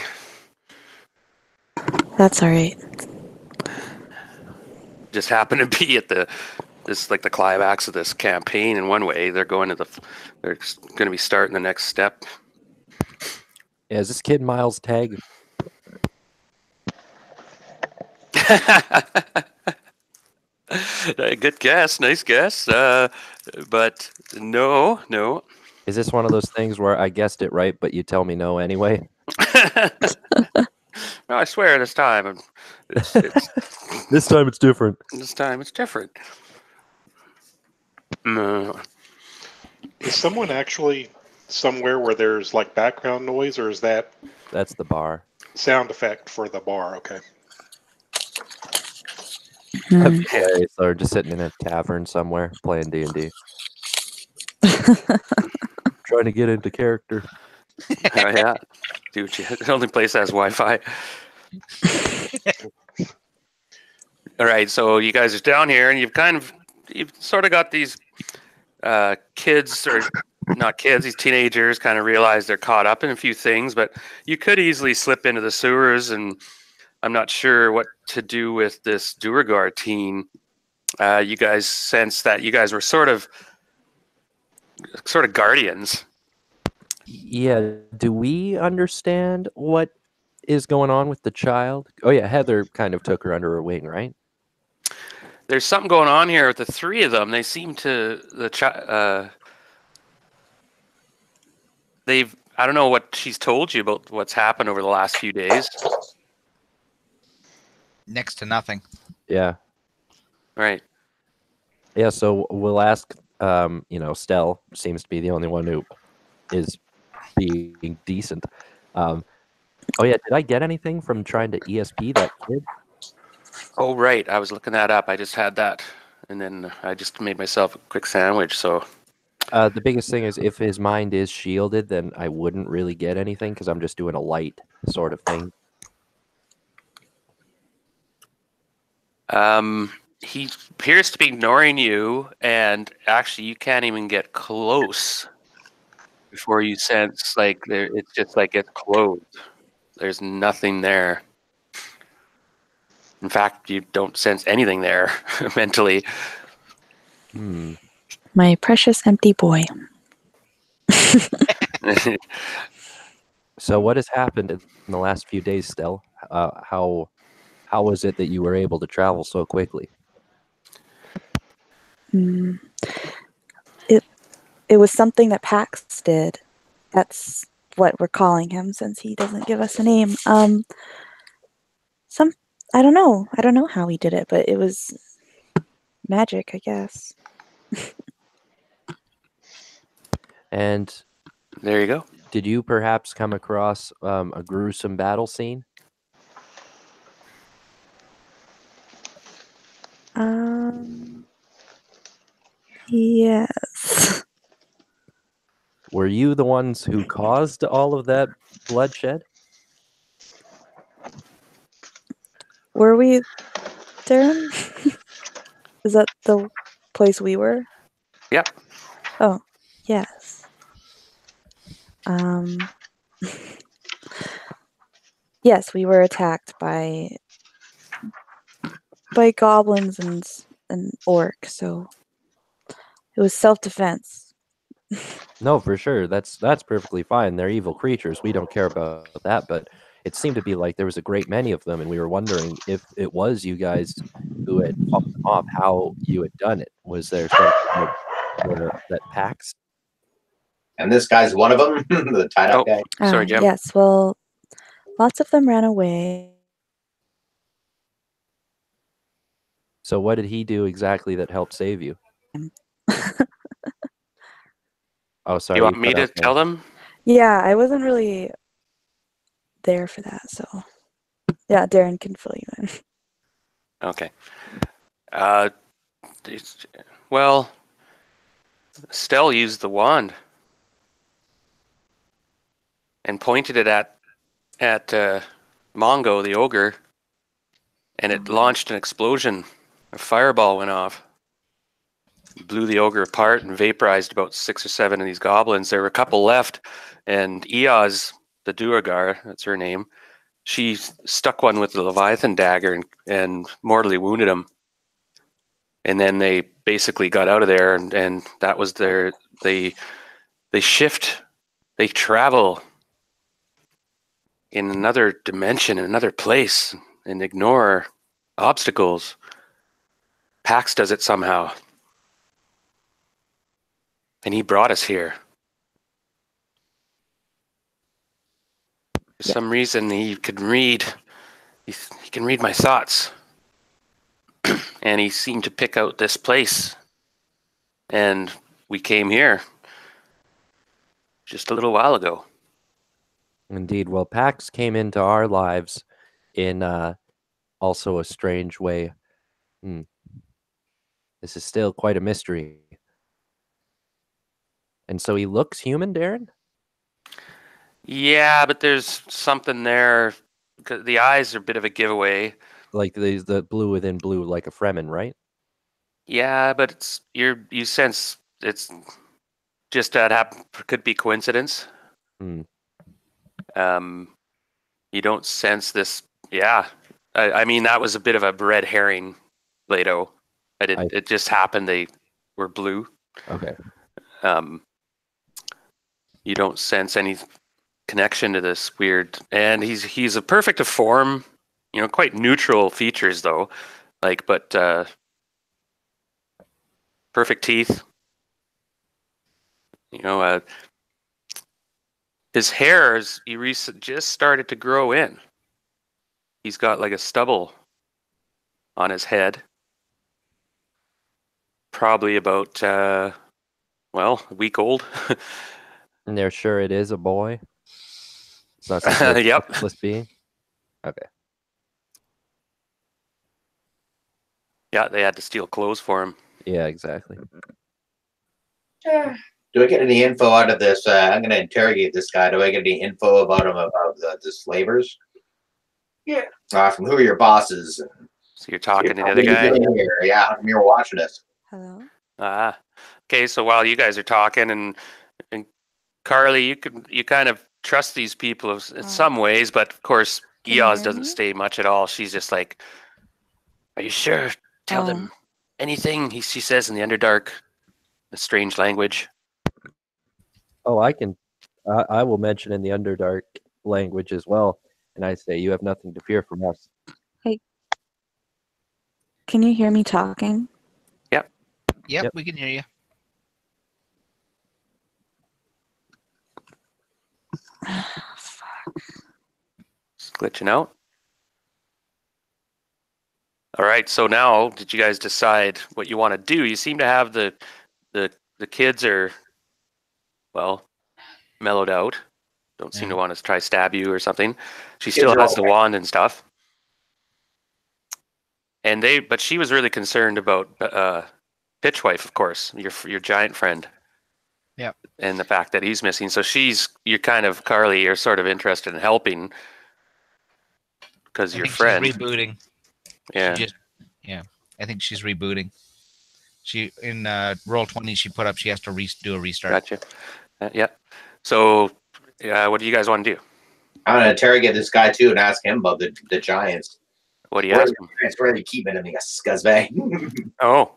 That's all right. Just happened to be at the climax of this campaign. In one way, they're going to be starting the next step. Yeah, is this kid Miles Tag? Good guess, nice guess. But no. Is this one of those things where I guessed it right, but you tell me no anyway? No, I swear this time it's This time it's different. this time it's different. No. Is someone actually somewhere where there's like background noise, or is that That's the bar. sound effect for the bar? Okay. Hmm. Okay, so we're just sitting in a tavern somewhere playing D&D. Trying to get into character. Oh, yeah, dude, the only place that has Wi-Fi. All right, so you guys are down here, and you've sort of got these kids, or not kids, these teenagers kind of realize they're caught up in a few things, but you could easily slip into the sewers, and I'm not sure what to do with this Duergar team. You guys sense that you guys were sort of guardians. Yeah, do we understand what is going on with the child? Oh yeah, Heather kind of took her under her wing, right? There's something going on here with the three of them. They seem to I don't know what she's told you about what's happened over the last few days. Next to nothing. Yeah. Right. Yeah, so we'll ask Stell seems to be the only one who is being decent. Oh yeah, did I get anything from trying to ESP that kid? Oh, right. I was looking that up. I just had that. And then I just made myself a quick sandwich. So The biggest thing is if his mind is shielded, then I wouldn't really get anything because I'm just doing a light sort of thing. he appears to be ignoring you, and actually you can't even get close before you sense it's just like it's closed. There's nothing there. In fact, you don't sense anything there mentally. My precious empty boy. So what has happened in the last few days, Stell? How was it that you were able to travel so quickly? Mm. It was something that Pax did. That's what we're calling him since he doesn't give us a name. I don't know. I don't know how he did it, but it was magic, I guess. And there you go. did you perhaps come across a gruesome battle scene? Yes. Were you the ones who caused all of that bloodshed? Were we, Darren? Is that the place we were? Yep. Oh, yes. Yes, we were attacked by goblins and orcs, so it was self-defense. No, for sure. That's perfectly fine. They're evil creatures. We don't care about that, but it seemed to be like there was a great many of them, and we were wondering if it was you guys who had fought them off, how you had done it. Was there something that Pax? And this guy's one of them, the tied-up guy. Sorry, Jim. Yes, well, lots of them ran away. So what did he do exactly that helped save you? Oh, sorry. You want me to tell them? Yeah, I wasn't really there for that, so yeah, Darren can fill you in. Okay. Well, Stell used the wand and pointed it at Mongo, the ogre, and it launched an explosion. A fireball went off. blew the ogre apart and vaporized about 6 or 7 of these goblins. There were a couple left, and Eoz, the Duergar, that's her name, she stuck one with the Leviathan dagger and mortally wounded him. And then they basically got out of there, and that was they shift, they travel in another dimension, in another place, and ignore obstacles. Pax does it somehow. And he brought us here. For some reason, he can read my thoughts. And he seemed to pick out this place. And we came here just a little while ago. Indeed. Well, Pax came into our lives in also a strange way. This is still quite a mystery. And so he looks human, Darren? Yeah, but there's something there. The eyes are a bit of a giveaway. Like the blue within blue, like a Fremen, right? Yeah, but it's you sense it's just that could be coincidence. You don't sense this. Yeah, I mean that was a bit of a red herring, Plato. It just happened they were blue. Okay. You don't sense any connection to this weird, and he's a perfect of form. You know, quite neutral features though, but perfect teeth. You know, his hair just started to grow in. He's got like a stubble on his head. Probably about, a week old. And they're sure it is a boy? It's not some Yep. Let's be. Okay. Yeah, they had to steal clothes for him. Yeah, exactly. Do I get any info out of this? I'm going to interrogate this guy. Do I get any info about him, about the slavers? Yeah. From who are your bosses? So you're talking to the other guy? Yeah, you're watching us. Hello? Okay, so while you guys are talking, and Carly, you kind of trust these people in some ways, but of course, Eoz doesn't stay much at all. She's just like, "Are you sure? Tell them anything," she says in the Underdark, a strange language. Oh, I will mention in the Underdark language as well. And I say, you have nothing to fear from us. Hey, can you hear me talking? Yep, we can hear you. It's glitching out. All right, so now, did you guys decide what you want to do? You seem to have the kids are, mellowed out. Don't seem to want to try stab you or something. She still has the wand and stuff. But she was really concerned about Pitchwife, of course, your giant friend. Yeah. And the fact that he's missing. So you're kind of, Carly, you're sort of interested in helping because your friend. She's rebooting. Yeah. I think she's rebooting. She in Roll20 she put up she has to do a restart. Gotcha. Yeah. So, what do you guys want to do? I'm gonna interrogate this guy too and ask him about the giants. What do you ask him? Where are they keeping him? He got scuzzbag. Oh.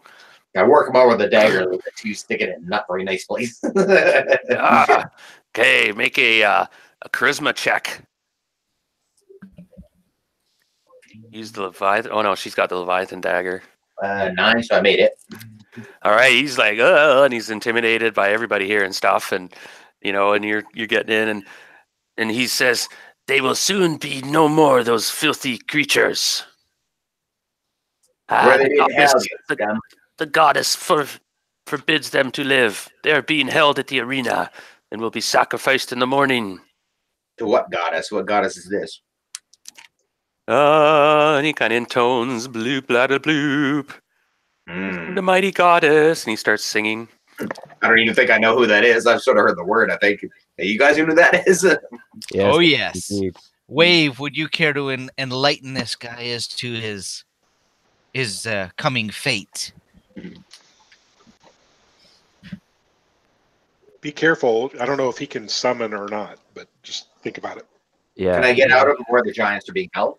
I work him over with the dagger. You stick it in not very nice place. Okay, make a charisma check. Use the Leviathan. Oh no, she's got the Leviathan dagger. 9, so I made it. All right, he's like, and he's intimidated by everybody here and stuff, and and you're getting in, and he says, "They will soon be no more those filthy creatures." The goddess forbids them to live. They are being held at the arena and will be sacrificed in the morning. To what goddess? What goddess is this? And he kind of intones, bloop, bladder, bloop. The mighty goddess. And he starts singing. I don't even think I know who that is. I've sort of heard the word. I think. Hey, you guys know who that is? Yes, oh, yes. Indeed. Wave, would you care to enlighten this guy as to his coming fate? be careful. I don't know if he can summon or not, but just think about it. Yeah. Can I get out of where the giants are being held?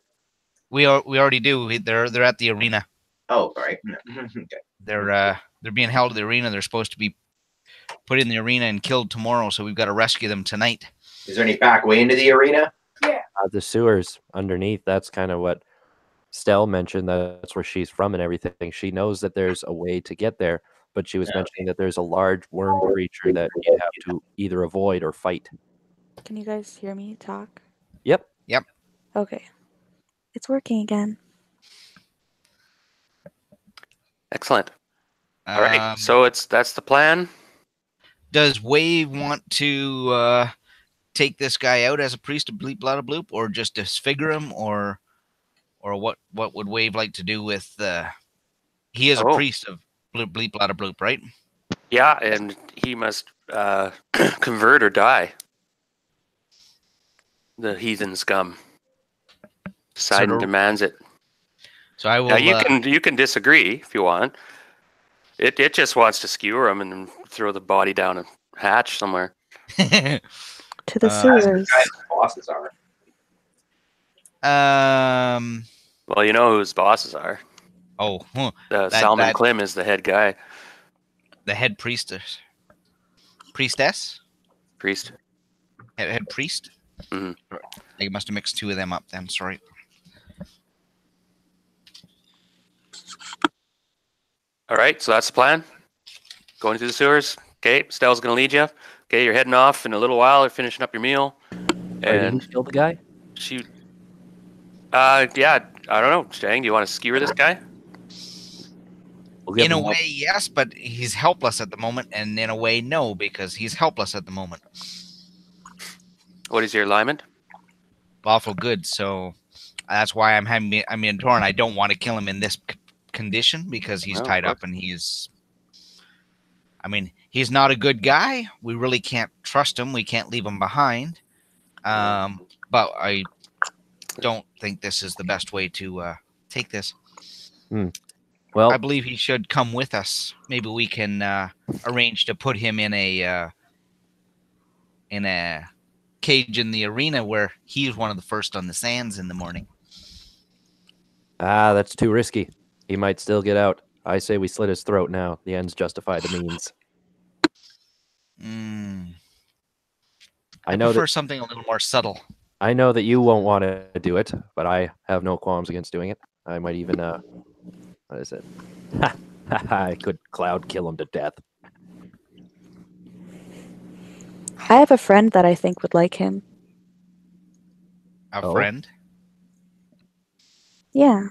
We already do. They're at the arena. Oh, sorry. Okay. They're being held at the arena. They're supposed to be put in the arena and killed tomorrow. So we've got to rescue them tonight. Is there any back way into the arena? The sewers underneath. That's kind of what Stell mentioned. That's where she's from and everything. She knows that there's a way to get there, but she was mentioning that there's a large worm creature that you have to either avoid or fight. Can you guys hear me talk? Yep. Okay. It's working again. Excellent. All right. So that's the plan. Does Wave want to take this guy out as a priest of Bleep Blada Bloop, or just disfigure him, or what would Wave like to do with he is a priest of Bleep Blada Bloop, right? Yeah, and he must convert or die. The heathen scum. Poseidon demands it. So I will. Now you can disagree if you want. It just wants to skewer him and then throw the body down a hatch somewhere. To the sewers. Guys, the bosses are. Well, you know who his bosses are. Oh, Salman Klim is the head guy. The head priestess. Priestess? Priest. Head priest? Mm-hmm. They must have mixed two of them up then, sorry. All right, so that's the plan. Going through the sewers. Okay, Stell's going to lead you. Okay, you're heading off in a little while. You're finishing up your meal. And kill the guy? Shoot. Yeah, I don't know. Jang, do you want to skewer this guy? In a way, yes, but he's helpless at the moment, and in a way, no, because he's helpless at the moment. What is your alignment? Lawful good, so that's why I'm in torn. I don't want to kill him in this condition because he's tied up and he's not a good guy. We really can't trust him. We can't leave him behind. But I don't think this is the best way to take this. Well, I believe he should come with us. Maybe we can arrange to put him in a cage in the arena where he's one of the first on the sands in the morning. That's too risky. He might still get out. I say we slit his throat now. The ends justify the means. I prefer something a little more subtle. I know that you won't want to do it, but I have no qualms against doing it. I might even, what is it? I could cloud kill him to death. I have a friend that I think would like him. A friend? Yeah.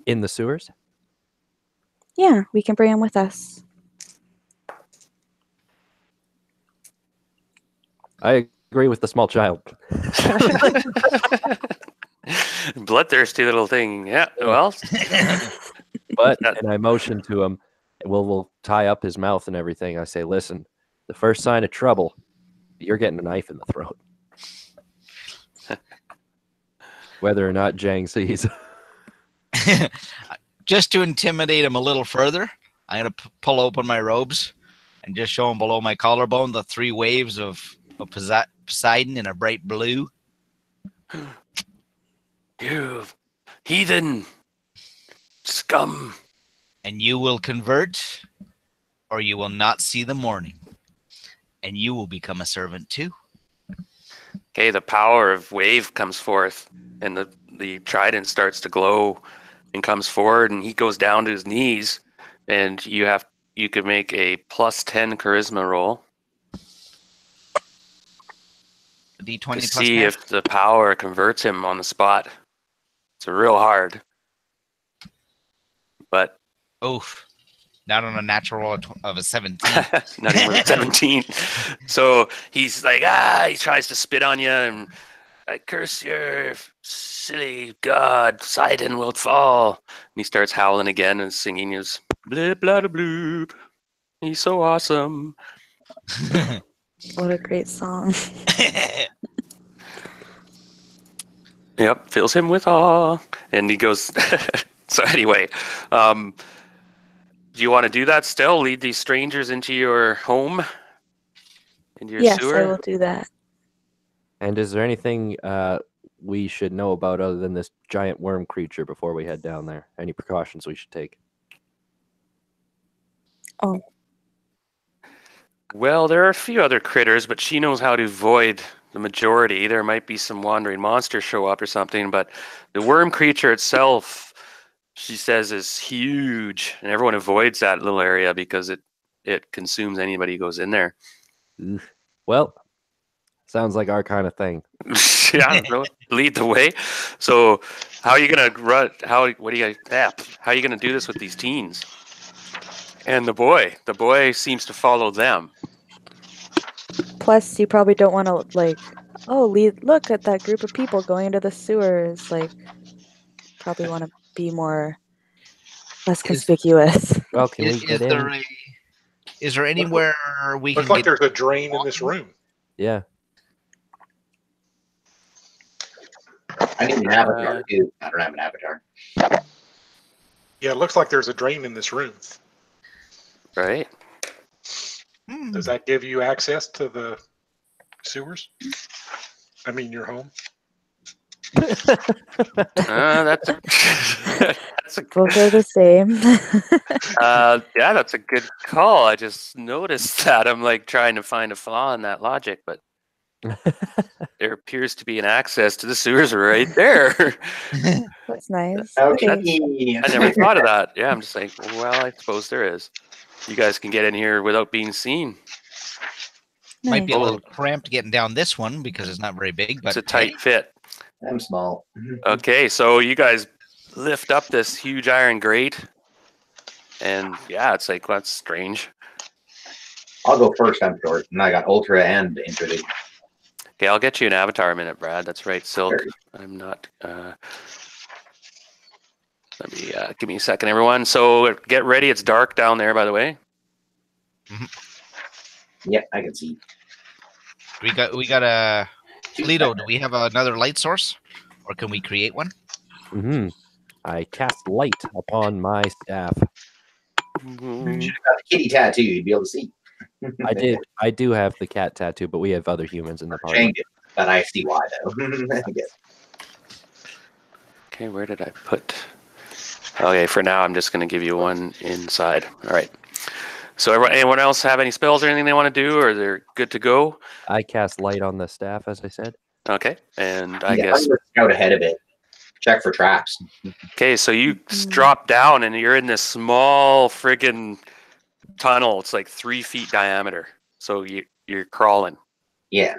In the sewers? Yeah, we can bring him with us. I agree with the small child. Bloodthirsty little thing. Yeah, well. But, and I motion to him, we'll tie up his mouth and everything. I say, listen, the first sign of trouble, you're getting a knife in the throat. Whether or not Jang sees. Just to intimidate him a little further, I'm going to pull open my robes and just show him below my collarbone the 3 waves of Poseidon in a bright blue. You heathen scum. And you will convert, or you will not see the morning. And you will become a servant too. Okay, the power of wave comes forth, and the trident starts to glow and comes forward, and he goes down to his knees, and you could make a +10 charisma roll. D20 to see if the power converts him on the spot. It's real hard. But oof. Not on a natural roll of a 17. Not even with a 17. So he's like, he tries to spit on you, and I curse your silly god, Poseidon will fall. And he starts howling again and singing his blip, blah, bloop. He's so awesome. What a great song. Yep, fills him with awe. And he goes, so anyway, Do you want to do that still? Lead these strangers into your home? Into your Yes, sewer? I will do that. And is there anything we should know about other than this giant worm creature before we head down there? Any precautions we should take? Oh, Well, there are a few other critters, but she knows how to avoid the majority. There might be some wandering monsters show up or something, but the worm creature itself, she says, is huge, and everyone avoids that little area because it consumes anybody who goes in there. Ugh. Well, sounds like our kind of thing. Yeah, lead the way. So, how are you gonna run? How are you gonna do this with these teens? And the boy seems to follow them. plus you probably don't want to look at that group of people going into the sewers. Like, probably want to be less conspicuous. Well, can we get in? Is there anywhere we can Looks like get? there's a drain in this room. Yeah. I need an avatar too. I don't have an avatar. Yeah, it looks like there's a drain in this room. Right? Does that give you access to the sewers? I mean, your home? That's a Both are the same. yeah, that's a good call. I just noticed that. I'm like trying to find a flaw in that logic, but there appears to be an access to the sewers right there. That's nice. Okay. I never thought of that. Yeah, I'm just like, well, I suppose there is. You guys can get in here without being seen. Might be a Nice. little cramped getting down this one because it's not very big, but It's a tight fit. I'm small. Okay, so you guys lift up this huge iron grate, and yeah, it's like, well, that's strange. I'll go first. I'm short, and I got ultra and intuitive. Okay, I'll get you an avatar a minute, Brad. That's right, Silk. Sure. I'm not. Let me give me a second, everyone. So get ready. It's dark down there, by the way. Yep, I can see. we got a Lido. Do we have another light source, or can we create one? Mm-hmm. I cast light upon my staff. You should have got the kitty tattoo. You'd be able to see. I did. I do have the cat tattoo, but we have other humans in the party. Changed it, but I see why though. I guess. Okay, where did I put? Okay, for now, I'm just going to give you one inside. All right. So anyone else have any spells or anything they want to do, or they're good to go? I cast light on the staff, as I said. Okay, and I Yeah, guess. I'm gonna scout ahead of it. Check for traps. Okay, so you drop down and you're in this small friggin' tunnel. It's like 3 feet diameter. So you're crawling, Yeah.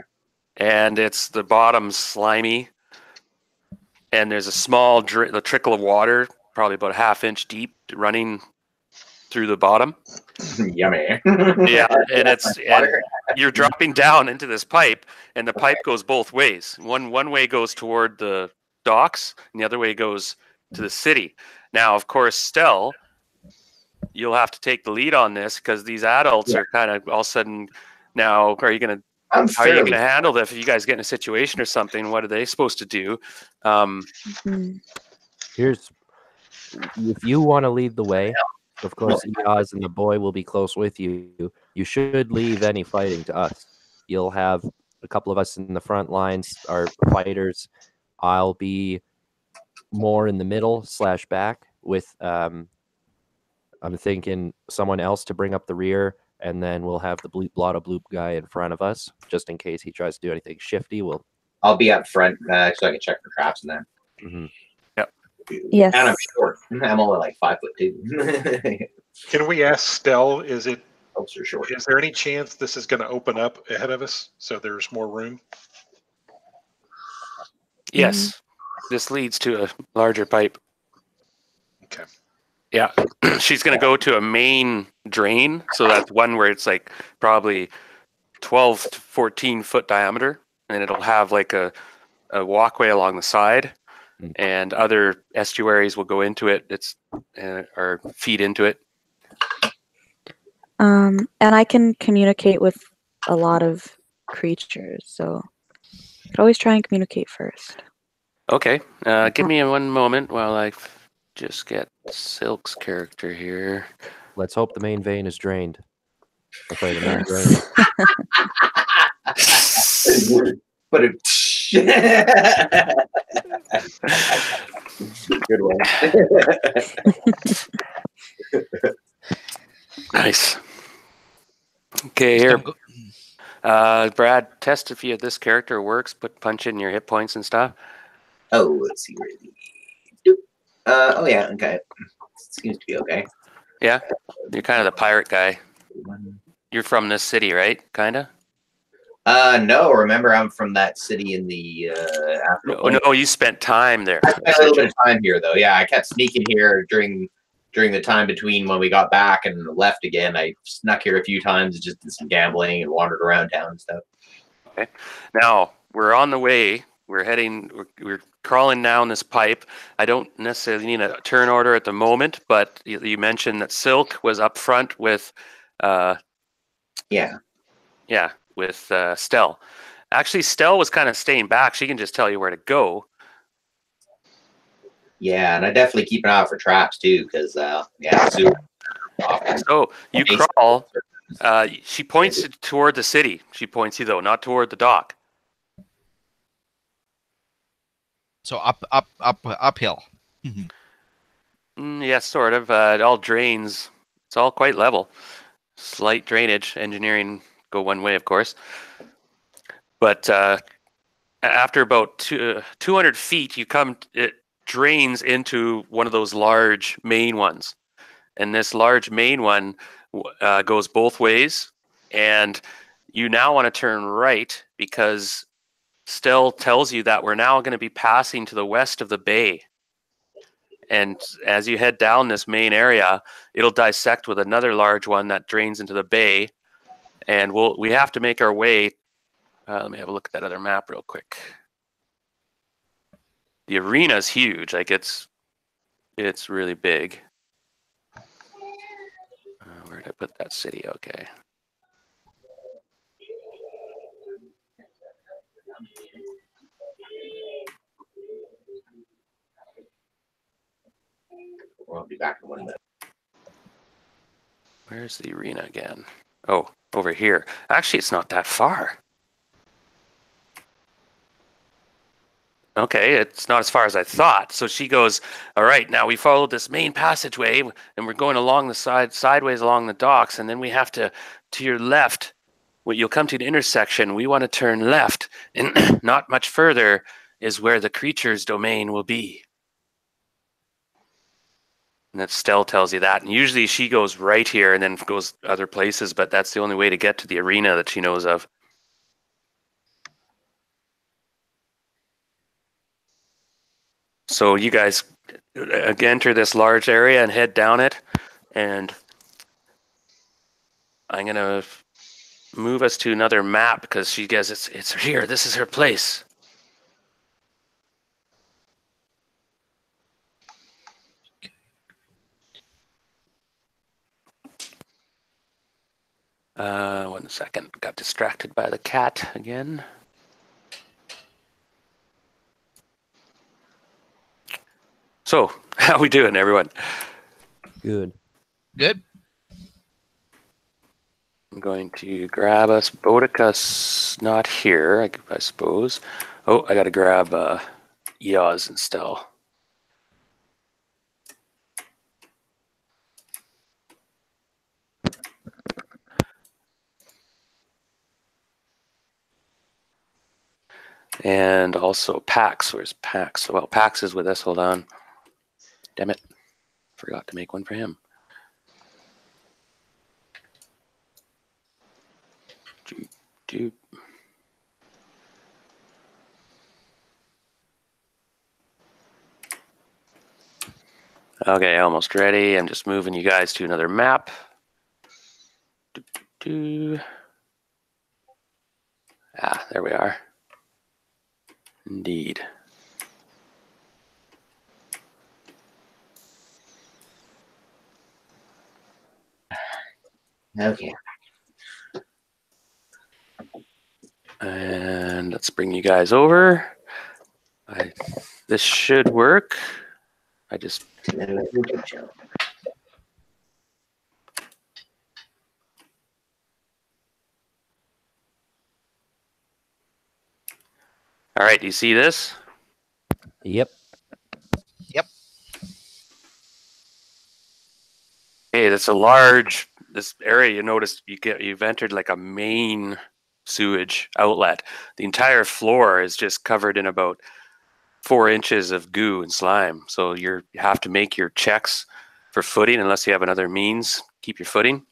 and it's the bottom's slimy, and there's a small the trickle of water, probably about a ½ inch deep, running through the bottom. Yummy. Yeah, and you're dropping down into this pipe, and the pipe goes both ways. One way goes toward the docks, and the other way goes to the city. Now, of course, Stell, you'll have to take the lead on this because these adults are kind of all of a sudden now. How are you going to handle this if you guys get in a situation or something? What are they supposed to do? Here's if you want to lead the way. Of course, Eoz and the boy will be close with you. You should leave any fighting to us. You'll have a couple of us in the front lines, our fighters. I'll be more in the middle / back with, I'm thinking someone else to bring up the rear, and then we'll have the bleep blotta bloop guy in front of us, just in case he tries to do anything shifty. I'll be up front so I can check for traps in there. Mm-hmm. Yes. And I'm short. I'm only like 5'2". Can we ask Stell, is Short. there any chance this is going to open up ahead of us so there's more room? Yes, this leads to a larger pipe. Okay. Yeah, she's going to go to a main drain. So that's one where it's like probably 12 to 14 foot diameter, and it'll have like a walkway along the side, and other estuaries will go into it. Or feed into it. And I can communicate with a lot of creatures, so you could always try and communicate first. Okay, give me one moment while I just get Silk's character here. Let's hope the main vein is drained. Or sorry, the main drain. But it. Good one. Nice. Okay, here. Brad, test if this character works. Punch in your hit points and stuff. Oh, let's see where the. Oh yeah, okay. Seems to be okay. Yeah, you're kind of the pirate guy. You're from this city, right? Kinda. No. Remember, I'm from that city in the. No, you spent time there. I spent a little bit of time here, though. Yeah, I kept sneaking here during the time between when we got back and left again. I snuck here a few times, just did some gambling and wandered around town and stuff. Okay. Now we're on the way. We're heading. We're crawling down this pipe. I don't necessarily need a turn order at the moment, but you mentioned that Silk was up front with. Yeah, with Stell. Actually, Stell was kind of staying back. She can just tell you where to go. Yeah, and I definitely keep an eye out for traps too, because So you crawl. She points toward the city. She points you though, not toward the dock. So uphill. Yeah, sort of. It all drains. It's all quite level. Slight drainage. Engineering go one way, of course. But after about 200 feet, it drains into one of those large main ones. And this large main one goes both ways. And you now want to turn right because Stell tells you that we're now going to be passing to the west of the bay. And as you head down this main area, it'll dissect with another large one that drains into the bay. And we have to make our way. Let me have a look at that other map real quick. The arena's huge. Like it's really big. Where did I put that city? Okay. I'll be back in 1 minute. Where's the arena again? Oh, over here. Actually, it's not that far. Okay, it's not as far as I thought. So she goes, all right, now we followed this main passageway and we're going along the sideways along the docks. And then we have to your left, when you'll come to an intersection, we want to turn left. And not much further is where the creature's domain will be. And that Stell tells you that. And usually she goes right here and then goes other places, but that's the only way to get to the arena that she knows of. So you guys enter this large area and head down it. And I'm going to move us to another map because she guess it's here. This is her place. One second. Got distracted by the cat again. So, how we doing, everyone? Good. Good. I'm going to grab us. Bodica's not here, I suppose. Oh, I got to grab Eoz and Stell. And also Pax. Where's Pax? Well, Pax is with us. Hold on. Damn it. Forgot to make one for him. Dude. Okay, almost ready. I'm just moving you guys to another map. Ah, there we are. Indeed. Okay. And let's bring you guys over. This should work. I just... All right, do you see this? Yep. Hey, that's a large. This area, you notice you've entered like a main sewage outlet. The entire floor is just covered in about 4 inches of goo and slime. So you have to make your checks for footing unless you have another means. Keep your footing.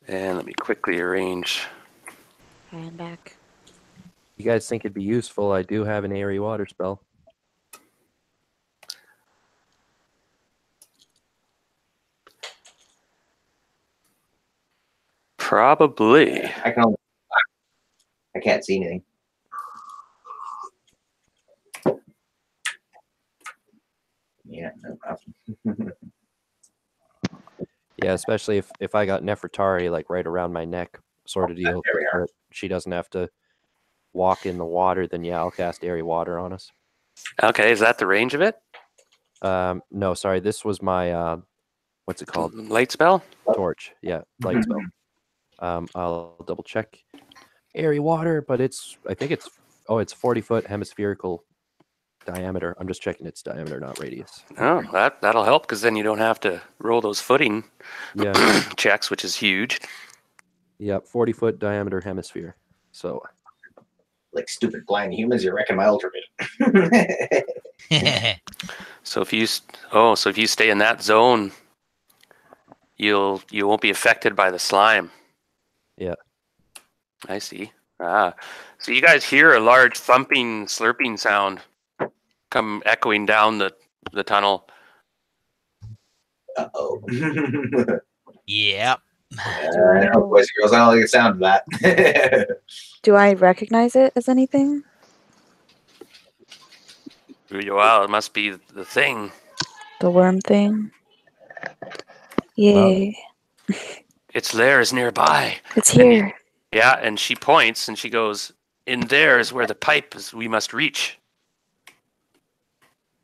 And let me quickly arrange. And back. You guys think it'd be useful? I do have an airy water spell. Probably. I can't see anything. Yeah, no problem. Yeah, especially if I got Nefertari like right around my neck, sort of deal. There we are. She doesn't have to walk in the water. Then yeah, I'll cast airy water on us. Okay, is that the range of it? No, sorry, this was my what's it called? Light spell? Torch. Yeah, light spell. I'll double check. Airy water, but I think it's 40-foot hemispherical diameter. I'm just checking its diameter, not radius. Oh, that'll help because then you don't have to roll those footing checks, which is huge. Yep, 40-foot diameter hemisphere. So, like stupid blind humans, you reckon my ultimate. So if you stay in that zone, you won't be affected by the slime. Yeah. I see. So you guys hear a large thumping, slurping sound come echoing down the tunnel. Uh-oh. Yep. No, boys and girls, I don't like the sound of that. Do I recognize it as anything? Wow, it must be the thing. The worm thing? Yay. Its lair is nearby. It's here. Yeah, and she points and she goes, in there is where the pipe is we must reach.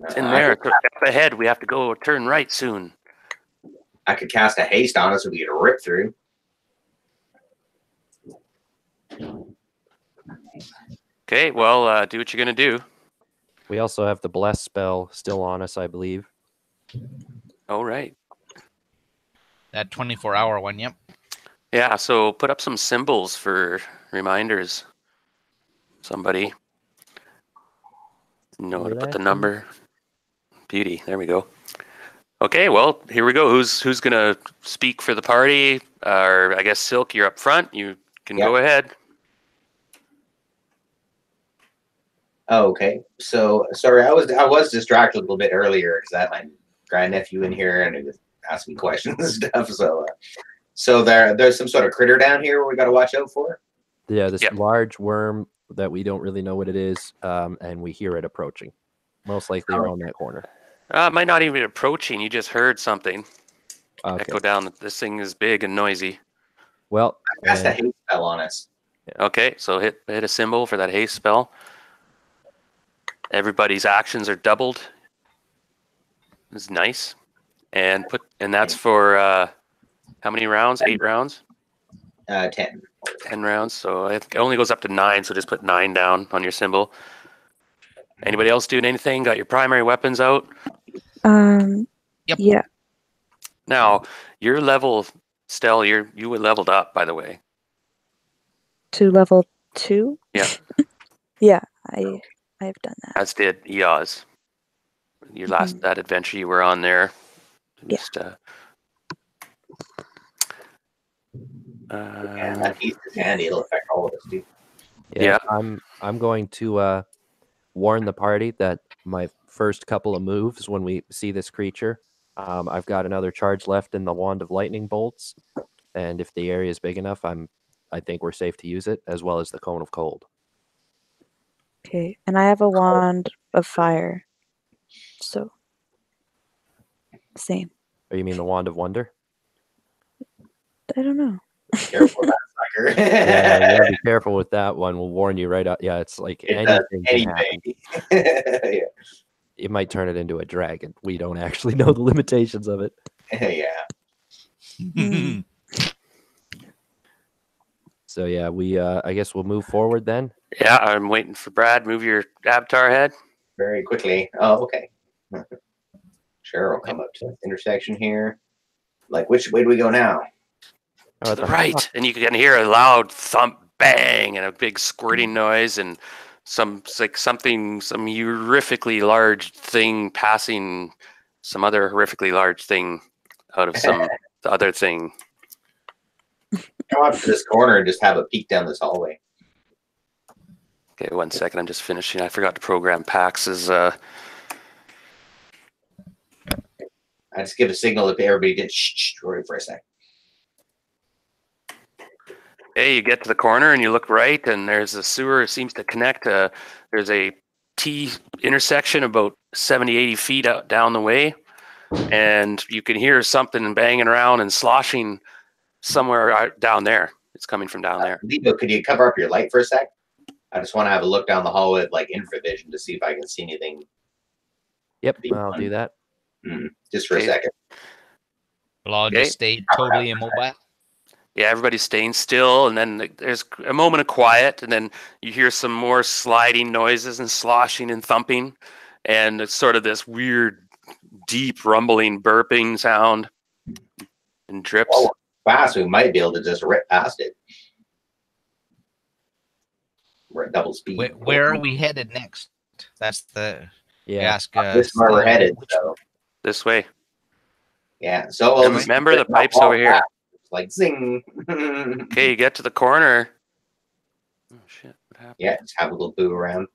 It's in there. Up ahead, we have to go turn right soon. I could cast a haste on us and we could rip through. Okay, well, do what you're going to do. we also have the bless spell still on us, I believe. All right. That 24-hour one, yep. Yeah, so put up some symbols for reminders. Somebody. Know how to put the number. Beauty. There we go. Okay, well, here we go. Who's gonna speak for the party? Or I guess Silk, you're up front. You can go ahead. Okay, so sorry, I was distracted a little bit earlier because I had my grandnephew in here and he was asking questions and stuff. So there's some sort of critter down here we got to watch out for. Yeah, this large worm that we don't really know what it is, and we hear it approaching. Most likely around that corner. It might not even be approaching. You just heard something echo down. This thing is big and noisy. Well, cast a haste spell on us. Okay, so hit a symbol for that haste spell. Everybody's actions are doubled. It's nice, and that's for how many rounds? 8 rounds. 10. 10 rounds. So it only goes up to 9. So just put 9 down on your symbol. Anybody else doing anything? Got your primary weapons out? Yep. Yeah. Now, your level, Stell, you were leveled up, by the way. To level 2? Yeah. Yeah, I've done that. As did Eoz. Your last that adventure you were on there. Just, that haste is handy. It'll affect all of us, dude. Yeah. I'm going to warn the party that my first couple of moves when we see this creature, I've got another charge left in the Wand of Lightning Bolts, and if the area is big enough, I think we're safe to use it, as well as the Cone of Cold. Okay, and I have a Wand of Fire, so same. Or you mean the Wand of Wonder? I don't know. Careful with that sucker. Yeah, be careful with that one. We'll warn you right out. Yeah, it's like anything can happen. Yeah. It might turn it into a dragon. We don't actually know the limitations of it. Yeah. So yeah, we I guess we'll move forward then. Yeah, I'm waiting for Brad. Move your avatar head. Very quickly. Oh, okay. Sure, I'll come up to the intersection here. Like, which way do we go now? To the right, and you can hear a loud thump, bang, and a big squirting noise, and some horrifically large thing passing some other horrifically large thing out of some other thing. Come up to this corner and just have a peek down this hallway. Okay, 1 second. I'm just finishing. I forgot to program Pax's. I just give a signal if everybody did shh, worry for a sec. Hey, you get to the corner and you look right, and there's a sewer. It seems to connect. There's a T intersection about 70, 80 feet out down the way, and you can hear something banging around and sloshing somewhere down there. It's coming from down there. Lito, could you cover up your light for a sec? I just want to have a look down the hallway with like infravision to see if I can see anything. Yep, I'll do that. Just for a second. Well, I'll just stay totally immobile. Yeah, everybody's staying still, and then there's a moment of quiet, and then you hear some more sliding noises and sloshing and thumping, and it's sort of this weird, deep rumbling, burping sound and drips. Well, fast, we might be able to just rip past it. We're at double speed. Where are we headed next? That's the ask. This is where we're headed. So. This way. Yeah. So we'll remember the pipes over here. It's like zing. Okay, you get to the corner. Oh shit! What happened? Yeah, just have a little boo around.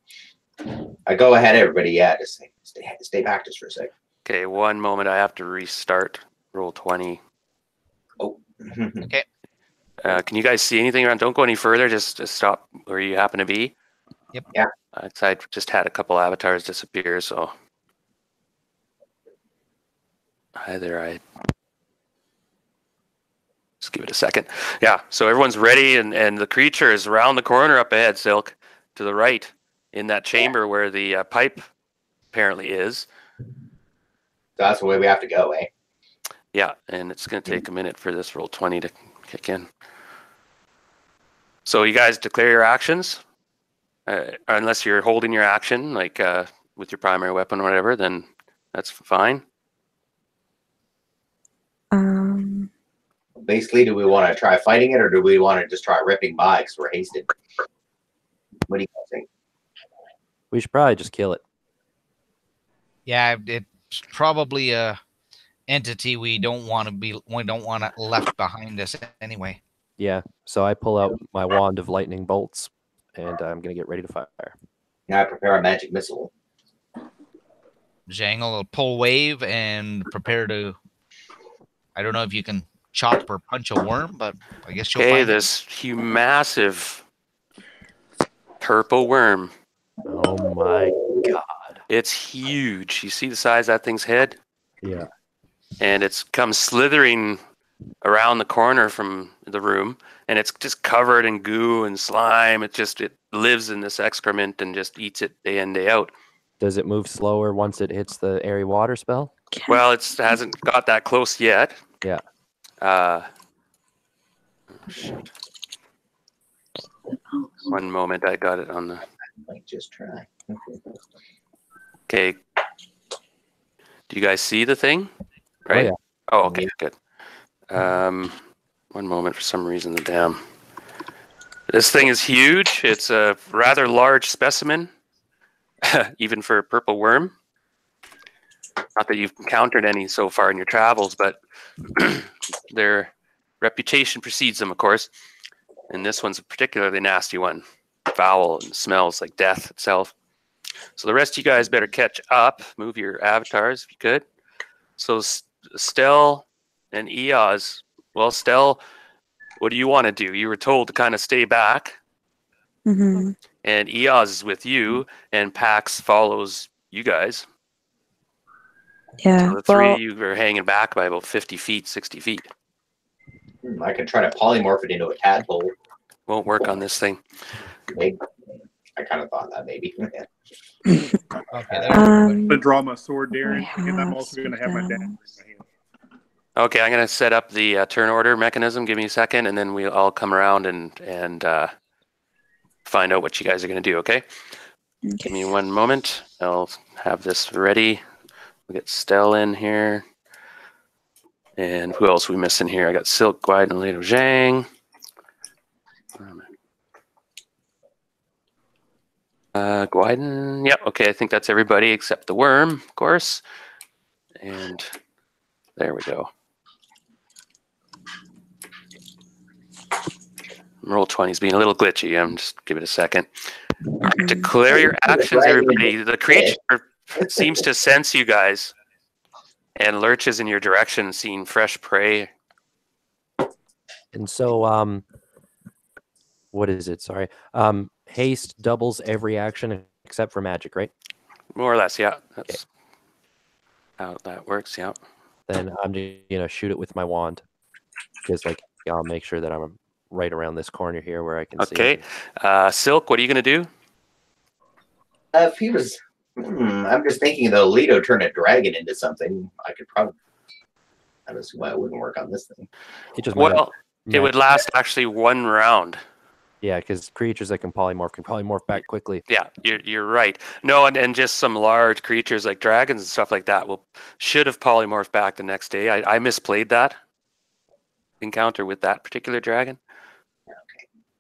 I go ahead, everybody. Yeah, just stay back just for a second. Okay, 1 moment. I have to restart roll 20. Oh. Okay. Can you guys see anything around? Don't go any further. Just stop where you happen to be. Yep. Yeah. I just had a couple avatars disappear, so. Hi there, just give it a second. Yeah, so everyone's ready, and the creature is around the corner up ahead, Silk, to the right, in that chamber where the pipe apparently is. That's the way we have to go, eh? Yeah, and it's going to take a minute for this roll 20 to kick in. So you guys declare your actions, unless you're holding your action, like with your primary weapon or whatever, then that's fine. Basically, do we want to try fighting it, or do we want to just try ripping by because we're hasted? What do you guys think? We should probably just kill it. Yeah, it's probably a entity we don't want it left behind us anyway. Yeah, so I pull out my wand of lightning bolts, and I'm gonna get ready to fire. Now I prepare a magic missile. Jangle will pull wave and prepare to. I don't know if you can chop or punch a worm, but I guess you'll find this massive purple worm. Oh my god. It's huge. You see the size of that thing's head? Yeah. And it's come slithering around the corner from the room, and it's just covered in goo and slime. It lives in this excrement and just eats it day in, day out. Does it move slower once it hits the airy water spell? Well, it hasn't got that close yet. Yeah. Oh, shit. 1 moment, I got it on the. I might just try. Okay. Do you guys see the thing? Right? Oh, yeah. Oh, okay, good. 1 moment, for some reason, this thing is huge. It's a rather large specimen, even for a purple worm. Not that you've encountered any so far in your travels, but their reputation precedes them, of course. And this one's a particularly nasty one. Foul and smells like death itself. So the rest of you guys better catch up. Move your avatars if you could. So Stell and Eoz. Well, Stell, what do you want to do? You were told to kind of stay back. Mm-hmm. And Eoz is with you, and Pax follows you guys. Yeah. So the three of you are hanging back by about 50 feet, 60 feet. I could try to polymorph it into a tadpole. Won't work on this thing. Maybe. I kind of thought that maybe. Okay, I'm going to draw my sword, Darren, and I'm also going to have my dagger in my hand. Okay, I'm gonna set up the turn order mechanism. Give me a second, and then we'll all come around and find out what you guys are gonna do. Okay. Give me 1 moment. I'll have this ready. We'll get Stell in here. And who else are we missing here? I got Silk, Guide, and Lado Zhang. Guiden. Yep, okay, I think that's everybody except the worm, of course. And there we go. Roll 20 is being a little glitchy. I'm just give it a second. All right, declare your actions, everybody. The creature seems to sense you guys and lurches in your direction, seeing fresh prey. And so, what is it? Sorry. Haste doubles every action except for magic, right? More or less, yeah. That's how that works, yeah. Then I'm just gonna shoot it with my wand, because like I'll make sure that I'm right around this corner here where I can see. Okay. Silk, what are you gonna do? If he was, I'm just thinking though, Leto turned a dragon into something. I could probably. I don't see why it wouldn't work on this thing. It just might not- it would last actually 1 round. Yeah, because creatures that can polymorph back quickly. Yeah, you're right. No, and just some large creatures like dragons and stuff like that should have polymorphed back the next day. I misplayed that encounter with that particular dragon.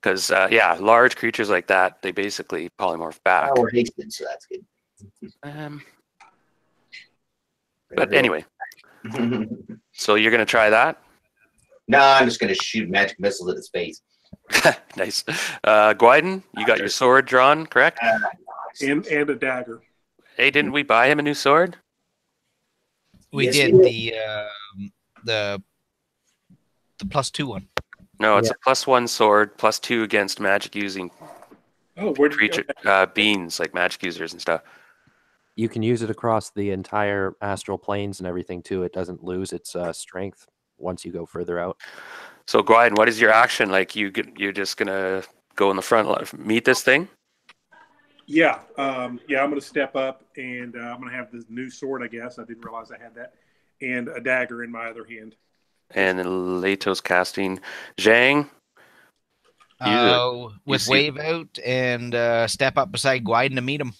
Because yeah, large creatures like that, they basically polymorph back. Oh, we're hasted, so that's good. But anyway, so you're gonna try that? No, I'm just gonna shoot magic missiles at his face. Nice. Guiden, you got your sword drawn, correct? And a dagger. Hey, didn't we buy him a new sword? We Yes, did we the +2 one. No, it's a +1 sword, +2 against magic using Oh, where did you creature get that? beings like magic users and stuff. You can use it across the entire astral planes and everything too. It doesn't lose its strength once you go further out. So, Guiden, what is your action? Like, you're just gonna go in the front, meet this thing? Yeah, I'm going to step up and I'm going to have this new sword. I guess I didn't realize I had that, and a dagger in my other hand. And then Leto's casting Zhang. With wave out and step up beside Guiden to meet him.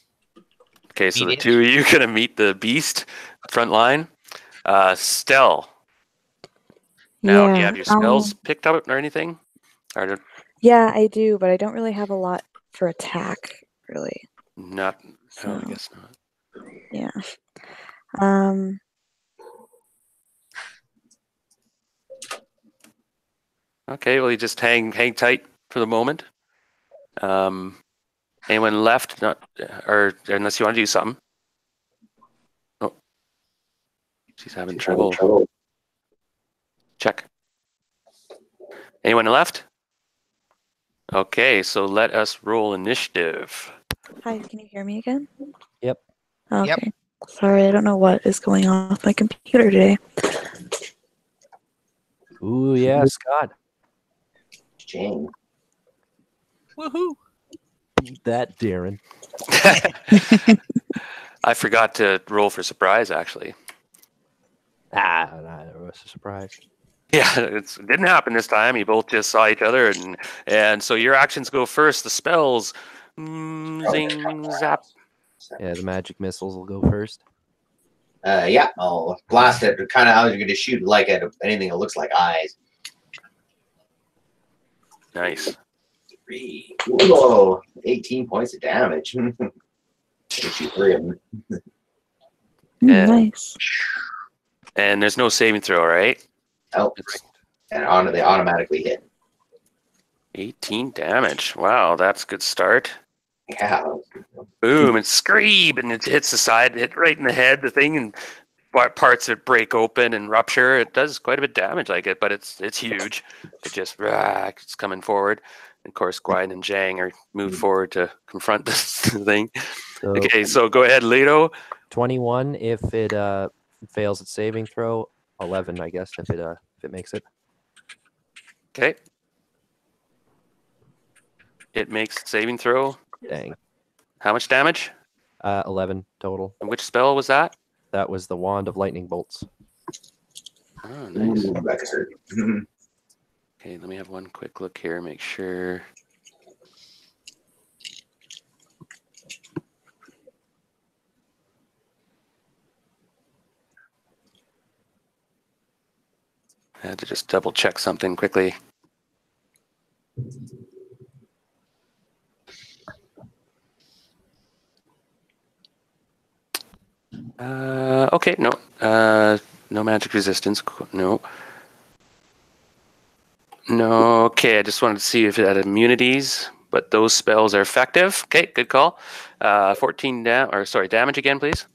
Okay, so the two of you gonna meet the beast front line. Stell. Now, do you have your spells picked up or anything? Yeah, I do, but I don't really have a lot for attack, really. Not. No, I guess not. Yeah. Okay, well, you just hang tight for the moment. Anyone left? Not, or unless you want to do something. Oh, she's having trouble. Check. Anyone left? Okay, so let us roll initiative. Hi, can you hear me again? Yep. Okay. Yep. Sorry, I don't know what is going on with my computer today. Ooh, yeah, Scott. Jane. Woohoo! That Darren. I forgot to roll for surprise, actually. It was a surprise. Yeah, it didn't happen this time. You both just saw each other, and so your actions go first. The spells, zing, zap. Yeah, the magic missiles will go first. Yeah, I'll blast it. Kind of, I was going to shoot like at anything that looks like eyes. Nice. 3. Whoa, 18 points of damage. Shoot 3 of them. Nice. And there's no saving throw, right? Oh, and they automatically hit. 18 damage. Wow, that's a good start. Yeah. Boom, and scream, and it hits the side, hit right in the head, the thing, and parts of it break open and rupture. It does quite a bit of damage, like it, but it's huge. It just it's coming forward. And of course, Guiden and Zhang are moved forward to confront this thing. So Okay, so go ahead, Leto. 21 if it fails its saving throw. 11, I guess, if it makes it. Okay. It makes saving throw. Dang. How much damage? 11 total. And which spell was that? That was the Wand of Lightning Bolts. Oh, nice. Ooh, that's hurt. Okay, let me have one quick look here, make sure. I had to just double check something quickly. Okay, no. No magic resistance. No. No, okay, I just wanted to see if it had immunities, but those spells are effective. Okay, good call. 14 damage again, please.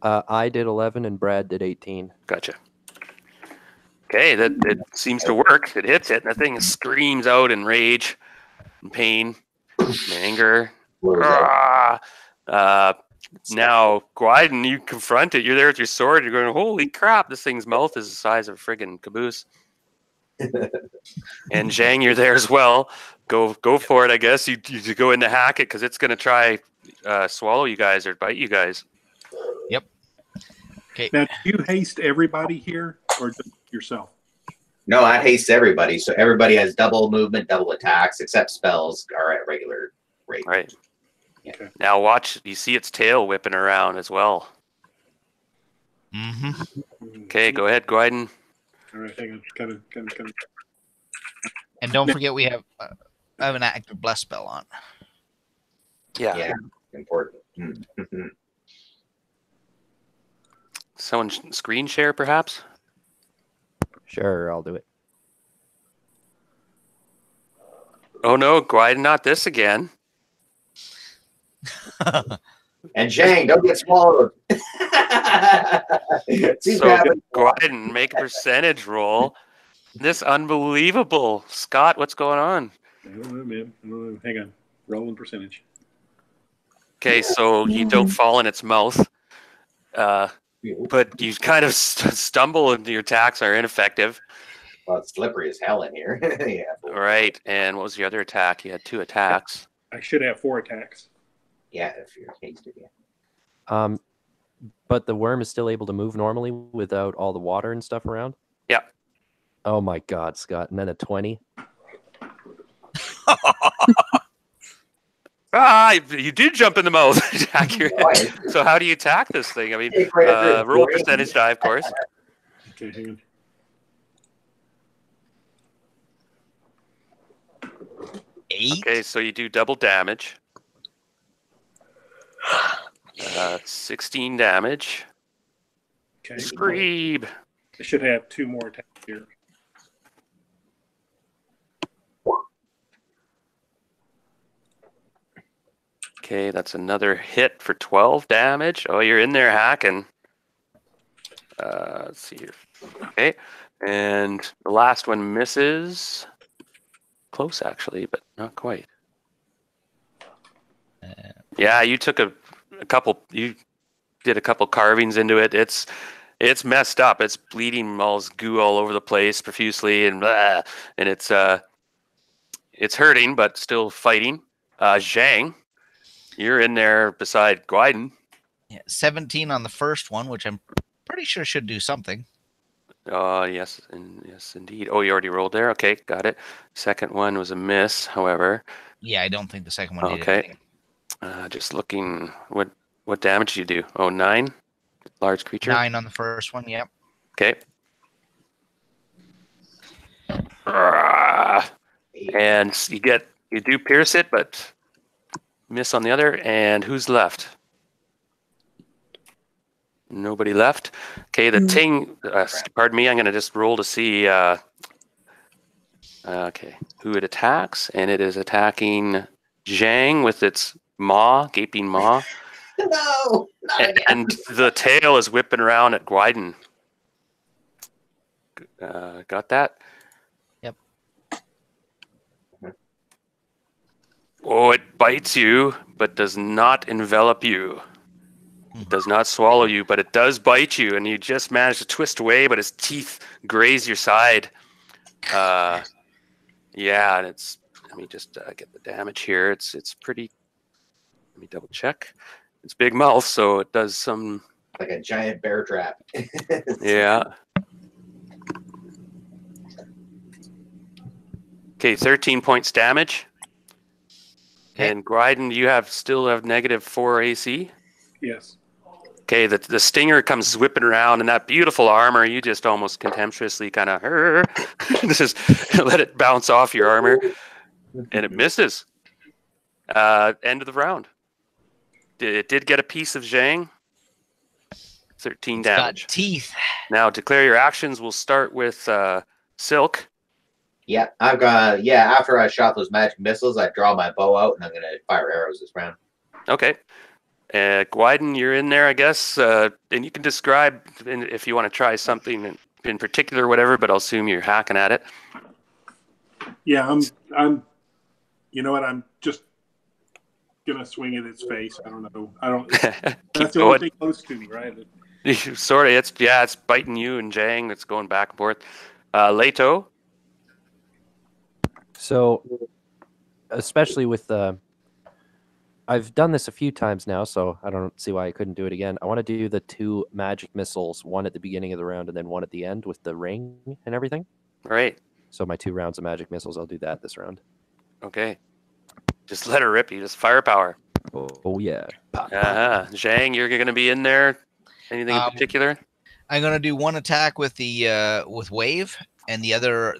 I did 11 and Brad did 18. Gotcha. Okay, that it seems to work. It hits it, and the thing screams out in rage, and pain, and anger. Blows up. Now, Gwyden, you confront it. You're there with your sword. You're going, holy crap, this thing's mouth is the size of a friggin' caboose. And Zhang, you're there as well. Go for it, I guess. You go in to hack it because it's going to try swallow you guys or bite you guys. Yep. Okay. Now, do you haste everybody here or just yourself? No, that hastes everybody. So everybody has double movement, double attacks, except spells are at regular rate. All right. Yeah. Okay. Now watch. You see its tail whipping around as well. Mm-hmm. Okay, go ahead, Gwyden. All right, hang on. Kind of. And don't forget we have I have an active bless spell on. Yeah, important. Someone screen share, perhaps? Sure, I'll do it. Oh no, Gwyden, not this again. And Zhang, don't get swallowed. So Gwyden, make a percentage roll. This unbelievable. Scott, what's going on? I don't know, man. Hang on. Rolling percentage. Okay, so you don't fall in its mouth, but you kind of stumble and your attacks are ineffective. Well, it's slippery as hell in here. Yeah. All right, and what was the other attack? You had 2 attacks. I should have 4 attacks. Yeah, if you're hasted, yeah. But the worm is still able to move normally without all the water and stuff around? Yeah. Oh my God, Scott. And then a 20. You did jump in the mouth. Accurate. So how do you attack this thing? I mean, roll a percentage die, of course. Okay, hang on. 8. Okay, so you do double damage. 16 damage. Okay. Screeb. I should have 2 more attacks here. Okay, that's another hit for 12 damage. Oh, you're in there hacking. Let's see here. Okay, and the last one misses. Close, actually, but not quite. Yeah, you took a couple. You did a couple carvings into it. It's messed up. It's bleeding goo all over the place profusely, and blah, and it's hurting, but still fighting. Zhang, you're in there beside Gwyden. Yeah, 17 on the first one, which I'm pretty sure should do something. Yes, indeed. Oh, you already rolled there. Okay, got it. Second one was a miss, however. Yeah, I don't think the second one did Okay. anything. Just looking. What damage did you do? Oh, 9. Large creature. 9 on the first one. Yep. Okay. And you do pierce it, but miss on the other. And who's left? Nobody left. Okay, the ting. Pardon me. I'm going to just roll to see. Okay, who it attacks, and it is attacking Zhang with its gaping maw. No, not again. And the tail is whipping around at Gwyden. Got that? Yep. Oh, it bites you, but does not envelop you. It does not swallow you, but it does bite you, and you just manage to twist away, but his teeth graze your side. Yeah, and it's. Let me just get the damage here. It's pretty. Let me double check. It's big mouth, so it does some. Like a giant bear trap. Yeah. Okay, 13 points damage. Okay. And Gwyden, you still have -4 AC. Yes. Okay, the stinger comes whipping around, and that beautiful armor, you just almost contemptuously kind of just let it bounce off your armor, and it misses. End of the round. It did get a piece of Zhang. 13 It's got damage. teeth. Now, declare your actions. We'll start with Silk. Yeah, I've got. Yeah, after I shot those magic missiles, I draw my bow out, and I'm gonna fire arrows this round. Okay. Gwyden, you're in there, I guess. And you can describe if you want to try something in particular or whatever, but I'll assume you're hacking at it. Yeah, I'm. You know what? I'm just gonna swing at its face. I don't know. I don't. That's the only thing close to me, right? Sort of. It's biting you and Zhang. It's going back and forth. Leto. So, especially with I've done this a few times now, so I don't see why I couldn't do it again. I want to do the 2 magic missiles, one at the beginning of the round and then one at the end with the ring and everything. Right. So my 2 rounds of magic missiles, I'll do that this round. Okay. Just let her rip you. Just firepower. Oh yeah. Zhang, you're going to be in there. Anything in particular? I'm gonna do one attack with the with wave, and the other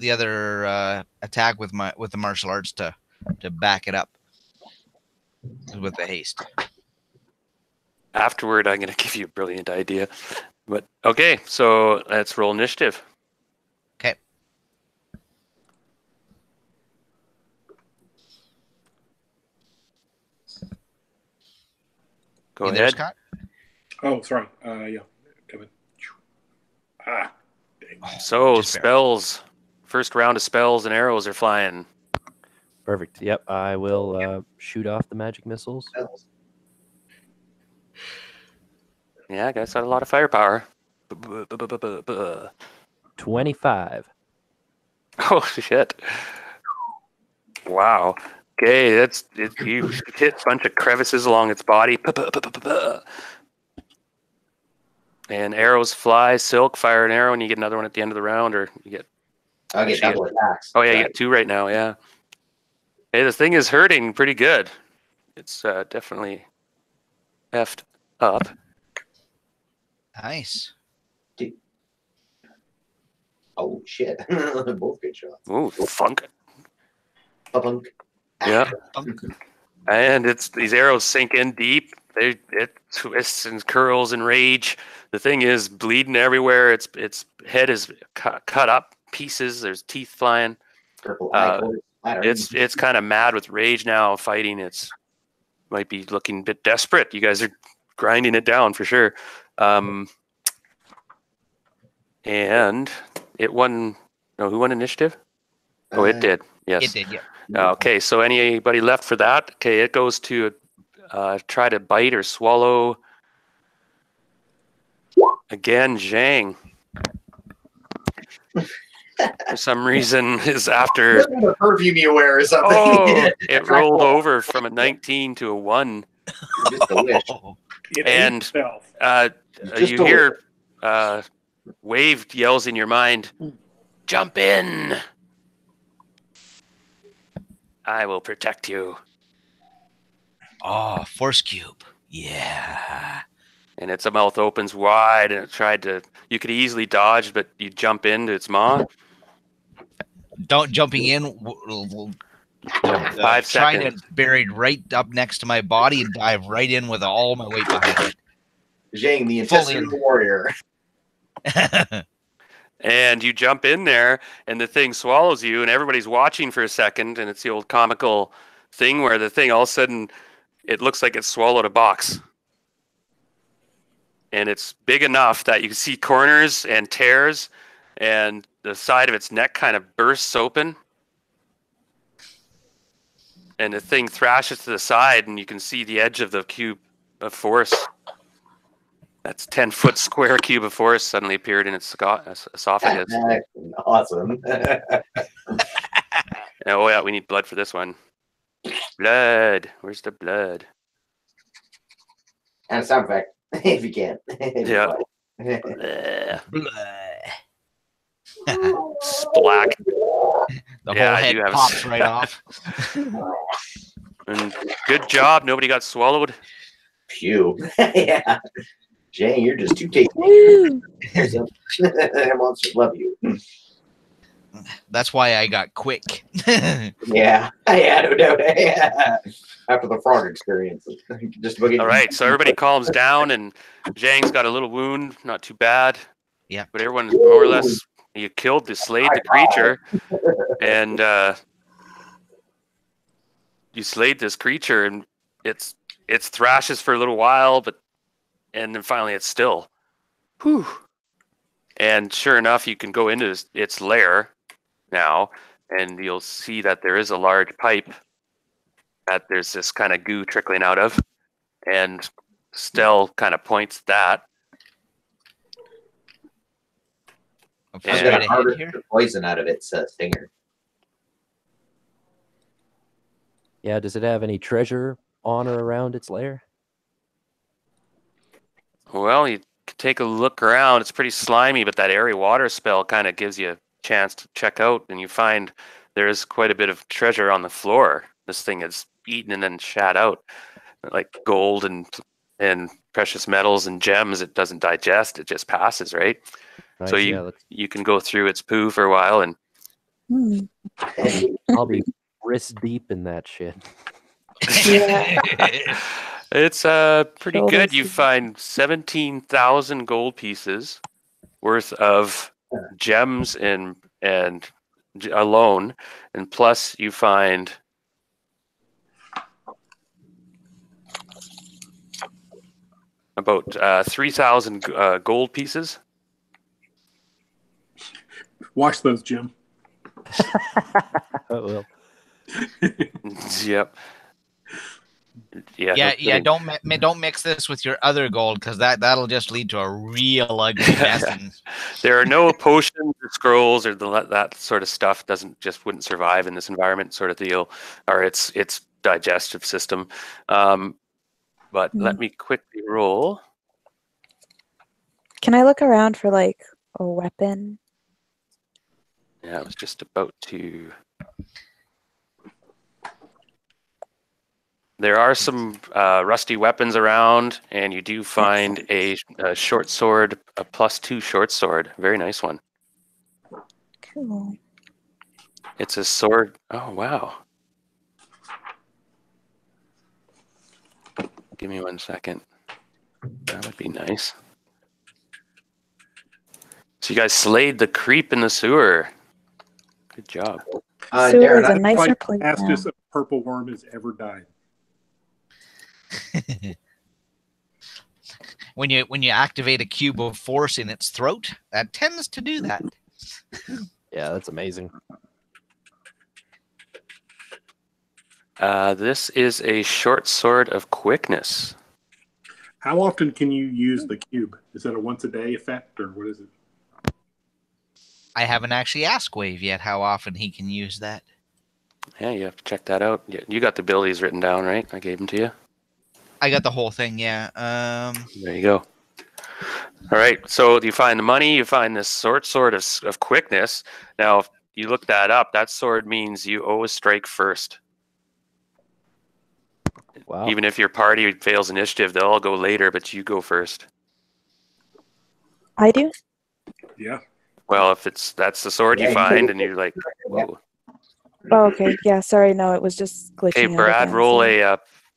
attack with the martial arts to back it up with the haste. Afterward, I'm going to give you a brilliant idea. But okay, so let's roll initiative. Okay. Go You there, ahead. Scott? Oh, sorry. Yeah, come in. Ah, dang. So Just spells. First round of spells and arrows are flying. Perfect. Yep, I will shoot off the magic missiles. Yeah, I guess that's a lot of firepower. 25. Oh shit! Wow. Okay, you hit a bunch of crevices along its body. And arrows fly. Silk, fire an arrow, and you get another one at the end of the round, or you get. I'll get double attacks. Oh yeah, you get 2 right now. Yeah. Hey, this thing is hurting pretty good. It's definitely effed up. Nice. Oh shit! Both good shots. Ooh, funk. Ba-bunk. Yeah. And these arrows sink in deep. It twists and curls in rage. The thing is bleeding everywhere. Its head is cut up pieces. There's teeth flying. Purple eye color splattering. It's kind of mad with rage now, fighting. It's might be looking a bit desperate. You guys are grinding it down for sure. And it won. No, who won initiative? Oh, it did. Yes. It did. Yeah. Okay, so anybody left for that? Okay, it goes to try to bite or swallow. Again, Zhang. For some reason, is after. The perfume you wear or something. Oh, it rolled over from a 19 to a 1. Just a wish. It And, ate itself. Just You a hear Wave yells in your mind, "Jump in! I will protect you." Oh, force cube. Yeah. And its mouth opens wide, and it tried to. You could easily dodge, but you jump into its maw. Don't jumping in. 5 Trying seconds. to buried right up next to my body and dive right in with all my weight behind Zhang, the Fully intestinal warrior. it. And you jump in there, and the thing swallows you, and everybody's watching for a second, and it's the old comical thing where the thing all of a sudden, it looks like it swallowed a box. And it's big enough that you can see corners and tears, and the side of its neck kind of bursts open. And the thing thrashes to the side, and you can see the edge of the cube of force. That's 10-foot square cube of force suddenly appeared in its esophagus. Awesome. Oh yeah, we need blood for this one. Blood. Where's the blood? And a sound effect, if you can. Yeah. Bleh. Splack. The Yeah, whole I head do have a pops right off. And good job. Nobody got swallowed. Phew. Yeah. Jay, you're just too tasty. Woo! Monsters love you. That's why I got quick. Yeah. Yeah, no doubt. Yeah. After the frog experience. Just All right, so everybody calms down, and Zhang's got a little wound, not too bad. Yeah. But everyone's more or less, you slayed the creature, and you slayed this creature, and it's thrashes for a little while, and then finally it's still. Whew. And sure enough, you can go into its lair now, and you'll see that there is a large pipe that there's this kind of goo trickling out of, and Stell kind of points that. I'm going to harvest the poison out of its stinger. Yeah, does it have any treasure on or around its lair? Well, you can take a look around. It's pretty slimy, but that airy water spell kind of gives you a chance to check out, and you find there's quite a bit of treasure on the floor. This thing is eaten and then shat out, like gold and precious metals and gems. It doesn't digest; it just passes, right? Nice, So you can go through its poo for a while, and I'll be wrist deep in that shit. Yeah. It's pretty good. You find 17,000 gold pieces worth of gems and alone, and plus you find about 3,000 gold pieces. Watch those, Jim. Oh, well. Yep. Yeah. Don't mix this with your other gold, because that'll just lead to a real ugly mess. There are no potions or scrolls or that sort of stuff. Wouldn't survive in this environment, sort of deal, or its digestive system. But let me quickly roll. Can I look around for like a weapon? Yeah, I was just about to. There are some rusty weapons around, and you do find a short sword, a +2 short sword. Very nice one. Cool. It's a sword. Oh, wow. Give me 1 second. That would be nice. So you guys slayed the creep in the sewer. Good job. Sewer is a Darren, nicer place now. fastest a purple worm has ever died. When you activate a cube of force in its throat, that tends to do that. Yeah, that's amazing. This is a short sword of quickness. How often can you use the cube? Is that a once a day effect, or what is it? I haven't actually asked Wave yet how often he can use that. Yeah, you have to check that out. You got the abilities written down, right? I gave them to you. I got the whole thing, yeah. There you go. All right, so you find the money, you find this sword of quickness. Now, if you look that up, that sword means you always strike first. Wow. Even if your party fails initiative, they'll all go later, but you go first. I do? Yeah. Well, if that's the sword you find, and you're like, whoa. Oh, okay. Yeah, sorry. No, it was just glitching. Okay, Brad, roll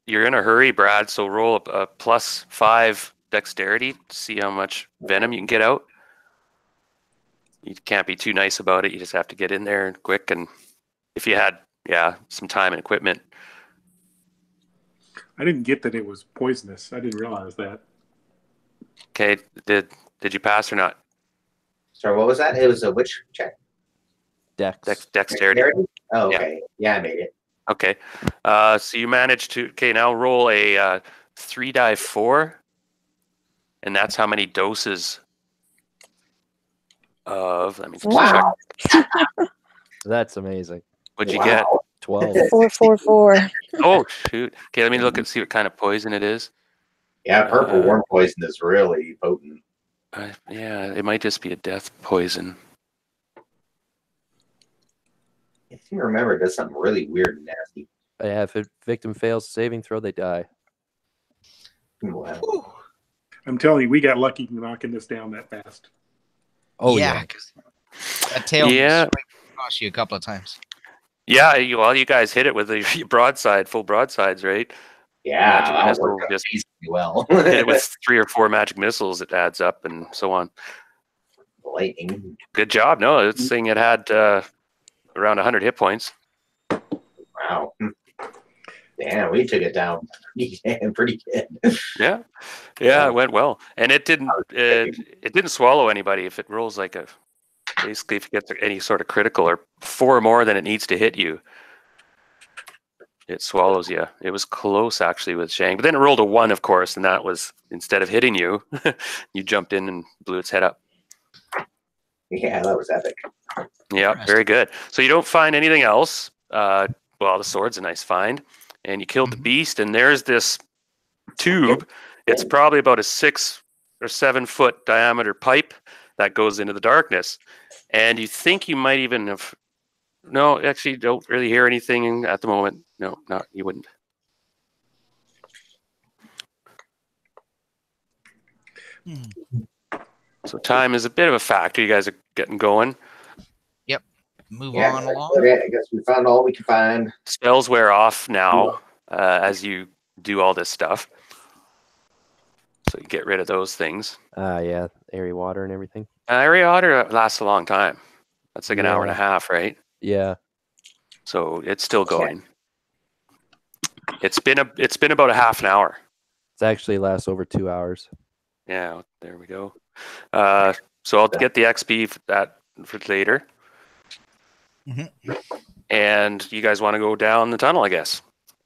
you're in a hurry, Brad, so roll a +5 dexterity to see how much venom you can get out. You can't be too nice about it. You just have to get in there and quick. And if you had, some time and equipment. I didn't get that it was poisonous. I didn't realize that. Okay, did you pass or not? Sorry, what was that? It was a which check? Dexterity. Oh, okay. Yeah, I made it. Okay. So you managed to. Okay, now roll a 3-die-4, and that's how many doses of. Let me just check. That's amazing. What'd you get? 12. 444. Oh shoot. Okay, let me look and see what kind of poison it is. Yeah, purple worm poison is really potent. Yeah, it might just be a death poison. seem to remember it does something really weird and nasty. Yeah, if a victim fails saving throw, they die. Wow. I'm telling you, we got lucky knocking this down that fast. Oh yeah. 'Cause that tail Yeah. across you a couple of times. Yeah, you guys hit it with the broadside, full broadsides, right? Yeah, Magic that missile, worked out just amazingly well. hit it with 3 or 4 magic missiles, it adds up and so on. Lightning. Good job. No, this thing it had around 100 hit points. Wow. Damn, we took it down pretty good. Yeah, it went well, and it didn't swallow anybody. If it rolls like basically if it gets any sort of critical or 4 more than it needs to hit you, it swallows you. It was close actually with Shang, but then it rolled a 1, of course, and that was instead of hitting you, you jumped in and blew its head up. Yeah, that was epic. Yeah, very good. So you don't find anything else. Well, the sword's a nice find. And you killed the beast, and there's this tube. It's probably about a 6 or 7 foot diameter pipe that goes into the darkness. And you think you might even have... No, actually, don't really hear anything at the moment. No, you wouldn't. So time is a bit of a factor. You guys are getting going. Move on along. I guess we found all we could find. Spells wear off now as you do all this stuff. So you get rid of those things. Yeah, airy water and everything. Airy water lasts a long time. That's like an hour and a half, right? Yeah. So it's still going. It's been about a half an hour. It actually lasts over 2 hours. Yeah, there we go. So I'll get the XP for later. And you guys want to go down the tunnel, I guess.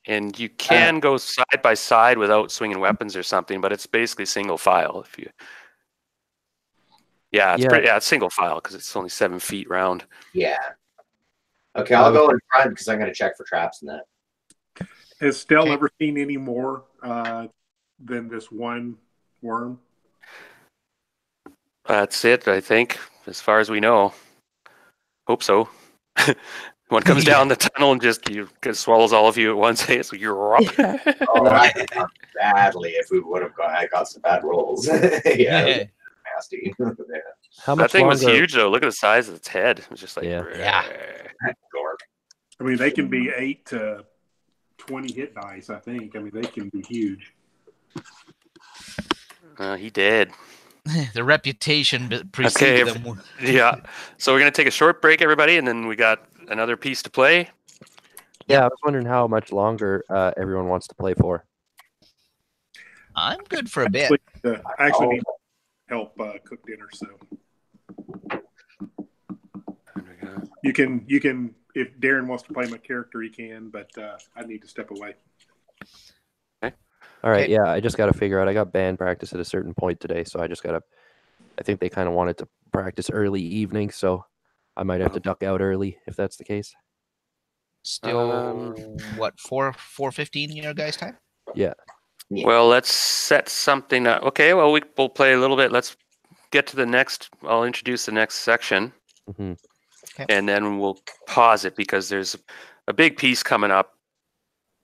And you can go side by side without swinging weapons or something, but it's basically single file. It's single file because it's only 7 feet round. Yeah. Okay, I'll go in front because I'm going to check for traps in that. Has Stell ever seen any more than this one worm? That's it, I think, as far as we know. Hope so. One comes down the tunnel and just swallows all of you at once. So you're up. I done badly if we would have got some bad rolls. Nasty. How much that thing was longer- huge, though. Look at the size of its head. It was just like, I mean, they can be 8 to 20 hit dice, I think. I mean, they can be huge. He did. The reputation preceded them. Yeah. So we're going to take a short break, everybody, and then we got another piece to play. Yeah, I was wondering how much longer everyone wants to play for. I'm good for a bit. I actually need help cook dinner, so you can if Darren wants to play my character, he can, but I need to step away. All right, yeah, I just got to figure out. I got band practice at a certain point today, so I think they kind of wanted to practice early evening, so I might have to duck out early if that's the case. Still, what, 4:15 your guys' time? Yeah. Well, let's set something up. Okay, well, we'll play a little bit. Let's get to the next. I'll introduce the next section, and then we'll pause it because there's a big piece coming up.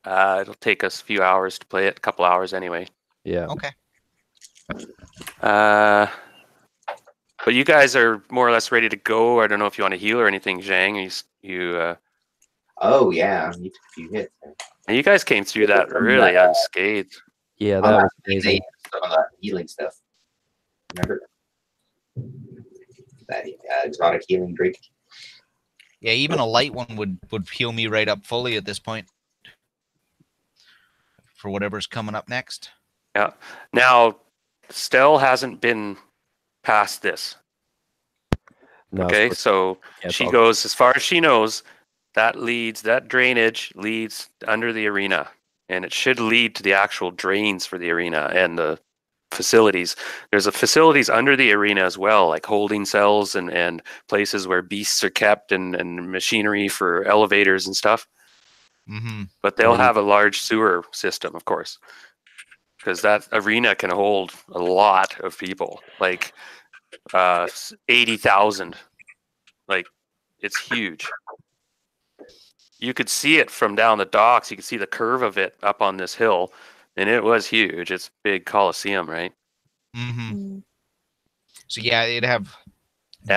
It'll take us a few hours to play it, a couple hours anyway. Yeah. Okay. But you guys are more or less ready to go. I don't know if you want to heal or anything, Zhang. Oh yeah, you took a few hits. And you guys came through that really unscathed. Yeah, that was amazing. Healing stuff. Remember that exotic healing drink? Yeah, even a light one would heal me right up fully at this point. For whatever's coming up next. Yeah. Now, Stell hasn't been past this. No, Okay, so she goes as far as she knows. That drainage leads under the arena, and it should lead to the actual drains for the arena and the facilities. There's facilities under the arena as well, like holding cells and places where beasts are kept and machinery for elevators and stuff. But they'll have a large sewer system, of course, because that arena can hold a lot of people, like 80,000. Like, it's huge. you could see it from down the docks. You could see the curve of it up on this hill, and it was huge. It's a big coliseum, right? Mm-hmm. So yeah, it'd have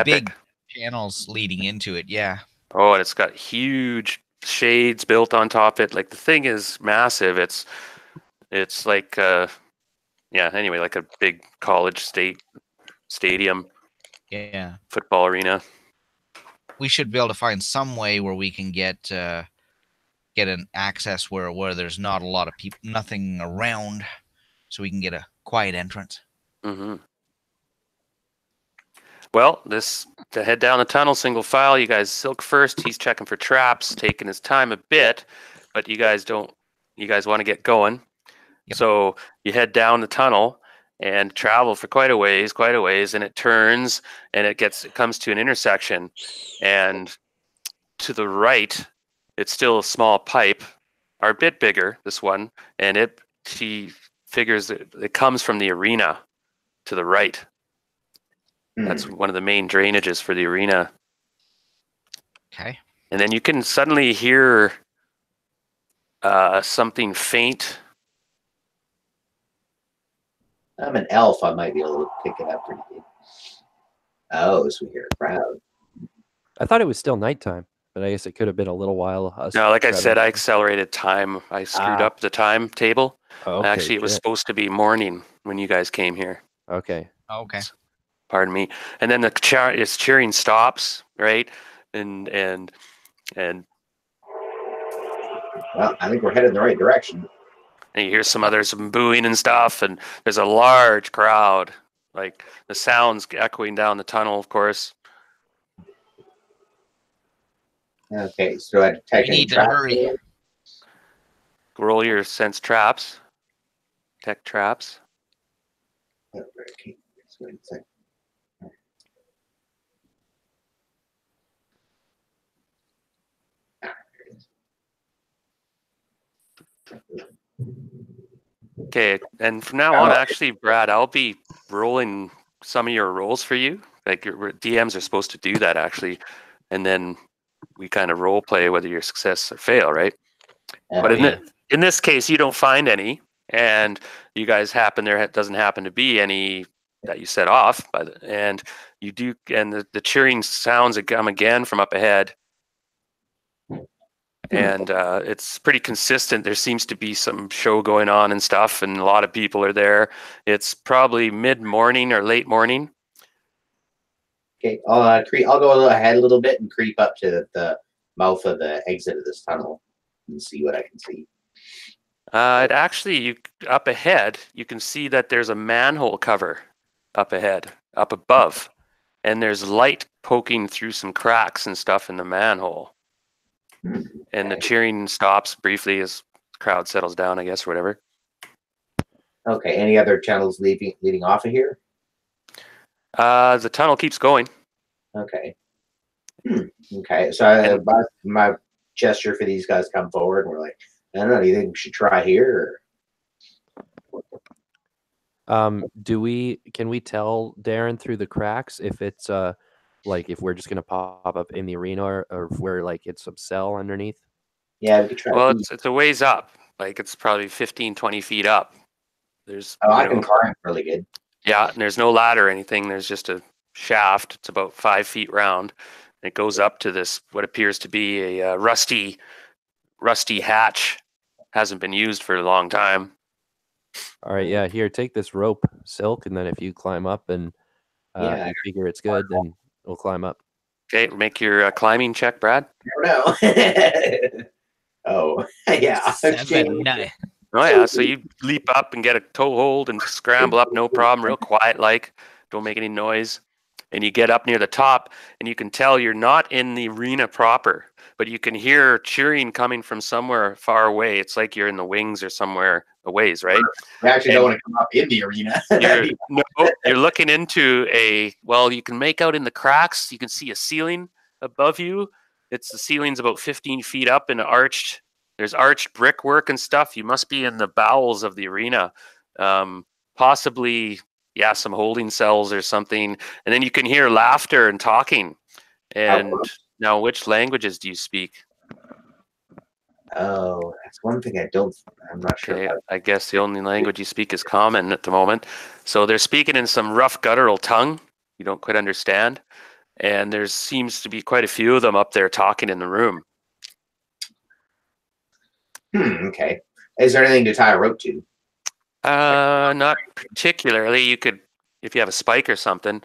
big channels leading into it. Yeah. Oh, and it's got huge shades built on top of it. Like the thing is massive. It's like yeah. Anyway, like a big college stadium. Yeah. Football arena. We should be able to find some way where we can get an access where there's not a lot of people, nothing around, so we can get a quiet entrance. Mm-hmm. Well, to head down the tunnel, single file. You guys silk first. He's checking for traps, taking his time a bit, but you guys want to get going. Yep. So you head down the tunnel and travel for quite a ways, and it turns and it comes to an intersection, and to the right, it's still a small pipe, or a bit bigger, this one, and he figures that it comes from the arena to the right. That's one of the main drainages for the arena. Okay. And then you can suddenly hear something faint. I'm an elf. I might be able to pick it up pretty good. Oh, so we hear a crowd. I thought it was still nighttime, but I guess it could have been a little while. No, like I said, I accelerated time. I screwed up the timetable. Okay, actually, it was supposed to be morning when you guys came here. Okay. Okay. Pardon me. And then its cheering stops, right? And well, I think we're headed in the right direction. And you hear some booing and stuff, and there's a large crowd. Like the sounds echoing down the tunnel, of course. Okay, so I detect any traps. Hurry. Roll your sense traps. Tech traps. Okay. Okay, and from now on, actually, Brad, I'll be rolling some of your rolls for you. Like your DMs are supposed to do that, actually, and then we kind of role play whether you're success or fail, right? But in this case, you don't find any, and you guys there doesn't happen to be any that you set off, and you do, and the cheering sounds come again from up ahead. And it's pretty consistent. There seems to be some show going on and stuff, and a lot of people are there. It's probably mid-morning or late morning. Okay, I'll go ahead a little bit and creep up to the mouth of the exit of this tunnel and see what I can see. Up ahead, you can see that there's a manhole cover up ahead, up above, and there's light poking through some cracks and stuff in the manhole. And the cheering stops briefly as the crowd settles down, I guess, or whatever. Okay, any other channels leading off of here? The tunnel keeps going. Okay. Okay, so my gesture for these guys come forward, and we're like, I don't know, do you think we should try here? Can we tell Darren through the cracks if it's like if we're just gonna pop up in the arena or if we're like it's some cell underneath? Yeah, we could try. Well, it's a ways up. Like it's probably 15, 20 feet up. I can climb really good. Yeah, and there's no ladder or anything. There's just a shaft. It's about 5 feet round. It goes up to this, what appears to be a rusty hatch. Hasn't been used for a long time. All right, yeah. Here, take this rope, Silk, and then if you climb up and you figure it's good, then we'll climb up. Okay, make your climbing check, Brad. No. Oh, yeah. 7, 9. Oh yeah, so you leap up and get a toe hold and scramble up, no problem, real quiet like, don't make any noise. And you get up near the top and you can tell you're not in the arena proper, but you can hear cheering coming from somewhere far away. It's like you're in the wings or somewhere a ways, right? I actually don't want to come up in the arena. You're looking into you can make out in the cracks, you can see a ceiling above you. The ceiling's about 15 feet up and there's arched brickwork and stuff. You must be in the bowels of the arena. Possibly, some holding cells or something. And then you can hear laughter and talking. And now, which languages do you speak? Oh, that's one thing I'm not sure Okay, about. I guess the only language you speak is common at the moment. So they're speaking in some rough guttural tongue you don't quite understand. And there seems to be quite a few of them up there talking in the room. Okay. Is there anything to tie a rope to? Not particularly. You could, if you have a spike or something.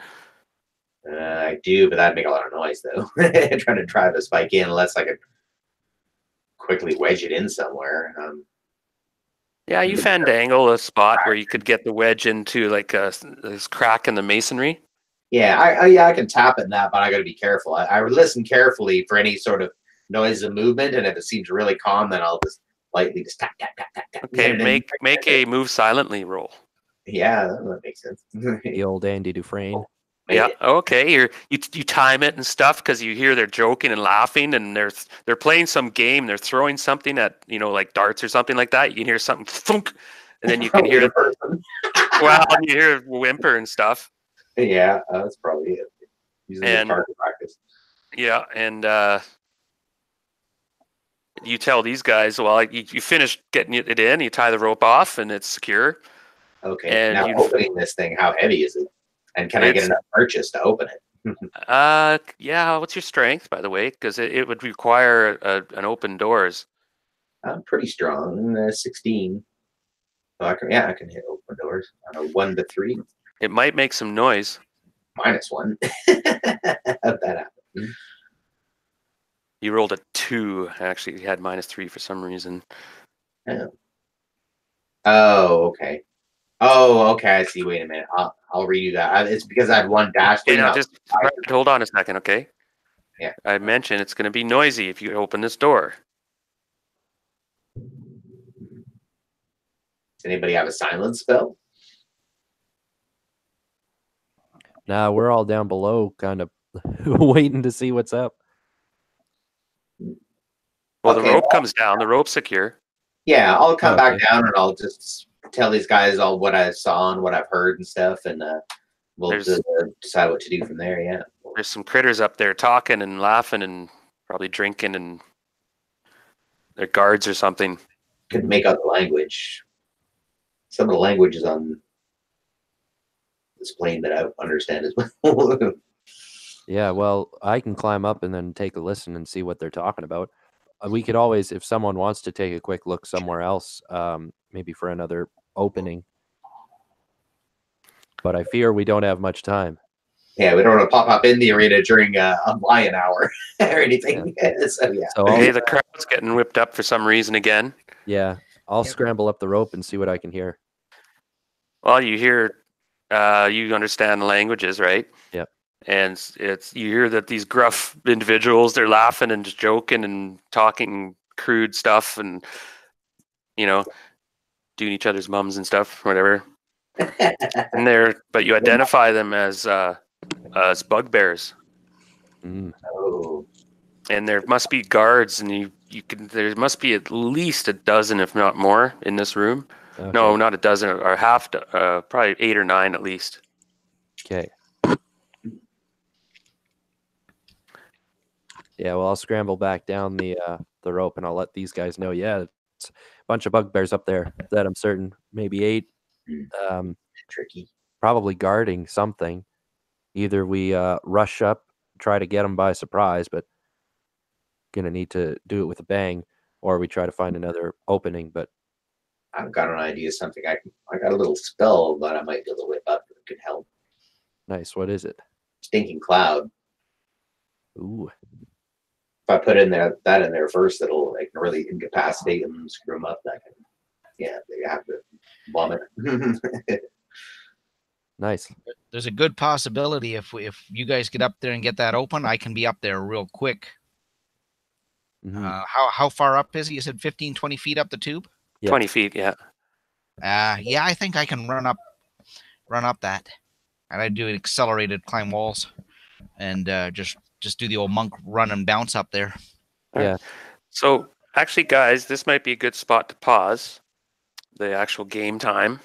I do, but that'd make a lot of noise, though. Trying to drive a spike in, unless I could quickly wedge it in somewhere. Yeah, you fandangle a spot where you could get the wedge into like this crack in the masonry. Yeah, I can tap it in that, but I got to be careful. I listen carefully for any sort of noise of movement, and if it seems really calm, then I'll just lightly just tap tap tap tap tap. Okay, make a move silently roll. Yeah, that makes sense. The old Andy Dufresne. Yeah. Okay. You time it and stuff because you hear they're joking and laughing and they're playing some game. They're throwing something at like darts or something like that. You can hear something thunk, and then you can hear well, you hear a whimper and stuff. Yeah, that's probably it. Using the target practice. Yeah, and you tell these guys, well, you finish getting it in, you tie the rope off, and it's secure. Okay. And now opening this thing, how heavy is it? And can I get enough purchase to open it? Yeah. What's your strength, by the way? Because it would require an open doors. I'm pretty strong. 16. So I can hit open doors on a 1 to 3. It might make some noise. -1. How'd that happen? You rolled a 2. Actually, you had -3 for some reason. Yeah. Oh, okay. Oh, okay. I see. Wait a minute. I'll redo that. It's because I had 1 dash. Okay, now just hold on a second, okay? Yeah. I mentioned it's going to be noisy if you open this door. Does anybody have a silence spell? Nah, we're all down below, kind of waiting to see what's up. Well, the rope comes down. The rope's secure. Yeah, I'll come back down and I'll just tell these guys all what I saw and what I've heard and stuff, and we'll decide what to do from there. Yeah. There's some critters up there talking and laughing and probably drinking, and they're guards or something. Could make out the language. Some of the language is on this plane that I understand as well. Yeah, well, I can climb up and then take a listen and see what they're talking about. We could always, if someone wants to take a quick look somewhere else, maybe for another opening. But I fear we don't have much time. Yeah, we don't want to pop up in the arena during a lion hour or anything. Yeah. So okay, the crowd's getting whipped up for some reason again. Yeah, I'll scramble up the rope and see what I can hear. Well, you hear, you understand the languages, right? Yeah. And you hear that these gruff individuals, they're laughing and just joking and talking crude stuff and, doing each other's mums and stuff, whatever. But you identify them as bugbears. Oh. And there must be guards, and there must be at least a dozen, if not more, in this room. Okay. No, not a dozen, or probably 8 or 9 at least. Okay. Yeah, well, I'll scramble back down the rope, and I'll let these guys know. Yeah, it's a bunch of bugbears up there. That I'm certain, maybe 8. Tricky. Probably guarding something. Either we rush up, try to get them by surprise, but gonna need to do it with a bang, or we try to find another opening. But I've got an idea. Something I got a little spell that I might be able to whip up that could help. Nice. What is it? Stinking Cloud. Ooh. If I put that in there first, it'll really incapacitate them and screw them up. They have to vomit. Nice. There's a good possibility if you guys get up there and get that open, I can be up there real quick. Mm-hmm. How far up is he? You said 15, 20 feet up the tube? Yep. 20 feet, yeah. Yeah, I think I can run up that. And I do an accelerated climb walls and just do the old monk run and bounce up there. Yeah. So actually, guys, this might be a good spot to pause the actual game time.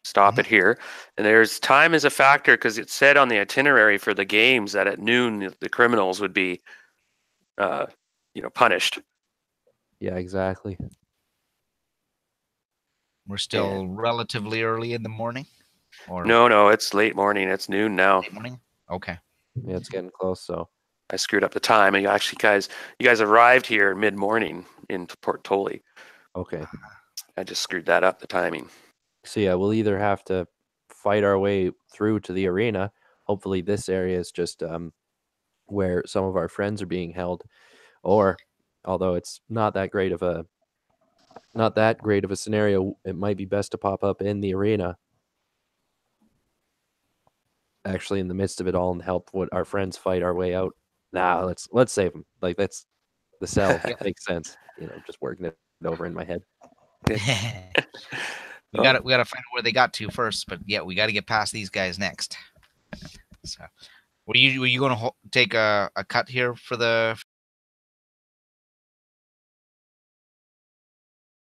Stop it here. And there's time is a factor because it said on the itinerary for the games that at noon the criminals would be punished. Yeah, exactly. We're still relatively early in the morning? Or No, it's late morning. It's noon now. late morning? Okay. Yeah, it's getting close. So I screwed up the time. And actually, you guys arrived here mid-morning in Port Toli. okay. I just screwed that up, the timing. So yeah, we'll either have to fight our way through to the arena. Hopefully, this area is just where some of our friends are being held, or although it's not that great of a scenario, it might be best to pop up in the arena, actually in the midst of it all, and help what our friends fight our way out. Nah, let's save them. Like that's the cell makes sense. Just working it over in my head. we gotta find out where they got to first, but yeah, we gotta get past these guys next. So, were you going to take a cut here for the